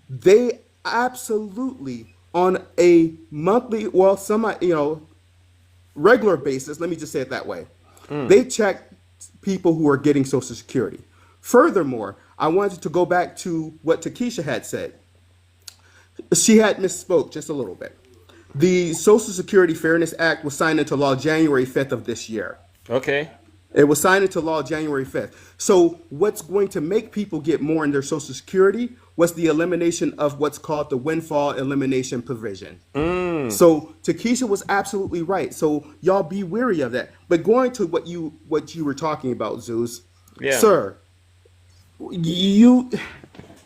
They absolutely on a monthly, regular basis, let me just say it that way. They check people who are getting Social Security. Furthermore, I wanted to go back to what Takesha had said. She had misspoke just a little bit. The Social Security Fairness Act was signed into law January 5th of this year.
Okay.
It was signed into law January 5th. So what's going to make people get more in their Social Security was the elimination of what's called the windfall elimination provision. So Takesha was absolutely right. So y'all be wary of that. But going to what you were talking about, Zeus, sir,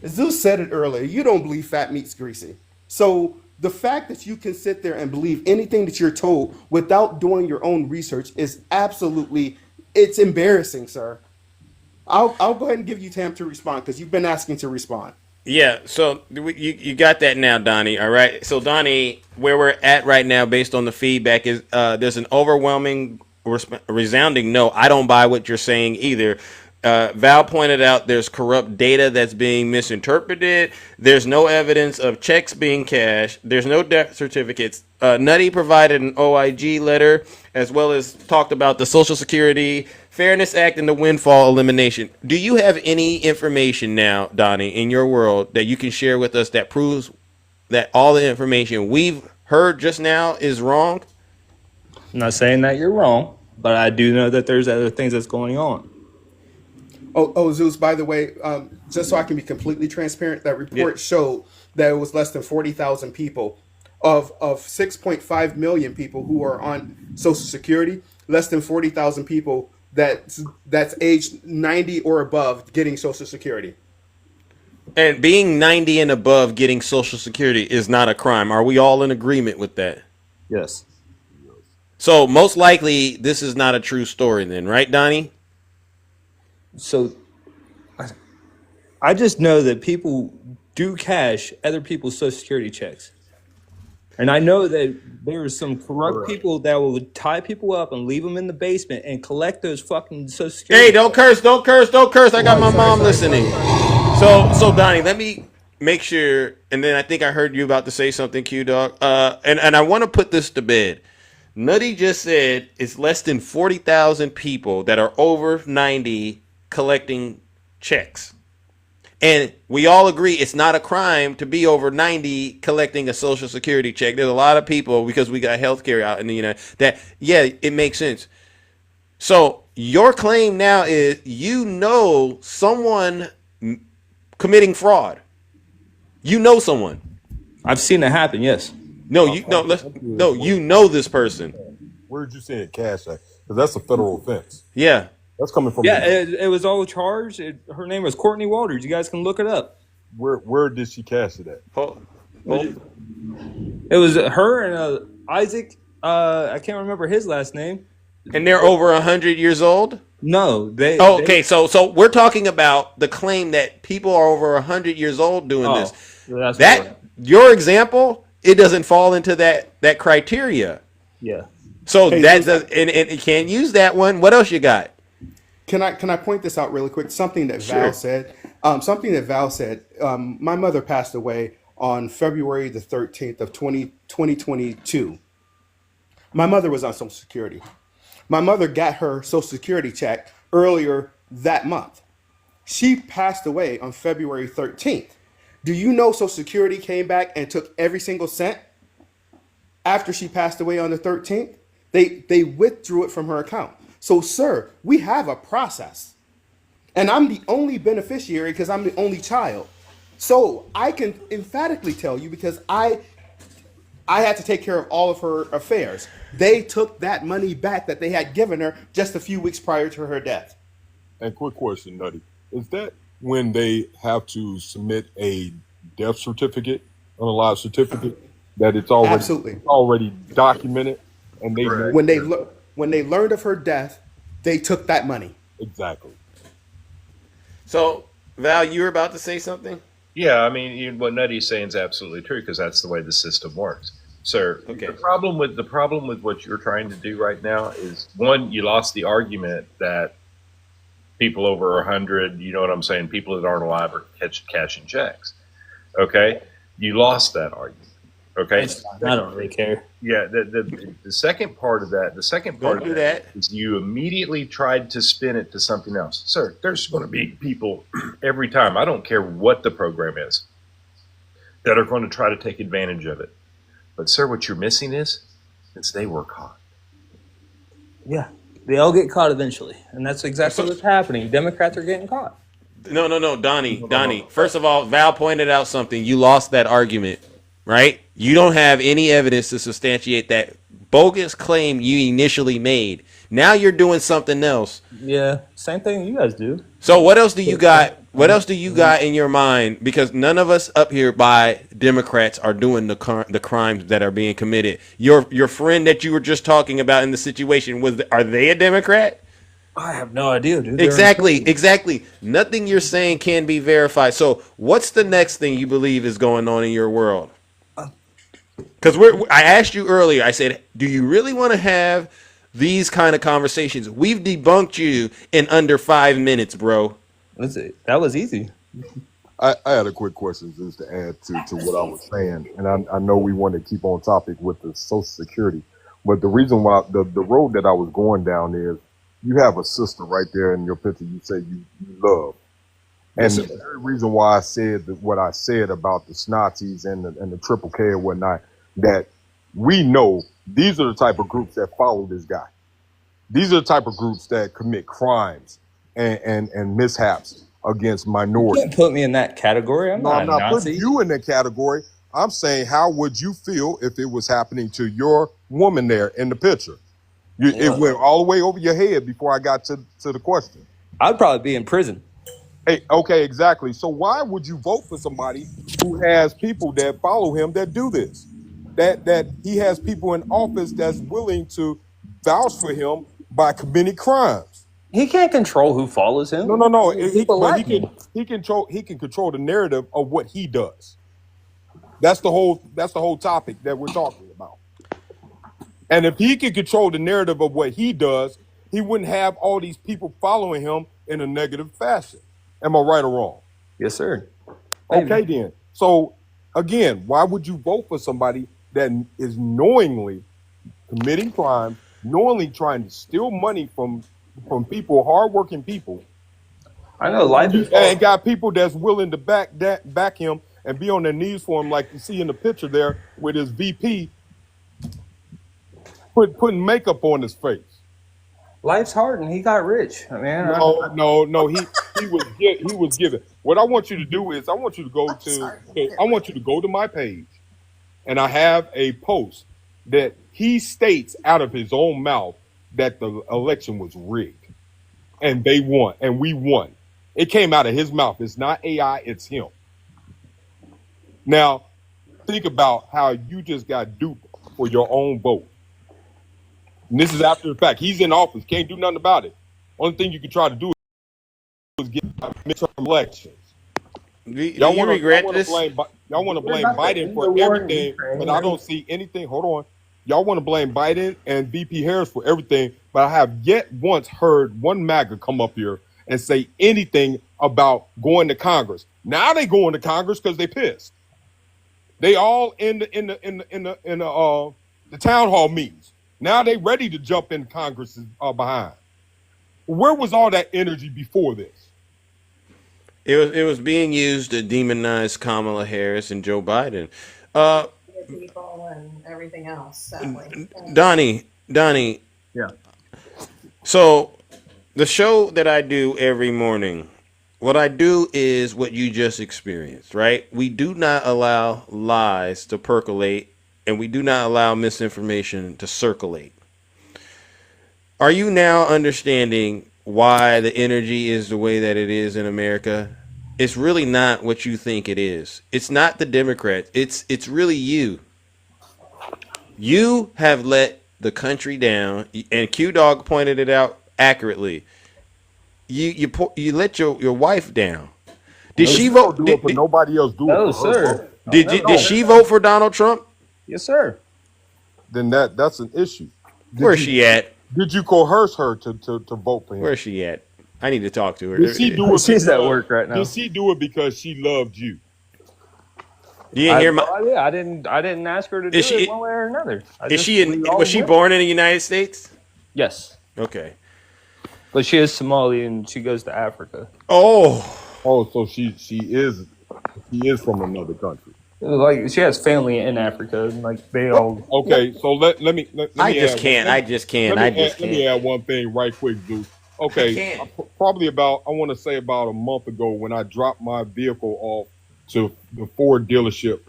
Zeus said it earlier. You don't believe fat meat's greasy. So the fact that you can sit there and believe anything that you're told without doing your own research is absolutely, it's embarrassing, sir. I'll go ahead and give you time to respond because you've been asking to respond.
Yeah, so you got that now, Donnie, all right? So, Donnie, where we're at right now based on the feedback is there's an overwhelming, resounding no. I don't buy what you're saying either. Val pointed out there's corrupt data that's being misinterpreted. There's no evidence of checks being cashed. There's no death certificates. Nutty provided an OIG letter as well as talked about the Social Security Fairness Act and the windfall elimination. Do you have any information now, Donnie, in your world that you can share with us that proves that all the information we've heard just now is wrong?
I'm not saying that you're wrong, but I do know that there's other things that's going on.
Oh, Zeus, by the way, just so I can be completely transparent, that report showed that it was less than 40,000 people of 6.5 million people who are on Social Security, less than 40,000 people that's aged 90 or above getting Social Security.
And being 90 and above getting Social Security is not a crime. Are we all in agreement with that?
Yes.
So most likely this is not a true story then, right, Donnie?
So I just know that people do cash other people's Social Security checks. And I know that there are some corrupt people that will tie people up and leave them in the basement and collect those fucking Social Security.
Hey, don't curse, don't curse, don't curse. I got my mom listening. So Donnie, let me make sure, and then I think I heard you about to say something, Q Dog. And I want to put this to bed. Nutty just said it's less than 40,000 people that are over 90 collecting checks. And we all agree it's not a crime to be over 90 collecting a Social Security check. There's a lot of people, because we got healthcare out in the United States, that, yeah, it makes sense. So your claim now is someone committing fraud. You know someone.
I've seen it happen, yes.
No, you know this person.
Where did you see it, Cash Act? Because that's a federal offense.
Yeah.
That's coming from.
Yeah, it was all charged. Her name was Courtney Walters. You guys can look it up.
Where did she cash it at?
It was her and Isaac. I can't remember his last name.
And they're over 100 years old?
No, they.
Oh, okay, so we're talking about the claim that people are over 100 years old doing this.
That's
your example, it doesn't fall into that criteria.
Yeah.
So and you can't use that one. What else you got?
Can I point this out really quick? Something that Val said. My mother passed away on February the 13th of 2022. My mother was on Social Security. My mother got her Social Security check earlier that month. She passed away on February 13th. Do you know Social Security came back and took every single cent after she passed away on the 13th? They withdrew it from her account. So, sir, we have a process. And I'm the only beneficiary because I'm the only child. So I can emphatically tell you, because I had to take care of all of her affairs. They took that money back that they had given her just a few weeks prior to her death.
And quick question, Nutty. Is that when they have to submit a death certificate, unalive certificate, that it's already documented? And they
when they learned of her death, they took that money.
Exactly.
So, Val, you were about to say something?
Yeah, I mean, what Nutty's saying is absolutely true, because that's the way the system works. Sir,
okay.
The problem with what you're trying to do right now is, one, you lost the argument that people over 100, you know what I'm saying, people that aren't alive are cashing checks. Okay, you lost that argument. Okay,
I don't really care.
Yeah, the second part of that, is you immediately tried to spin it to something else. Sir, there's going to be people every time, I don't care what the program is, that are going to try to take advantage of it. But sir, what you're missing is they were caught.
Yeah, they all get caught eventually, and that's exactly what's happening. Democrats are getting caught.
No, Donnie. First of all, Val pointed out something. You lost that argument, right? You don't have any evidence to substantiate that bogus claim you initially made. Now you're doing something else.
Yeah, same thing you guys do.
So what else do you got? What else do you got in your mind? Because none of us up here by Democrats are doing the crimes that are being committed. Your friend that you were just talking about in the situation, are they a Democrat?
I have no idea, dude.
Exactly. Nothing you're saying can be verified. So what's the next thing you believe is going on in your world? Because I asked you earlier, I said, do you really want to have these kind of conversations? We've debunked you in under 5 minutes, bro.
That was easy.
I had a quick question just to add to what I was saying. And I know we want to keep on topic with the Social Security. But the reason why, the road that I was going down is, you have a sister right there in your picture you say you love. And the very reason why I said what I said about the Snazis and the Triple K and whatnot, that we know these are the type of groups that follow this guy. These are the type of groups that commit crimes and mishaps against
You
minorities.
can't put me in that category. I'm
No,
not
I'm
a
not putting
Nazi.
you in that category. I'm saying, how would you feel if it was happening to your woman there in the picture? It
Well,
went all the way over your head before I got to the question.
I'd probably be in prison.
Hey, okay, exactly. So why would you vote for somebody who has people that follow him that do this? That he has people in office that's willing to vouch for him by committing crimes.
He can't control who follows him.
No.
People
But
like him.
he can control the narrative of what he does. That's the whole topic that we're talking about. And if he could control the narrative of what he does, he wouldn't have all these people following him in a negative fashion. Am I right or wrong?
Yes, sir.
Okay, then. So again, why would you vote for somebody that is knowingly committing crime, knowingly trying to steal money from people, hardworking people?
I know life is
and got people that's willing to back him and be on their knees for him, like you see in the picture there with his VP putting makeup on his face.
Life's hard, and he got rich. I mean,
No. He was given. What I want you to do is I want you to go to my page, and I have a post that he states out of his own mouth that the election was rigged, and they won, and we won. It came out of his mouth. It's not AI. It's him. Now, think about how you just got duped for your own vote. And this is after the fact. He's in office. Can't do nothing about it. Only thing you can try to do is get midterm elections.
Y'all want to regret this?
Y'all want to blame Biden for everything, but I don't see anything. Hold on. Y'all want to blame Biden and VP Harris for everything, but I have yet once heard one MAGA come up here and say anything about going to Congress. Now they going to Congress because they pissed. They all in the town hall meetings. Now they ready to jump in Congress behind. Where was all that energy before this?
It was being used to demonize Kamala Harris and Joe Biden.
People and everything else. Sadly.
Donnie.
Yeah.
So the show that I do every morning, what I do is what you just experienced, right? We do not allow lies to percolate, and we do not allow misinformation to circulate. Are you now understanding why the energy is the way that it is in America? It's really not what you think it is. It's not the Democrats. It's really you. You have let the country down, and Q Dog pointed it out accurately. You let your wife down. Did she vote?
Do it for nobody else. Do it for her.
Did she vote for Donald Trump?
Yes, sir.
Then that's an issue.
Where's she at?
Did you coerce her to vote for him?
Where's she at? I need to talk to her.
Did she do it?
She's at work right now.
Did she do it because she loved you?
You didn't hear my?
Yeah, I didn't ask her to do it one way or another.
Was she born in the United States?
Yes.
Okay.
But she is Somali and she goes to Africa.
Oh, so she is from another country.
Like she has family in Africa, and like they all.
Okay, so let me.
I just can't.
Let me add one thing right quick, dude. Okay, probably I want to say about a month ago when I dropped my vehicle off to the Ford dealership,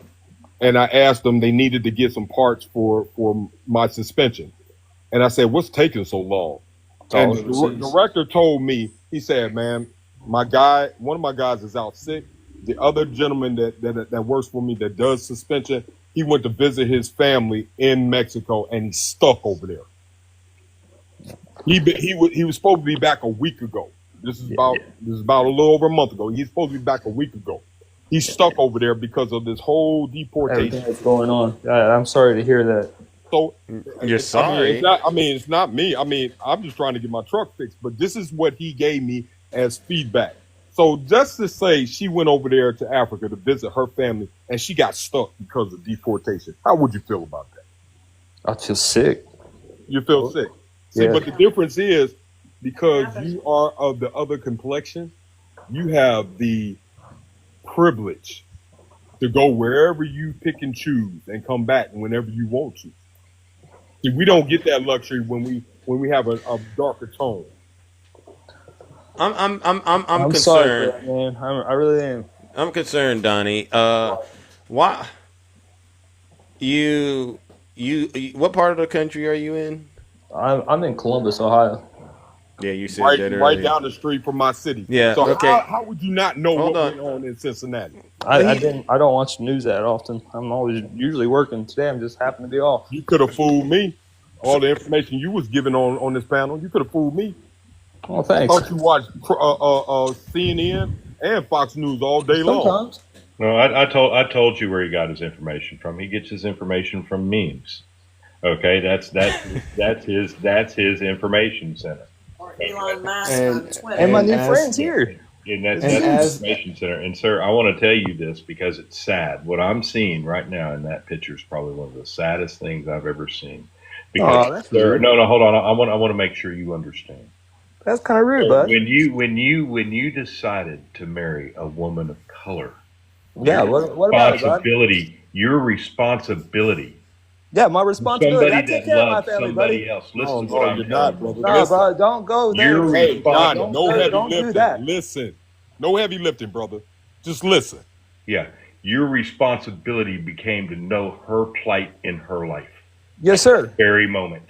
and I asked them they needed to get some parts for my suspension, and I said, "What's taking so long?" And the director told me, he said, "Man, one of my guys is out sick. The other gentleman that works for me that does suspension, he went to visit his family in Mexico and he's stuck over there. He was supposed to be back a week ago. This is about a little over a month ago. He's supposed to be back a week ago. He's stuck over there because of this whole deportation
Everything that's going on. I'm sorry to hear that.
So
you're sorry.
It's not me. I mean, I'm just trying to get my truck fixed. But this is what he gave me as feedback. So just to say she went over there to Africa to visit her family and she got stuck because of deportation. How would you feel about that?
I feel sick.
You feel sick. See,
Yeah.
but the difference is because you are of the other complexion, you have the privilege to go wherever you pick and choose and come back whenever you want to. See, we don't get that luxury when we have a darker tone.
I'm
sorry
concerned.
for that, man. I really am.
I'm concerned, Donnie. Why what part of the country are you in?
I'm in Columbus, Ohio.
Yeah, you said
Right,
that
right
earlier.
down the street from my city.
Yeah,
So
okay.
how would you not know
Hold
what
on.
went on in Cincinnati?
I don't watch the news that often. I'm always usually working. Today I'm just happen to be off.
You could have fooled me. All the information you was giving on this panel, you could have fooled me.
Oh,
I
thanks.
thought you watched CNN and Fox News all day long.
Sometimes.
No, I told you where he got his information from. He gets his information from memes. Okay, that's his information center.
Or Elon Musk
And-
on Twitter.
And my
And
new
as-
friends here.
And that's
And
his
as-
information center. And sir, I want to tell you this because it's sad. What I'm seeing right now in that picture is probably one of the saddest things I've ever seen. Because
that's
sir,
rude.
no, hold on. I want to make sure you understand.
That's kind of rude, bud.
When you decided to marry a woman of color,
Yeah, what about it, bud?
your responsibility.
Yeah, my responsibility. I
Somebody
take
that
care of my
loves
family,
somebody
buddy.
else. Listen
No,
to what I'm
you're
telling
not,
you.
brother.
No,
Listen.
bro, don't go there.
You're
Hey, Donnie,
Don't
no
do-
heavy
don't do
lifting.
that.
Listen. No heavy lifting, brother. Just listen.
Yeah, your responsibility became to know her plight in her life.
Yes, sir.
Very moment.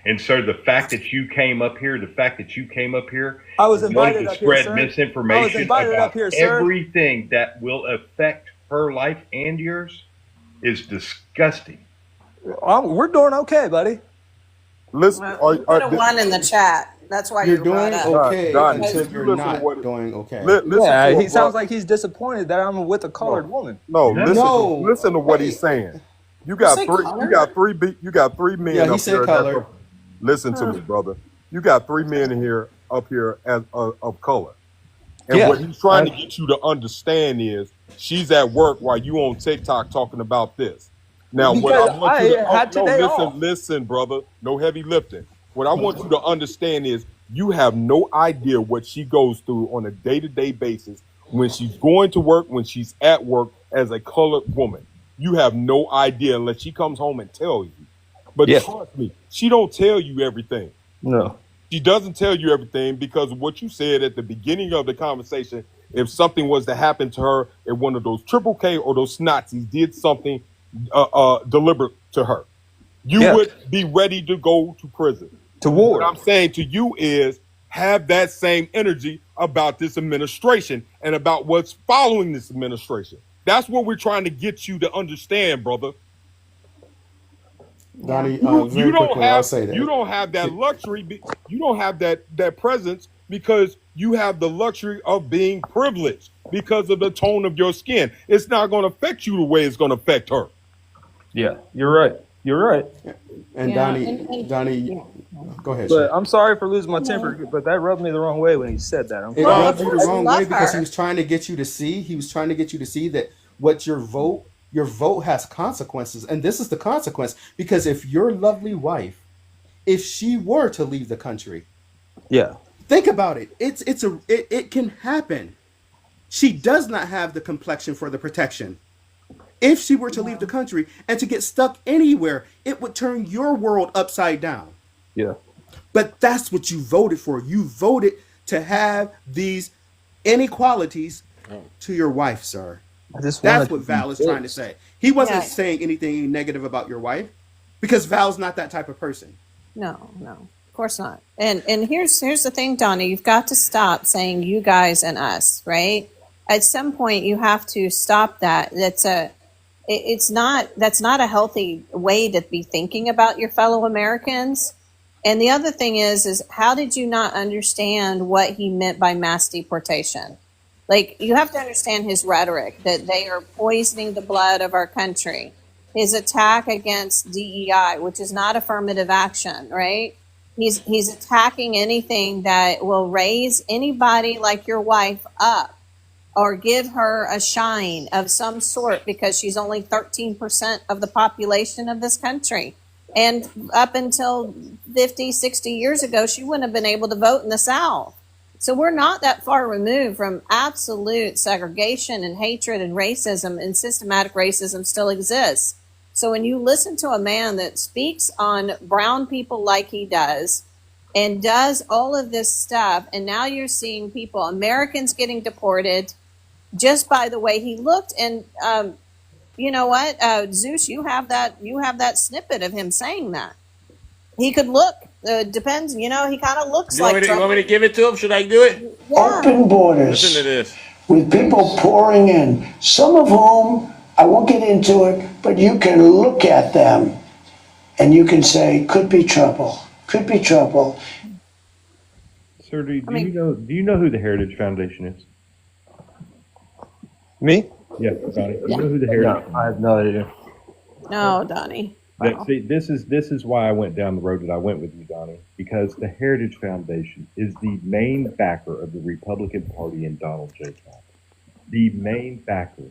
And so the fact that you came up here,
I was
wanted
invited
to
up here,
spread
sir.
misinformation
I was invited
about
up here, sir.
everything that will affect her life and yours is disgusting.
We're doing okay, buddy.
Listen.
Well, you put a one in the chat. That's why
You're
you're brought
doing
up.
okay
Donnie,
until
if you
you're
listen to
not
what-
doing okay.
Listen
Yeah,
to
he
what-
sounds like he's disappointed that I'm with a colored woman.
No,
No.
listen to what he's saying. You got
say
three.
color?
You got three men.
Yeah, he
up
said
here
color.
that's- Listen to me, brother. You got three men up here as of color, and
Yeah.
what he's trying to get you to understand is she's at work while you on TikTok talking about this. Now, what
Because
I want you to
I had today off.
listen, brother. No heavy lifting. What I want you to understand is you have no idea what she goes through on a day-to-day basis when she's going to work, when she's at work as a colored woman. You have no idea unless she comes home and tells you. But
Yeah.
trust me, she don't tell you everything.
No.
She doesn't tell you everything because of what you said at the beginning of the conversation. If something was to happen to her, if one of those Triple K or those Nazis did something deliberate to her, you
Yeah.
would be ready to go to prison.
To war.
What I'm saying to you is have that same energy about this administration and about what's following this administration. That's what we're trying to get you to understand, brother.
Donnie,
You
very
don't
quickly, I'll
have
say that.
you don't have that luxury. You don't have that presence because you have the luxury of being privileged because of the tone of your skin. It's not going to affect you the way it's going to affect her.
Yeah, you're right. You're right.
And
Yeah,
Donnie, go ahead.
But
Shay.
I'm sorry for losing my temper, but that rubbed me the wrong way when he said that.
It
Well,
rubbed you the
I
wrong
love
way because
her.
he was trying to get you to see. He was trying to get you to see that what your vote has consequences, and this is the consequence. Because if your lovely wife, if she were to leave the country,
Yeah.
think about it. It can happen. She does not have the complexion for the protection. If she were to leave the country and to get stuck anywhere, it would turn your world upside down.
Yeah.
But that's what you voted for. You voted to have these inequalities to your wife, sir.
I just
That's
wanted
what
to
Val
be
is trying to
fixed.
say. He wasn't
Yeah.
saying anything negative about your wife because Val's not that type of person.
No, of course not. And here's the thing, Donnie. You've got to stop saying you guys and us, right? At some point, you have to stop that. That's not a healthy way to be thinking about your fellow Americans. And the other thing is how did you not understand what he meant by mass deportation? Like, you have to understand his rhetoric that they are poisoning the blood of our country. His attack against DEI, which is not affirmative action, right? He's attacking anything that will raise anybody like your wife up or give her a shine of some sort because she's only 13% of the population of this country. And up until 50, 60 years ago, she wouldn't have been able to vote in the South. So we're not that far removed from absolute segregation and hatred and racism, and systematic racism still exists. So when you listen to a man that speaks on brown people like he does, and does all of this stuff, and now you're seeing people, Americans getting deported just by the way he looked. And you know what, Zeus, you have that snippet of him saying that he could look. Depends, he kind of looks like
You
Trump.
want me to give it to him? Should I do it?
Yeah.
Open borders.
Listen to this.
With people pouring in, some of whom, I won't get into it, but you can look at them and you can say, could be trouble, could be trouble.
Sir, do you know who the Heritage Foundation is?
Me?
Yeah, Donnie. You know who the Heritage
No, I have no idea.
No, Donnie.
See, this is why I went down the road that I went with you, Donnie, because the Heritage Foundation is the main backer of the Republican Party and Donald J. Trump. The main backer,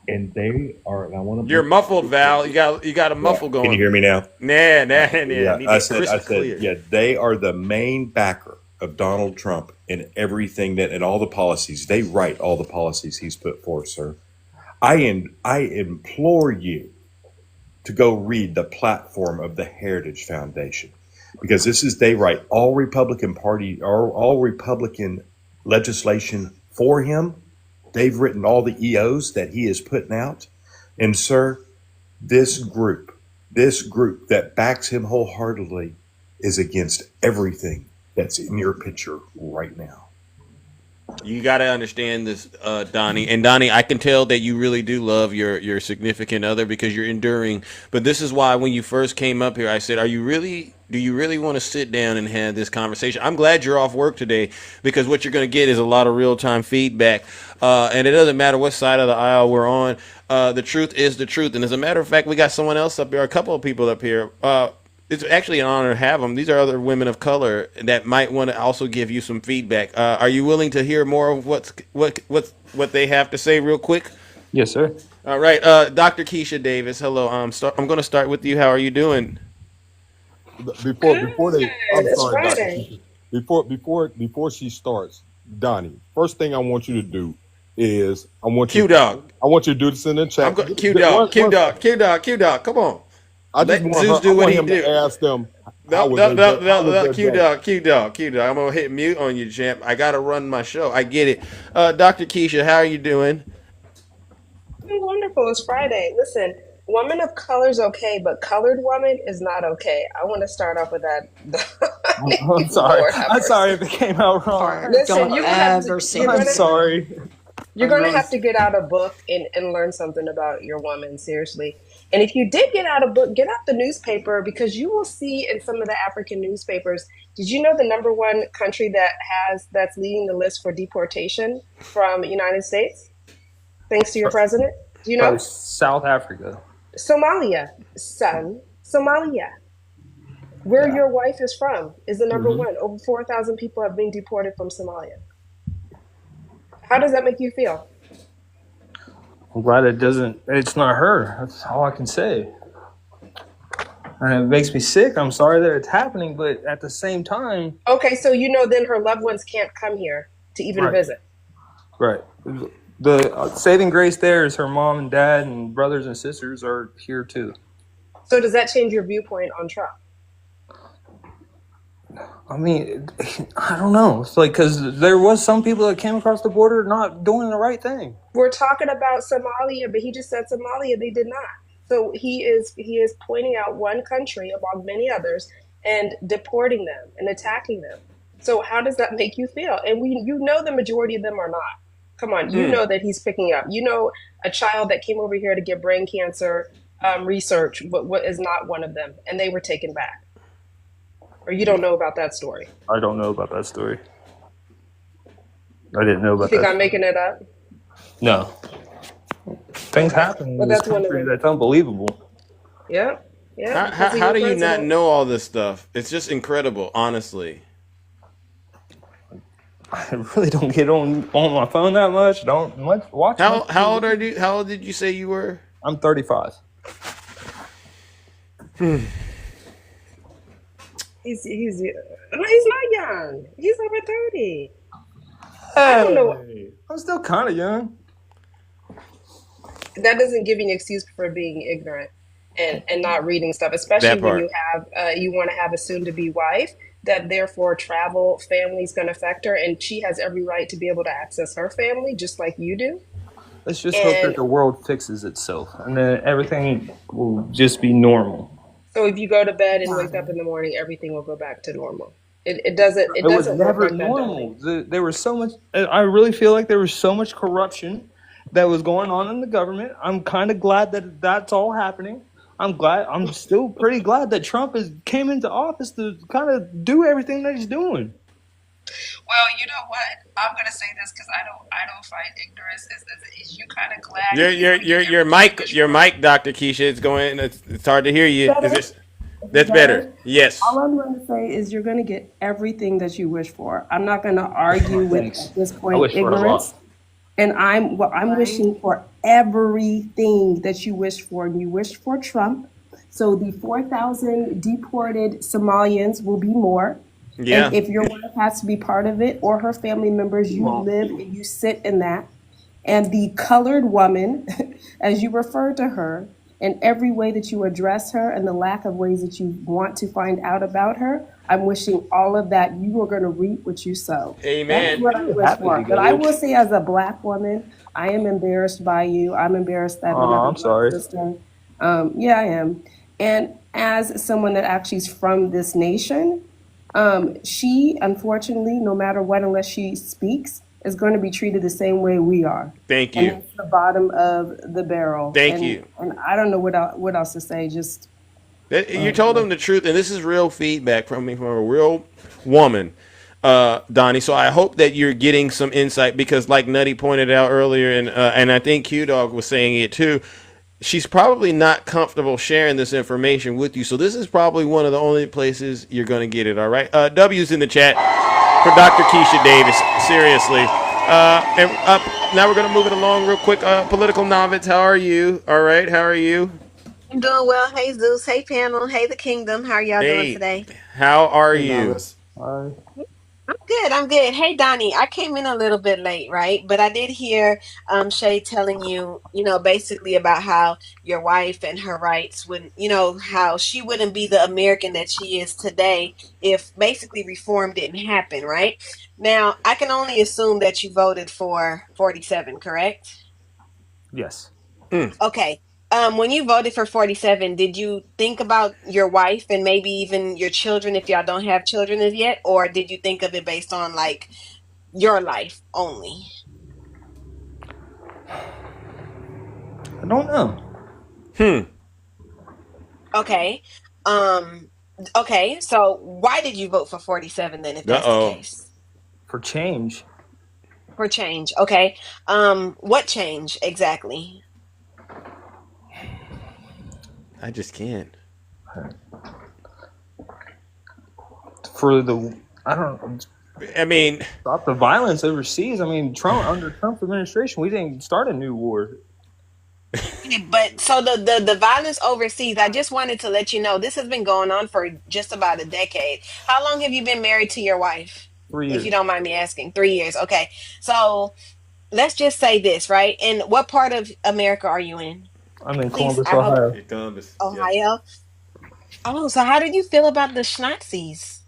and they are. And I want to.
You're muffled, Val. You got a muffle going.
Can you hear me now?
Nah.
Yeah,
Need
I
it
said,
crystal clear.
yeah, they are the main backer of Donald Trump in everything and all the policies. They write all the policies he's put forth, sir. I implore you to go read the platform of the Heritage Foundation, because they write all Republican Party or all Republican legislation for him. They've written all the EOs that he is putting out. And sir, this group that backs him wholeheartedly is against everything that's in your picture right now.
You got to understand this, Donnie. And Donnie, I can tell that you really do love your significant other because you're enduring. But this is why when you first came up here, I said, do you really want to sit down and have this conversation? I'm glad you're off work today, because what you're going to get is a lot of real-time feedback. And it doesn't matter what side of the aisle we're on. The truth is the truth. And as a matter of fact, we got someone else up here, a couple of people up here. It's actually an honor to have them. These are other women of color that might want to also give you some feedback. Are you willing to hear more of what they have to say real quick?
Yes, sir.
All right. Dr. Keisha Davis, hello. I'm going to start with you. How are you doing?
Before they, I'm
It's
sorry, Dr.
Friday.
Keisha. Before she starts, Donnie, first thing I want you to do is I want
you to
do this in the chat.
Q Dog. Come on.
I just
Let
want
Zeus do what he
him
do.
to ask them.
No, Q Dog. I'm gonna hit mute on you, champ. I gotta run my show. I get it. Dr. Keisha, how are you doing?
Doing wonderful. It's Friday. Listen, woman of color is okay, but colored woman is not okay. I want to start off with that.
I'm sorry. I'm sorry if it came out wrong.
Listen, you're
I'm sorry.
You're going to have to get out a book and learn something about your woman, seriously. And if you did get out a book, get out the newspaper, because you will see in some of the African newspapers, did you know the number one country that's leading the list for deportation from the United States, thanks to your president? Do you know?
South Africa.
Somalia, son. Somalia. Where your wife is from is the number one. Over 4,000 people have been deported from Somalia. How does that make you feel?
I'm glad it's not her. That's all I can say. And it makes me sick. I'm sorry that it's happening, but at the same time.
Okay, so then her loved ones can't come here to even visit.
Right. The saving grace there is her mom and dad and brothers and sisters are here too.
So does that change your viewpoint on Trump?
I mean, I don't know. It's like, because there was some people that came across the border not doing the right thing.
We're talking about Somalia, but he just said Somalia. They did not. So he is pointing out one country among many others and deporting them and attacking them. So how does that make you feel? And the majority of them are not. Come on, you know that he's picking up. You know, a child that came over here to get brain cancer research, what is not one of them, and they were taken back. Or you don't know about that story?
I don't know about that story. I didn't know about that.
You think I'm making it up?
No. Things happen in this country that's unbelievable.
Yeah. Yeah.
How do you not know all this stuff? It's just incredible, honestly.
I really don't get on my phone that much. Don't much watch.
How old are you? How old did you say you were?
I'm 35.
He's not young. He's over 30. I don't know.
I'm still kind of young.
That doesn't give you an excuse for being ignorant and not reading stuff, especially when you want to have a soon-to-be wife that therefore travel family's going to affect her, and she has every right to be able to access her family just like you do.
Let's just hope that
And
the world fixes itself and then everything will just be normal.
so if you go to bed and wake up in the morning, everything will go back to normal. It doesn't
It was
work
never
like that,
normal.
Donnie.
There was so much. I really feel like there was so much corruption that was going on in the government. I'm kind of glad that that's all happening. I'm still pretty glad that Trump came into office to kind of do everything that he's doing.
Well, you know what? I'm gonna say this because I don't find ignorance. Is you kind of glad
Your mic, Dr. Keisha, is going. It's hard to hear you.
better?
That's better? Yes.
All I'm going to say is you're going to get everything that you wish for. I'm not going to argue with
Thanks.
at this
I
point
wish for it a
ignorance.
lot.
And I'm wishing for everything that you wish for, and you wished for Trump. So the 4,000 deported Somalians will be more.
Yeah.
And if your wife has to be part of it or her family members, you live and you sit in that. And the colored woman, as you refer to her, in every way that you address her and the lack of ways that you want to find out about her, I'm wishing all of that. You are going to reap what you sow.
Amen.
That's what I wish for. But I will say, as a black woman, I am embarrassed by you. I'm embarrassed that another
I'm
black
sorry.
sister. Yeah, I am. And as someone that actually is from this nation, she, unfortunately, no matter what, unless she speaks, is going to be treated the same way we are.
Thank
And
you.
that's the bottom of the barrel.
Thank
And-
you.
And I don't know what else to say. Just
You told them the truth, and this is real feedback from a real woman, Donnie. So I hope that you're getting some insight because, like Nutty pointed out earlier, and I think Q Dog was saying it too. She's probably not comfortable sharing this information with you. So this is probably one of the only places you're going to get it. All right. W's in the chat for Dr. Keisha Davis. Seriously. And now we're going to move it along real quick. Political novice, how are you? All right. How are you?
I'm doing well. Hey Zeus. Hey panel. Hey the kingdom. How are y'all doing
Hey,
today?
how are
Hey,
you?
novice.
I'm good. I'm good. Hey Donnie, I came in a little bit late, right? But I did hear Shay telling you, basically about how your wife and her rights wouldn't, how she wouldn't be the American that she is today if basically reform didn't happen, right? Now, I can only assume that you voted for 47, correct?
Yes.
Okay. When you voted for 47, did you think about your wife and maybe even your children if y'all don't have children as yet? Or did you think of it based on like your life only?
I don't know.
Okay. Okay. So why did you vote for 47 then if that's the case?
For change.
For change. Okay. What change exactly?
I just can't. I mean,
stop the violence overseas. I mean, under Trump's administration, we didn't start a new war.
But so the violence overseas, I just wanted to let you know this has been going on for just about a decade. How long have you been married to your wife?
3 years.
If you don't mind me asking. 3 years. Okay. So let's just say this, right? And what part of America are you in?
I'm in
Please,
Columbus,
I hope-
Ohio.
Columbus.
Ohio. Oh, so how did you feel about the Nazis?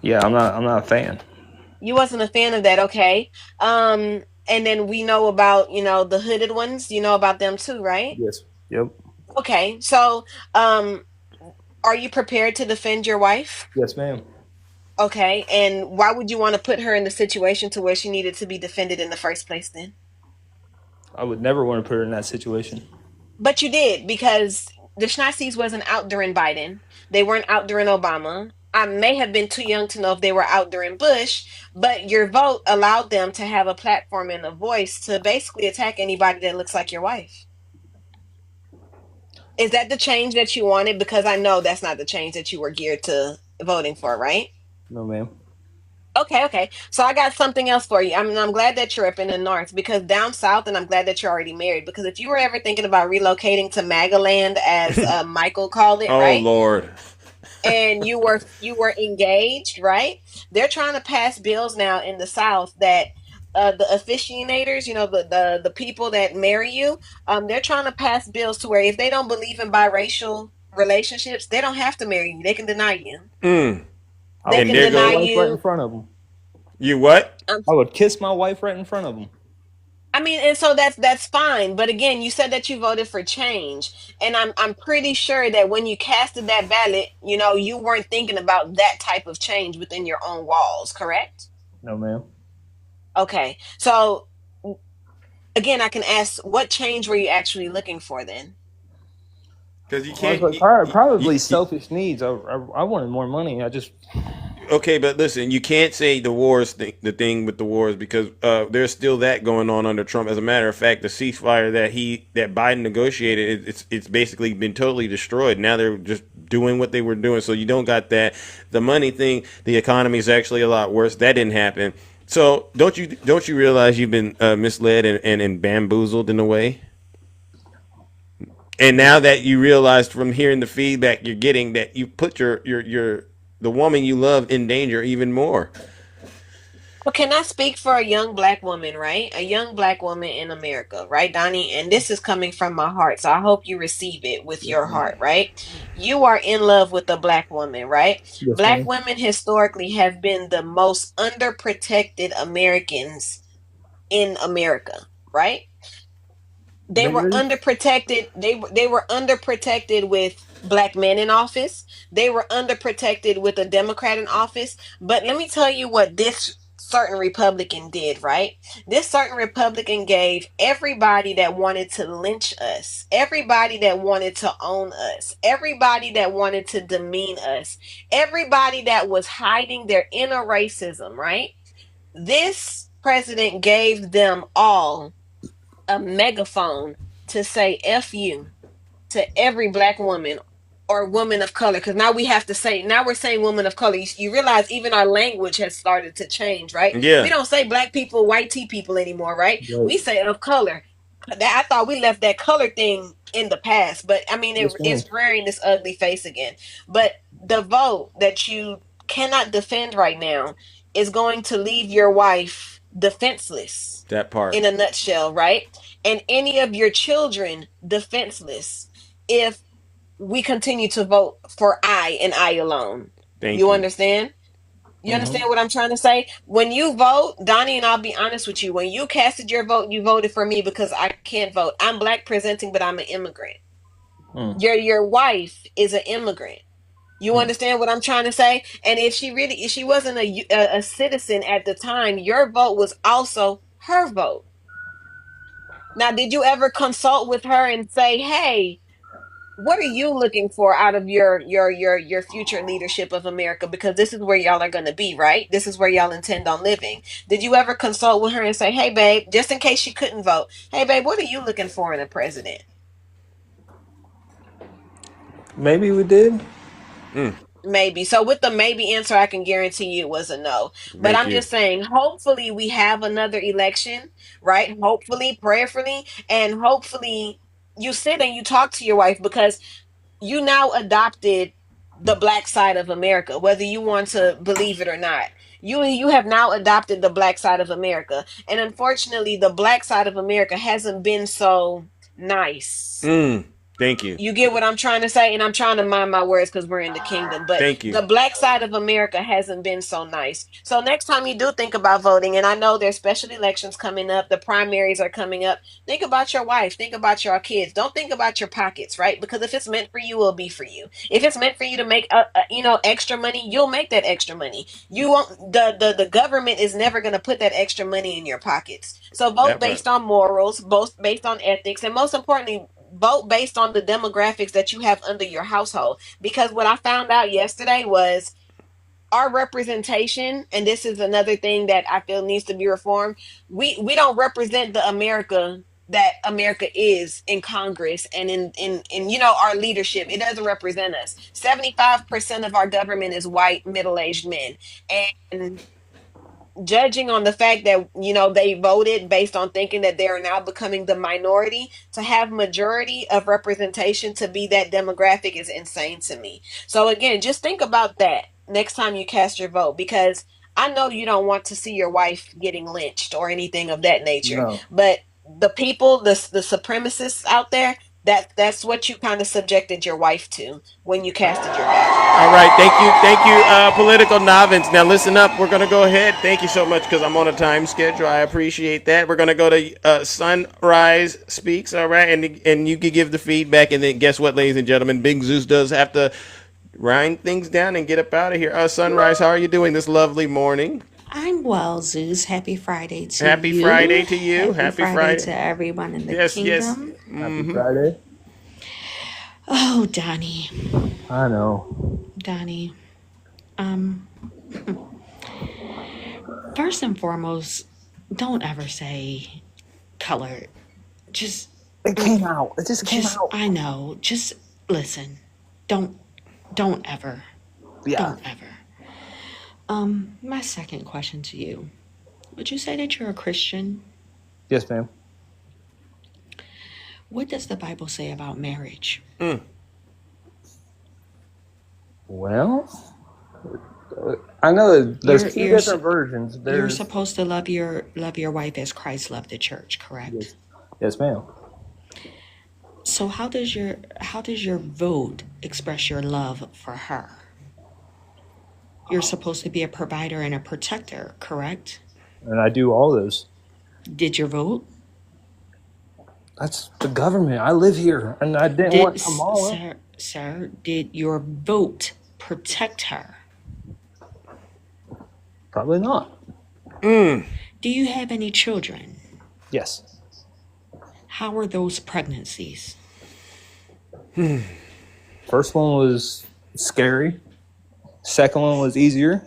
Yeah, I'm not a fan.
You wasn't a fan of that, okay? And then we know about, the hooded ones. You know about them too, right?
Yes. Yep.
Okay. So, are you prepared to defend your wife?
Yes, ma'am.
Okay. And why would you want to put her in the situation to where she needed to be defended in the first place then?
I would never want to put her in that situation.
But you did, because the Nazis wasn't out during Biden. They weren't out during Obama. I may have been too young to know if they were out during Bush, but your vote allowed them to have a platform and a voice to basically attack anybody that looks like your wife. Is that the change that you wanted? Because I know that's not the change that you were geared to voting for, right?
No, ma'am.
Okay. So I got something else for you. I'm glad that you're up in the north because down south, and I'm glad that you're already married. Because if you were ever thinking about relocating to MAGA land, as Michael called it,
oh
right?
Lord.
And you were engaged, right? They're trying to pass bills now in the South that the officiators, the people that marry you, they're trying to pass bills to where if they don't believe in biracial relationships, they don't have to marry you. They can deny you.
Mm.
I
They
would
can
there
kiss my
deny
goes
wife right in
you.
front of them.
you what?
I would kiss my wife right in front of them.
I mean, and so that's fine. But again, you said that you voted for change, and I'm pretty sure that when you casted that ballot, you weren't thinking about that type of change within your own walls, correct?
No, ma'am.
Okay. So again, I can ask, what change were you actually looking for then?
Because you
Honestly,
can't.
probably selfish needs. I wanted more money. I just
Okay, but listen, you can't say the wars thing, the thing with the wars, because there's still that going on under Trump. As a matter of fact, the ceasefire that Biden negotiated, it's basically been totally destroyed. Now they're just doing what they were doing. So you don't got that. The money thing, the economy is actually a lot worse. That didn't happen. So don't you realize you've been misled and bamboozled in a way? And now that you realize from hearing the feedback you're getting that you put your the woman you love in danger even more.
Well, can I speak for a young black woman, right? A young black woman in America, right, Donnie? And this is coming from my heart, so I hope you receive it with
yes,
your
ma'am.
heart, right? You are in love with a black woman, right?
Yes,
Black
ma'am.
women historically have been the most underprotected Americans in America, right? They were
Maybe.
underprotected. They were underprotected with black men in office. They were underprotected with a Democrat in office. But let me tell you what this certain Republican did, right? This certain Republican gave everybody that wanted to lynch us, everybody that wanted to own us, everybody that wanted to demean us, everybody that was hiding their inner racism, right? This president gave them all a megaphone to say F you to every black woman or woman of color. Because now we're saying woman of color. You realize even our language has started to change, right? We
Yeah.
don't say black people, white tea people anymore, right?
Right.
We say of color. I thought we left that color thing in the past, but I mean,
Yes, ma'am.
it's rearing this ugly face again. But the vote that you cannot defend right now is going to leave your wife defenseless
That part.
in a nutshell, right? And any of your children defenseless if we continue to vote for I and I alone.
Thank
You
you.
understand? You
Mm-hmm.
understand what I'm trying to say? When you vote, Donnie, and I'll be honest with you, when you casted your vote, you voted for me because I can't vote. I'm black presenting, but I'm an immigrant.
Mm.
Your wife is an immigrant. You understand what I'm trying to say? And if she wasn't a citizen at the time, your vote was also her vote. Now, did you ever consult with her and say, "Hey, what are you looking for out of your future leadership of America? Because this is where y'all are going to be, right? This is where y'all intend on living." Did you ever consult with her and say, "Hey, babe," just in case she couldn't vote, "Hey, babe, what are you looking for in a president?"
Maybe we did.
Mm.
Maybe. So with the maybe answer, I can guarantee you it was a no. But
Thank
I'm
you.
just saying, hopefully we have another election, right? Hopefully, prayerfully, and hopefully you sit and you talk to your wife because you now adopted the black side of America, whether you want to believe it or not. You have now adopted the black side of America. And unfortunately, the black side of America hasn't been so nice.
Mm. Thank you.
You get what I'm trying to say? And I'm trying to mind my words because we're in the kingdom. But
Thank you.
the black side of America hasn't been so nice. So next time you do think about voting, and I know there's special elections coming up, the primaries are coming up, think about your wife, think about your kids. Don't think about your pockets, right? Because if it's meant for you, it'll be for you. If it's meant for you to make extra money, you'll make that extra money. You won't the government is never gonna put that extra money in your pockets. So vote
That part.
based on morals, both based on ethics, and most importantly, vote based on the demographics that you have under your household. Because what I found out yesterday was our representation, and this is another thing that I feel needs to be reformed. We don't represent the America that America is in Congress and in our leadership. It doesn't represent us. 75% of our government is white middle-aged men. And judging on the fact that they voted based on thinking that they are now becoming the minority, to have majority of representation to be that demographic is insane to me. So again, just think about that next time you cast your vote, because I know you don't want to see your wife getting lynched or anything of that nature,
No.
but the people, the supremacists out there, That's what you kind of subjected your wife to when you casted your ballot.
All right, thank you, political novice. Now listen up. We're gonna go ahead. Thank you so much because I'm on a time schedule. I appreciate that. We're gonna go to Sunrise Speaks. All right, and you can give the feedback, and then guess what, ladies and gentlemen, Big Zeus does have to grind things down and get up out of here. Sunrise, how are you doing this lovely morning?
I'm well, Zeus. Happy Friday to
Happy
you.
Friday to you.
Happy Friday to everyone in the
Yes,
kingdom.
Happy Friday.
Oh, Donnie.
I know.
Donnie. Um, First and foremost, don't ever say color. Just
It came out. It just came out.
I know. Just listen. Don't ever.
Yeah.
Don't ever. My second question to you. Would you say that you're a Christian?
Yes, ma'am.
What does the Bible say about marriage?
Well, I know that there's two
You're
different versions.
You're
There's
supposed to love your wife as Christ loved the church, correct?
yes, ma'am.
So how does your vote express your love for her? You're supposed to be a provider and a protector, correct?
And I do all those.
Did your vote?
That's the government. I live here, and I didn't want Kamala.
Sir, did your vote protect her?
Probably not.
Do you have any children?
Yes.
How are those pregnancies?
First one was scary. Second one was easier.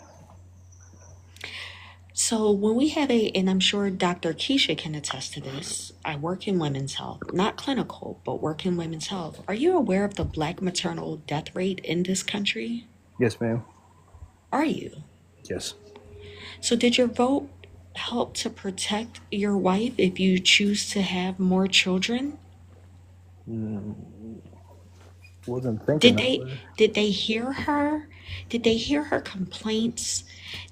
So when we have and I'm sure Dr. Keisha can attest to this, I work in women's health, not clinical, but work in women's health. Are you aware of the Black maternal death rate in this country?
Yes, ma'am.
Are you?
Yes.
So did your vote help to protect your wife if you choose to have more children?
Wasn't thinking.
Did they hear her? Did they hear her complaints?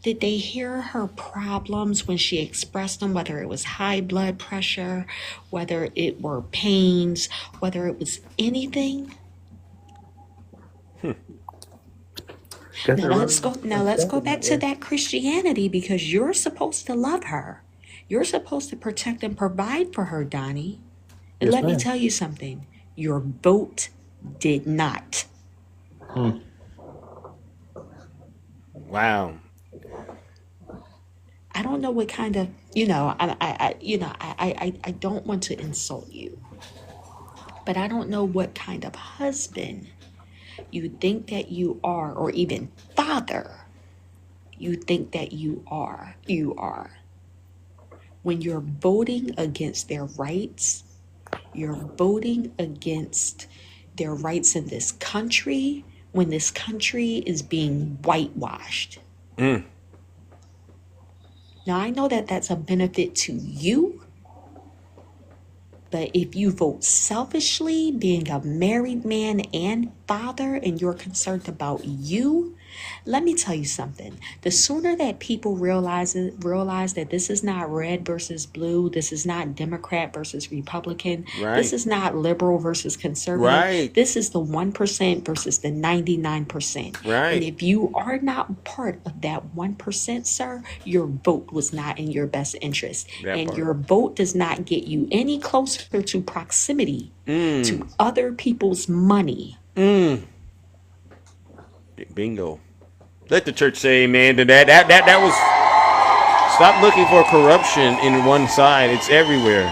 Did they hear her problems when she expressed them, whether it was high blood pressure, whether it were pains, whether it was anything? Now let's go back to that Christianity, because you're supposed to love her. You're supposed to protect and provide for her, Donnie. And
Yes,
let me
ma'am.
tell you something. Your vote did not.
Wow.
I don't know what kind of, I don't want to insult you, but I don't know what kind of husband you think that you are, or even father you think that you are. When you're voting against their rights, you're voting against their rights in this country, when this country is being whitewashed. Now, I know that that's a benefit to you, but if you vote selfishly, being a married man and father, and you're concerned about you, let me tell you something. The sooner that people realize that this is not red versus blue, this is not Democrat versus Republican,
Right.
this is not liberal versus conservative,
Right.
this is the 1% versus the 99%.
Right.
And if you are not part of that 1%, sir, your vote was not in your best interest.
That
And
part.
your vote does not get you any closer to proximity to other people's money.
Bingo. Let the church say amen to that. That was. Stop looking for corruption in one side. It's everywhere.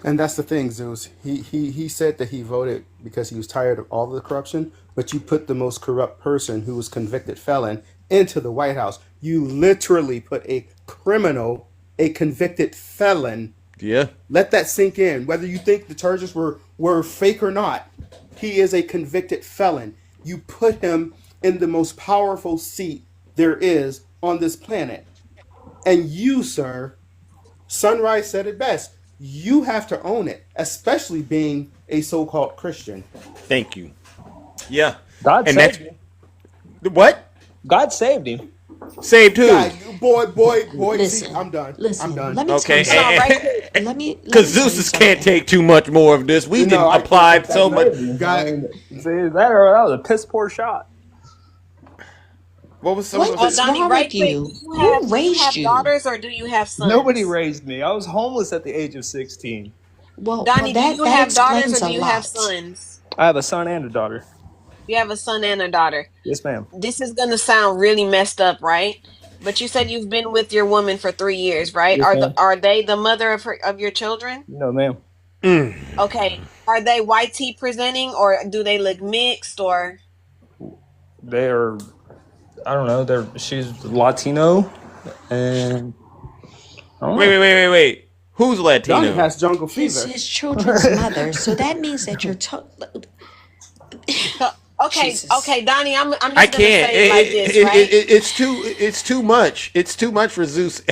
And that's the thing, Zeus. He said that he voted because he was tired of all the corruption, but you put the most corrupt person, who was convicted felon, into the White House. You literally put a criminal, a convicted felon.
Yeah.
Let that sink in. Whether you think the charges were fake or not, he is a convicted felon. You put him in the most powerful seat there is on this planet. And you, sir, Sunrise said it best. You have to own it, especially being a so-called Christian.
Thank you. Yeah.
God
And
saved
that's
him.
what?
God saved him.
Saved who?
God, boy. See,
Listen,
I'm done.
listen.
I'm done.
Let me tell you
Hold on,
something.
right quick.
Because
Let me tell you
Zeus can't
something.
take too much more of this. We
No,
didn't
I
apply so much.
Maybe.
God,
See, that was a piss poor shot.
What was some
What
of
is
it?
Donnie,
wrong
right
with
quick.
you? Who
Do you
raised
have
you?
daughters or do you have
Nobody
sons?
raised me. I was homeless at the age of 16.
Well,
Donnie, do you
that
have daughters or
explains
do
a
you have
lot.
sons?
I have a son and a daughter.
You have a son and a daughter.
Yes, ma'am.
This is gonna sound really messed up, right? But you said you've been with your woman for 3 years, right?
Yes, ma'am.
Are they the mother of your children?
No, ma'am.
Okay. Are they white tea presenting or do they look mixed or
They're, I don't know. She's Latino, and I don't know.
Wait. Who's
Donnie
Latino?
has jungle
His
fever.
children's mother. So that means that you're
so, okay,
Jesus.
Donnie, I'm
I
just gonna
can't.
say it like this, right?
It's too much. It's too much for Zeus.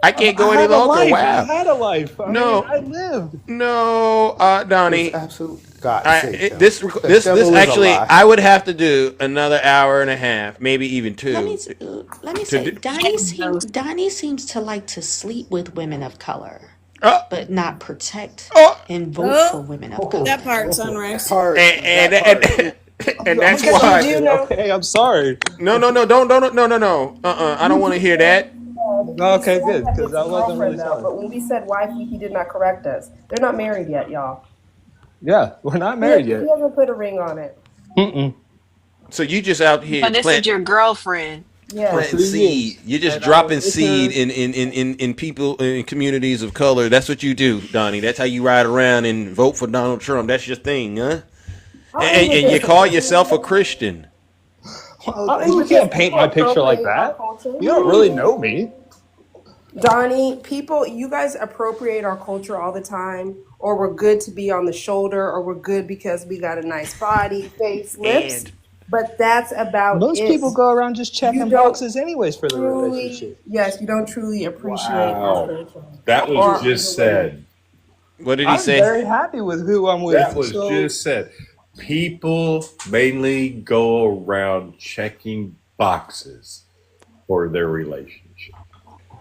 I can't go
I
any
have a
longer.
life. I
Wow.
had a life. I mean,
No,
I lived.
no,
It's
Donnie.
absolute God
I,
sake.
it,
Him.
this
The
this
devil
this
is a
actually,
lie.
I would have to do another hour and a half, maybe even
Let me
two.
let me
To
say,
do,
Donnie seems to like to sleep with women of color,
uh,
but not protect
oh,
and vote for
Oh,
women of color.
that part,
That
Sunrise.
part.
and
That
and
part.
and, and
I'm
that's
Because you
why.
do
sorry.
know.
Okay, I'm sorry.
No, don't, no. I don't want to hear that.
He
Okay,
said
good,
that
because
his
I wasn't really
girlfriend now,
sorry.
but when we said wifey, he did not correct us. They're not married yet, y'all.
Yeah, we're not
He,
married
he
yet.
hasn't put a ring on it.
Mm-mm.
So you just out
So
here
this is your girlfriend.
For
Yes.
planting
3 years,
seed. You're just
and I was
dropping
with
seed
her.
in people in communities of color. That's what you do, Donnie. That's how you ride around and vote for Donald Trump. That's your thing, huh?
I'll end with
And you
this.
call yourself a Christian.
I'll end
You
with this.
can't paint
People
my picture like
appropriate our
that.
culture.
You don't really know me.
Donnie, you guys appropriate our culture all the time, or we're good to be on the shoulder, or we're good because we got a nice body, face, lips.
And
But that's about
Most
it.
people go around just
You
checking
don't
boxes anyways for the
truly,
relationship.
yes, you don't truly appreciate our
Wow.
culture.
That was
Or
just
the women.
said.
what did he
I'm
say?
very happy with who I'm
That
with.
was
So
just said. People mainly go around checking boxes for their relationship.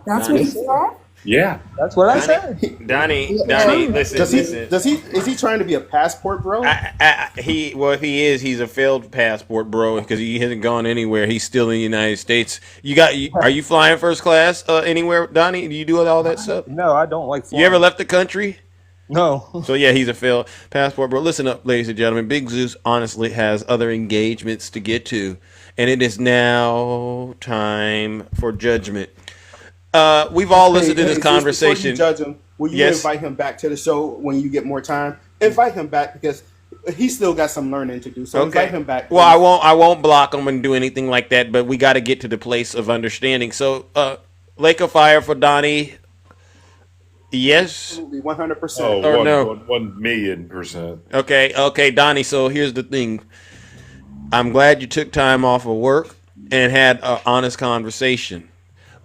That's what
Donnie,
he said?
Yeah.
that's what I said.
Donnie,
True.
listen,
Does he?
listen.
Does he? Is he trying to be a passport, bro?
If he is, he's a failed passport, bro, because he hasn't gone anywhere. He's still in the United States. Are you flying first class anywhere, Donnie? Do you do all that stuff?
No, I don't like
You ever
flying.
left the country?
No.
So yeah, he's a failed passport, bro. Listen up, ladies and gentlemen. Big Zeus honestly has other engagements to get to, and it is now time for judgment. We've all listened to this
Zeus, before you
conversation.
judge him, will you
Yes.
invite him back to the show when you get more time? Invite him back because he still got some learning to do. So invite him back.
Well,
Please.
I won't block him and do anything like that, but we got to get to the place of understanding. So, Lake of Fire for Donnie. Yes
Absolutely, 100%.
Oh,
or
one,
no?
1,000,000%.
Okay, Donnie. So here's the thing. I'm glad you took time off of work and had an honest conversation.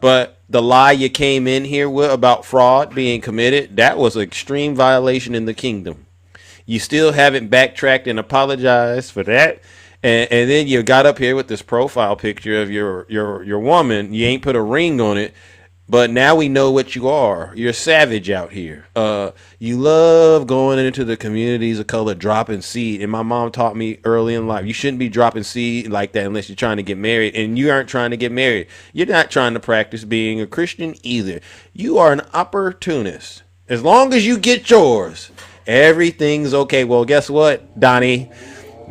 But the lie you came in here with about fraud being committed, that was an extreme violation in the kingdom. You still haven't backtracked and apologized for that. And then you got up here with this profile picture of your woman. You ain't put a ring on it. But now we know what you are. You're a savage out here. You love going into the communities of color, dropping seed. And my mom taught me early in life, you shouldn't be dropping seed like that unless you're trying to get married. And you aren't trying to get married. You're not trying to practice being a Christian either. You are an opportunist. As long as you get yours, everything's okay. Well, guess what, Donnie?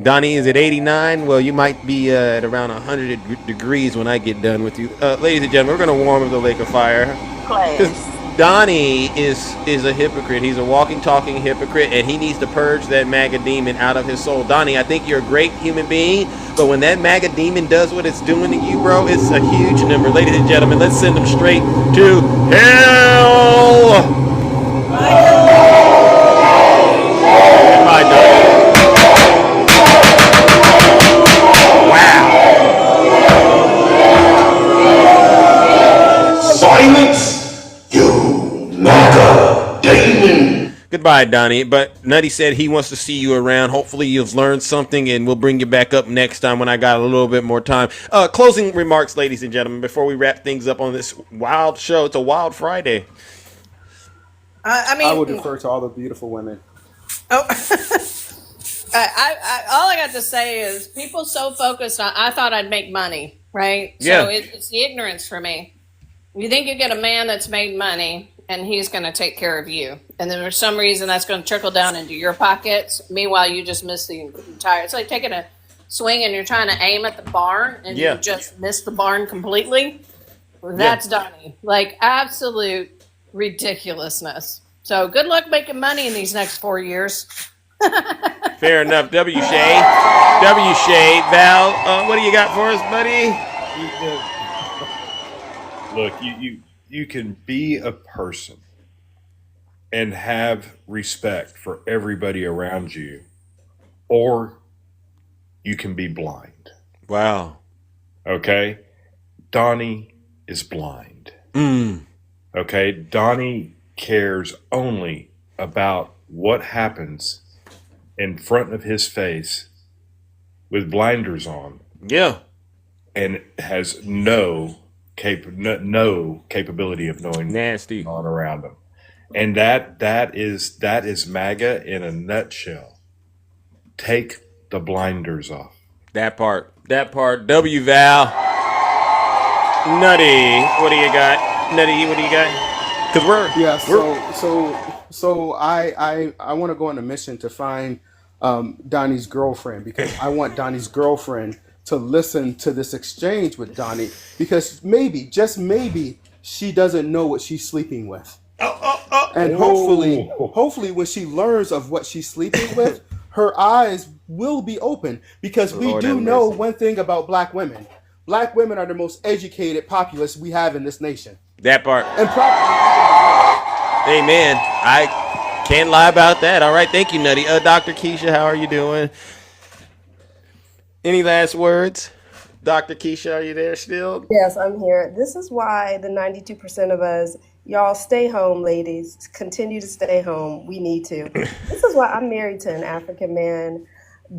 Donnie is at 89. Well, you might be at around 100 degrees when I get done with you. Ladies and gentlemen, we're going to warm up the Lake of Fire. Because
Class.
Donnie is a hypocrite. He's a walking, talking hypocrite, and he needs to purge that MAGA demon out of his soul. Donnie, I think you're a great human being, but when that MAGA demon does what it's doing to you, bro, it's a huge number. Ladies and gentlemen, let's send him straight to hell. Goodbye, Donnie.
Silence, you MAGA demon!
Goodbye, right, Donnie. But Nutty said he wants to see you around. Hopefully, you've learned something, and we'll bring you back up next time when I got a little bit more time. Closing remarks, ladies and gentlemen, before we wrap things up on this wild show. It's a wild Friday.
I would defer to all the beautiful women.
Oh, all I got to say is people so focused on. I thought I'd make money, right?
Yeah.
So it's the ignorance for me. You think you get a man that's made money and he's going to take care of you, and then for some reason that's going to trickle down into your pockets. Meanwhile, you just miss the entire. It's like taking a swing and you're trying to aim at the barn and you just miss the barn completely. That's Donnie. Like absolute ridiculousness. So good luck making money in these next 4 years.
Fair enough. W. Shay. Val, what do you got for us, buddy?
Look, you can be a person and have respect for everybody around you, or you can be blind.
Wow.
Okay? Donnie is blind.
Mm.
Okay? Donnie cares only about what happens in front of his face with blinders on.
Yeah.
And has no capability of knowing
nasty
on around him. And that is MAGA in a nutshell. Take the blinders off.
That part. W. Val. Nutty, what do you got? Because
So I want to go on a mission to find Donnie's girlfriend, because I want Donnie's girlfriend to listen to this exchange with Donnie, because maybe, just maybe, she doesn't know what she's sleeping with. And hopefully when she learns of what she's sleeping with, her eyes will be open, because we
Lord
do
have
know
mercy.
one thing about black women. Black women are the most educated populace we have in this nation.
That part.
And
Amen. I can't lie about that. All right. Thank you, Nutty. Dr. Keisha, how are you doing? Any last words? Dr. Keisha, are you there still?
Yes, I'm here. This is why the 92% of us, y'all stay home, ladies. Continue to stay home. We need to. This is why I'm married to an African man.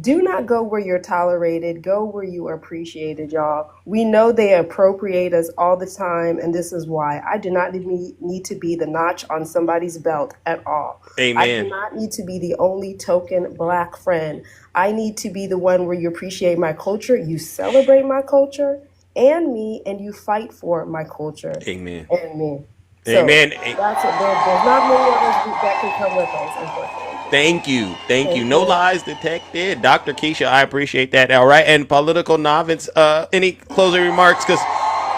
Do not go where you're tolerated. Go where you are appreciated, y'all. We know they appropriate us all the time, and this is why. I do not need to be the notch on somebody's belt at all.
Amen.
I do not need to be the only token black friend. I need to be the one where you appreciate my culture, you celebrate my culture and me, and you fight for my culture
Amen.
and me.
Amen.
So that's it. There's not many of us that can come with us, unfortunately.
Thank you. No lies detected. Dr. Keisha, I appreciate that. All right. And political novice, any closing remarks? Because,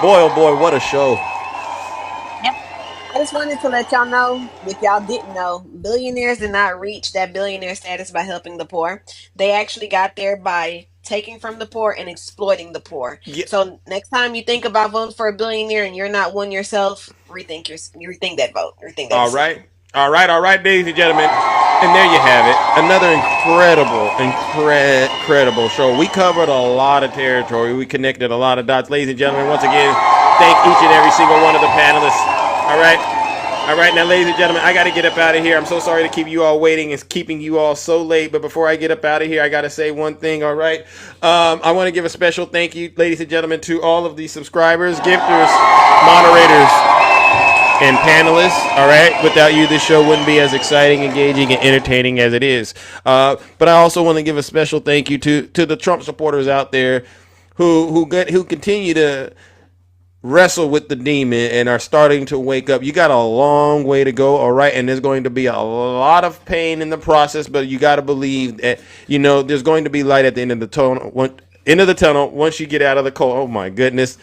boy, oh boy, what a show.
I just wanted to let y'all know, if y'all didn't know, billionaires did not reach that billionaire status by helping the poor. They actually got there by taking from the poor and exploiting the poor.
Yeah.
So next time you think about voting for a billionaire and you're not one yourself, rethink that vote. Rethink that
All
decision.
right. All right, ladies and gentlemen. And there you have it. Another incredible show. We covered a lot of territory. We connected a lot of dots. Ladies and gentlemen, once again, thank each and every single one of the panelists. All right, now, ladies and gentlemen, I got to get up out of here. I'm so sorry to keep you all waiting and keeping you all so late. But before I get up out of here, I got to say one thing, all right? I want to give a special thank you, ladies and gentlemen, to all of the subscribers, gifters, moderators, and panelists. All right, without you, this show wouldn't be as exciting, engaging, and entertaining as it is. But I also want to give a special thank you to the Trump supporters out there who continue to wrestle with the demon and are starting to wake up. You got a long way to go, all right? And there's going to be a lot of pain in the process, but you got to believe that, there's going to be light at the end of the tunnel once you get out of the cold. Oh my goodness.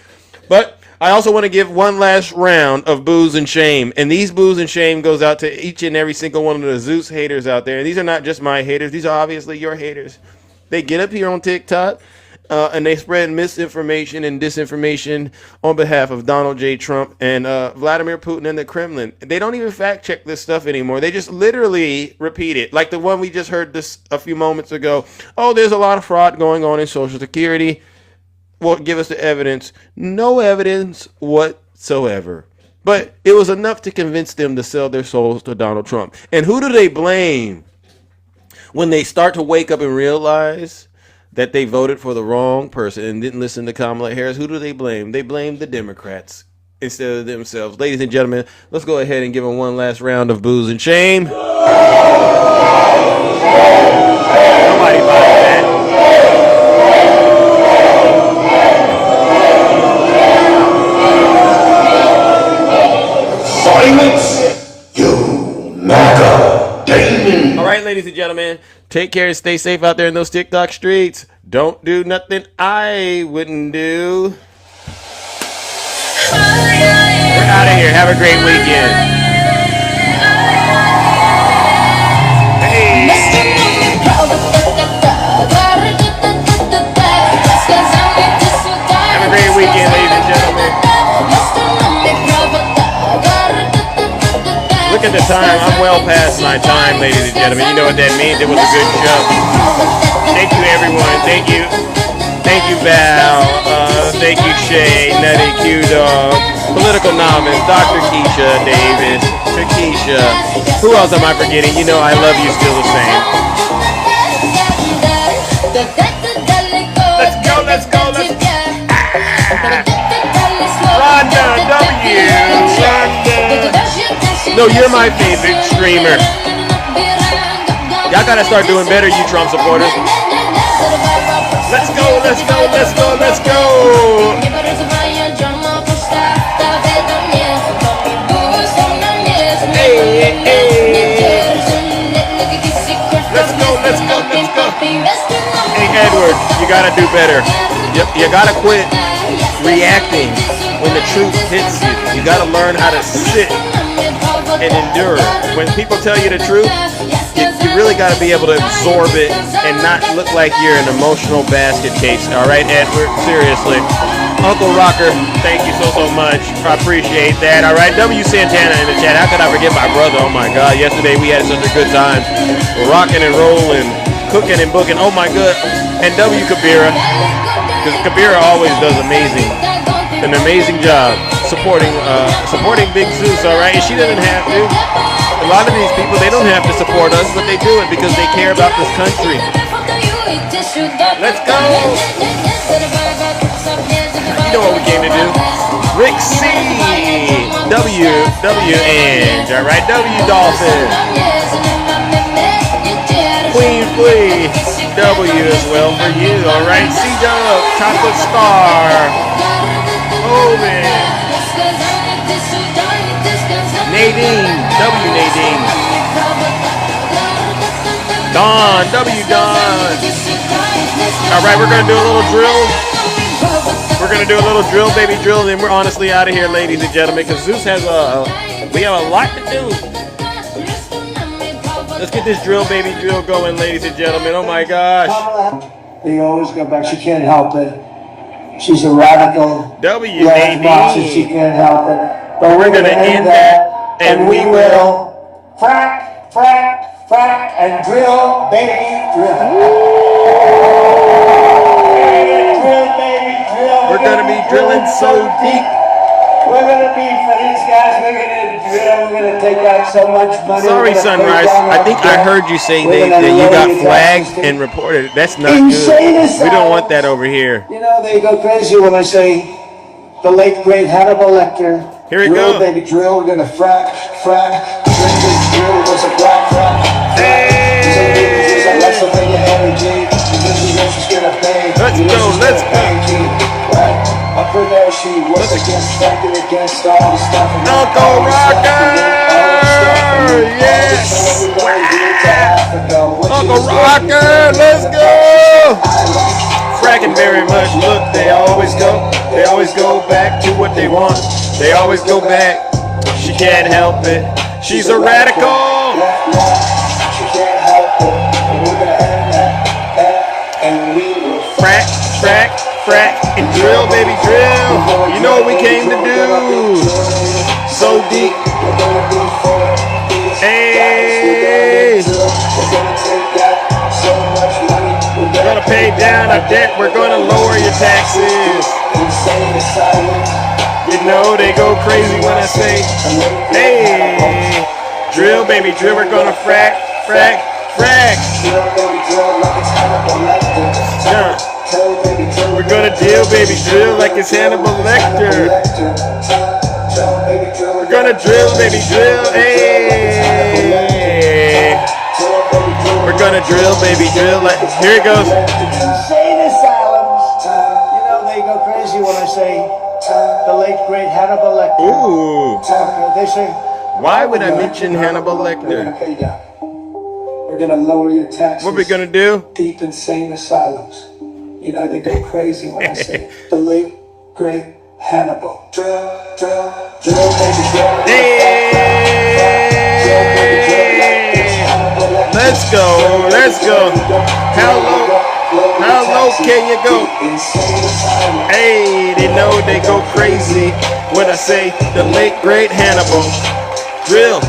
But I also want to give one last round of booze and shame. And these booze and shame goes out to each and every single one of the Zeus haters out there. And these are not just my haters. These are obviously your haters. They get up here on TikTok and they spread misinformation and disinformation on behalf of Donald J. Trump and Vladimir Putin and the Kremlin. They don't even fact check this stuff anymore. They just literally repeat it. Like the one we just heard this a few moments ago. Oh, there's a lot of fraud going on in Social Security. Well, give us the evidence. No evidence whatsoever. But it was enough to convince them to sell their souls to Donald Trump. And who do they blame when they start to wake up and realize that they voted for the wrong person and didn't listen to Kamala Harris? Who do they blame? They blame the Democrats instead of themselves. Ladies and gentlemen, let's go ahead and give them one last round of booze and shame. Nobody buying that.
Silence, you MAGA demon.
All right, ladies and gentlemen, take care and stay safe out there in those TikTok streets. Don't do nothing I wouldn't do. We're out of here. Have a great weekend. Hey. Have a great weekend, ladies and gentlemen. Look at the time. I'm well past my time, ladies and gentlemen. You know what that means. It was a good show. Thank you, everyone. Thank you. Thank you, Val. Thank you, Shay, Nutty, Q-Dog, Political Novice, Dr. Keisha Davis, Takesha. Who else am I forgetting? You know I love you still the same. Let's go, let's go, let's go. Rhonda W. Rhonda. No, you're my favorite streamer. Y'all gotta start doing better, you Trump supporters. Let's go, let's go, let's go, let's go. Hey, hey. Let's go, let's go, let's go. Hey, Edward, you gotta do better. You gotta quit reacting when the truth hits you. You gotta learn how to sit and endure. When people tell you the truth, you really got to be able to absorb it and not look like you're an emotional basket case. All right, Edward? Seriously. Uncle Rocker, thank you so much. I appreciate that. All right, W. Santana in the chat. How could I forget my brother? Oh, my God. Yesterday we had such a good time. We're rocking and rolling, cooking and booking. Oh, my God. And W. Kabira. Because Kabira always does an amazing job supporting Big Zeus, all right? And she doesn't have to. A lot of these people, they don't have to support us, but they do it because they care about this country. Let's go. You know what we came to do. Rick C. W. Ange, all right? W. Dolphin. Queen Flea. W as well for you, all right? C-Dub. Chocolate Star. Oh, man. Nadine, W. Nadine. Dawn, W. Dawn. All right, we're going to do a little drill. We're going to do a little drill, baby drill, and then we're honestly out of here, ladies and gentlemen, because Zeus has we have a lot to do. Let's get this drill, baby drill going, ladies and gentlemen. Oh, my gosh.
They always go back. She can't help it. She's a radical.
W.
Nadine. She can't help it. But we're going to end that. And we will frack, frack, frack, and drill, baby, drill. Drill, baby, drill.
We're going to be drilling so deep.
We're going to be, for these guys, we're going to drill. We're going to take out so much money.
Sorry, Sunrise. I think I heard you say that you got flagged and reported. That's not good. We don't want that over here.
You know, they go crazy when I say the late, great Hannibal Lecter.
Here we
drill,
go.
Baby, drill. We're gonna frack. Drill was a frack. Hey. Let's go. Up in there, she was against all the stuff.
Uncle Rocker! Yes! Uncle Rocker, let's go! Fracking very much. Look, they always go back to what they want. They always go back. She can't help it. She's a radical.
She can't help it. And we're gonna end that. And we will
frack, and drill, baby, drill. You know what we came to do. So deep. Hey. We're gonna pay down our debt. We're gonna lower your taxes. You know they go crazy when I say, hey, drill, baby, drill. We're gonna frack. We're gonna drill, baby, drill like it's Hannibal Lecter. We're gonna drill, baby, drill. Hey, we're gonna drill, baby, drill. Like, here it goes.
Insane asylums. You know, they go crazy when I say the late great Hannibal Lecter.
Ooh.
Okay, they say,
Why would I mention Hannibal Lecter?
We're gonna lower your taxes.
What we gonna do?
Deep insane asylums. You know, they go crazy when I say the late great Hannibal.
Let's go. How low can you go? Hey, they know they go crazy when I say the late great Hannibal. Drill.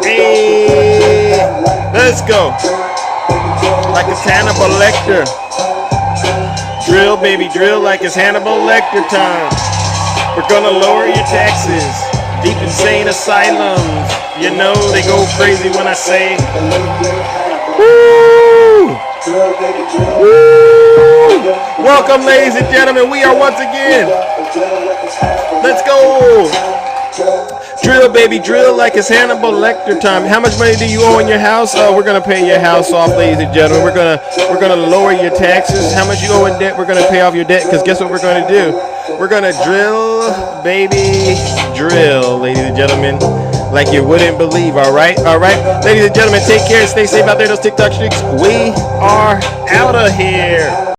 Hey, let's go. Like it's Hannibal Lecter. Drill, baby, drill like it's Hannibal Lecter time. We're gonna lower your taxes. Deep insane asylums. You know they go crazy when I say, woo! Woo! Welcome, ladies and gentlemen. We are once again. Let's go. Drill, baby, drill like it's Hannibal Lecter time. How much money do you owe in your house? We're gonna pay your house off, ladies and gentlemen. We're gonna lower your taxes. How much you owe in debt? We're gonna pay off your debt. Because guess what we're gonna do? We're gonna drill, baby, drill, ladies and gentlemen, like you wouldn't believe. All right, ladies and gentlemen, take care. Stay safe out there. Those TikTok streaks. We are out of here.